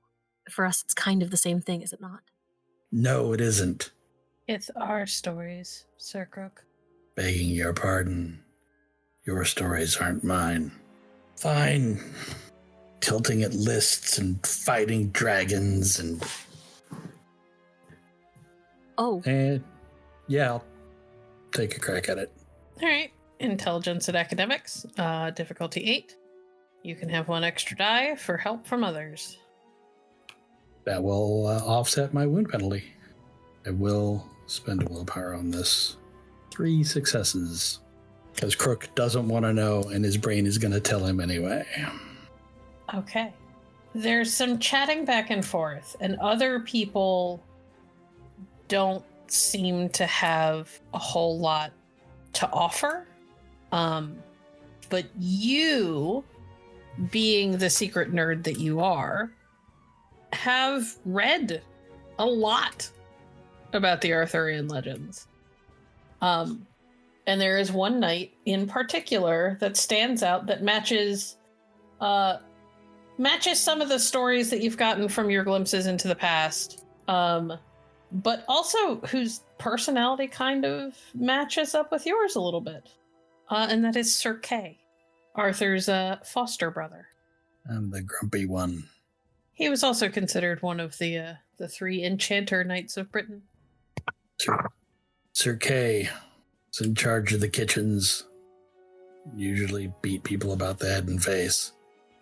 For us, it's kind of the same thing, is it not? No, it isn't. It's our stories, Sir Crook. Begging your pardon. Your stories aren't mine. Fine. Tilting at lists and fighting dragons and... Oh, And yeah, I'll take a crack at it. All right. Intelligence and academics, difficulty 8. You can have 1 extra die for help from others. That will offset my wound penalty. I will spend a willpower on this. 3 successes. Because Crook doesn't want to know, and his brain is going to tell him anyway. Okay. There's some chatting back and forth, and other people don't seem to have a whole lot to offer. But you, being the secret nerd that you are, have read a lot about the Arthurian legends. And there is one knight in particular that stands out that matches some of the stories that you've gotten from your glimpses into the past. But also whose personality kind of matches up with yours a little bit. And that is Sir Kay, Arthur's foster brother. I'm the grumpy one. He was also considered one of the 3 enchanter knights of Britain. Sir Kay, is in charge of the kitchens. Usually beat people about the head and face.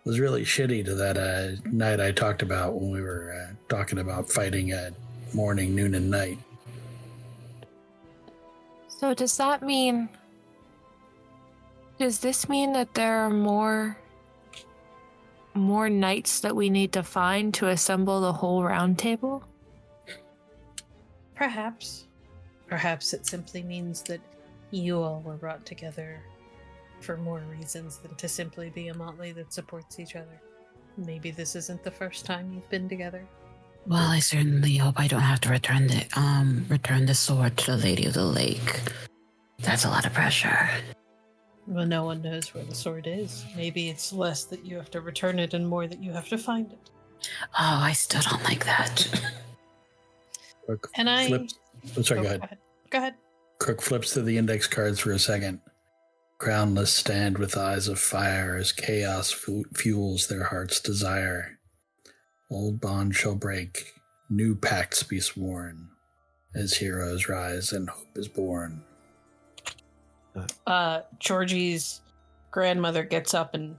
Was really shitty to that night I talked about when we were talking about fighting at morning, noon, and night. So does this mean that there are more knights that we need to find to assemble the whole round table? Perhaps. Perhaps it simply means that you all were brought together for more reasons than to simply be a motley that supports each other. Maybe this isn't the first time you've been together. Well, I certainly hope I don't have to return the sword to the Lady of the Lake. That's a lot of pressure. Well, no one knows where the sword is. Maybe it's less that you have to return it and more that you have to find it. Oh, I still don't like that. And I... Flips. Oh, sorry, go ahead. Go ahead. Crook flips through the index cards for a second. Crownless stand with eyes of fire as chaos fuels their heart's desire. Old bonds shall break, new pacts be sworn, as heroes rise and hope is born. Georgie's grandmother gets up and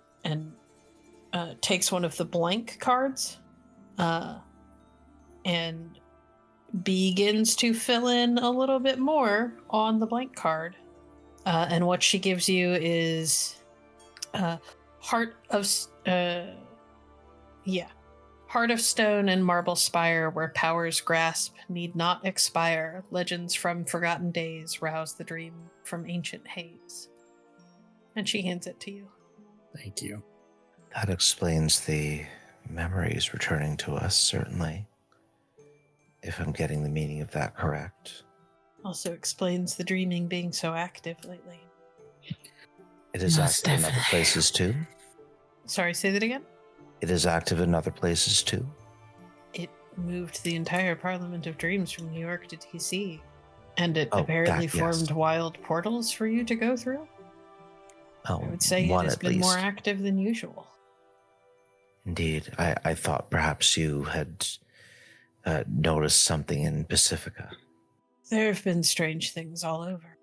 takes one of the blank cards and begins to fill in a little bit more on the blank card. And what she gives you is Heart of Stone and Marble Spire, where power's grasp need not expire. Legends from forgotten days rouse the dream from ancient haze. And she hands it to you. Thank you. That explains the memories returning to us, certainly. If I'm getting the meaning of that correct. Also explains the dreaming being so active lately. It is Most active in other definitely. places too? Sorry, say that again? It is active in other places too? It moved the entire Parliament of Dreams from New York to DC. And it Oh, apparently that, yes. formed wild portals for you to go through. Oh, I would say it one has at been least. more active than usual. Indeed. I thought perhaps you had noticed something in Pacifica. There have been strange things all over.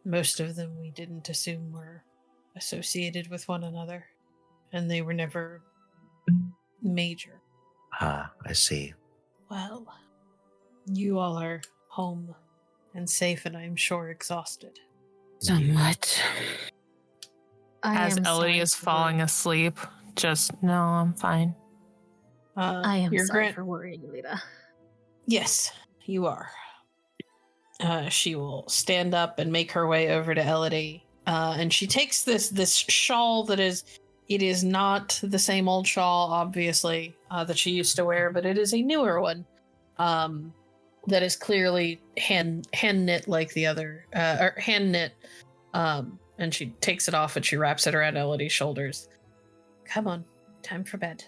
Most of them we didn't assume were associated with one another, and they were never major. Ah, I see. Well, you all are home and safe, and I'm sure exhausted. Somewhat. As Ellie is falling asleep, no, I'm fine. I am your sorry for worrying, Lita. Yes, you are. She will stand up and make her way over to Elodie, and she takes this shawl that is not the same old shawl, obviously, that she used to wear, but it is a newer one, that is clearly hand knit like the other, or hand knit. And she takes it off and she wraps it around Elodie's shoulders. Come on, time for bed.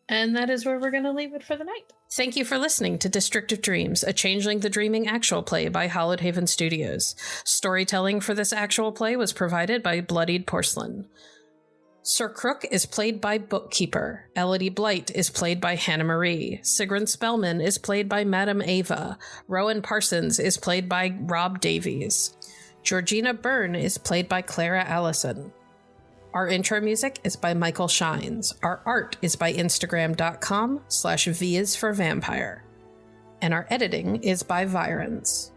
And that is where we're going to leave it for the night. Thank you for listening to District of Dreams, a Changeling the Dreaming actual play by Hallowed Haven Studios. Storytelling for this actual play was provided by Bloodied Porcelain. Sir Crook is played by Bookkeeper. Elodie Blight is played by Hannah Marie. Sigrun Spellman is played by Madame Ava. Rowan Parsons is played by Rob Davies. Georgina Byrne is played by Clara Allison. Our intro music is by Michael Shines. Our art is by Instagram.com/V is for Vampire. And our editing is by Virons.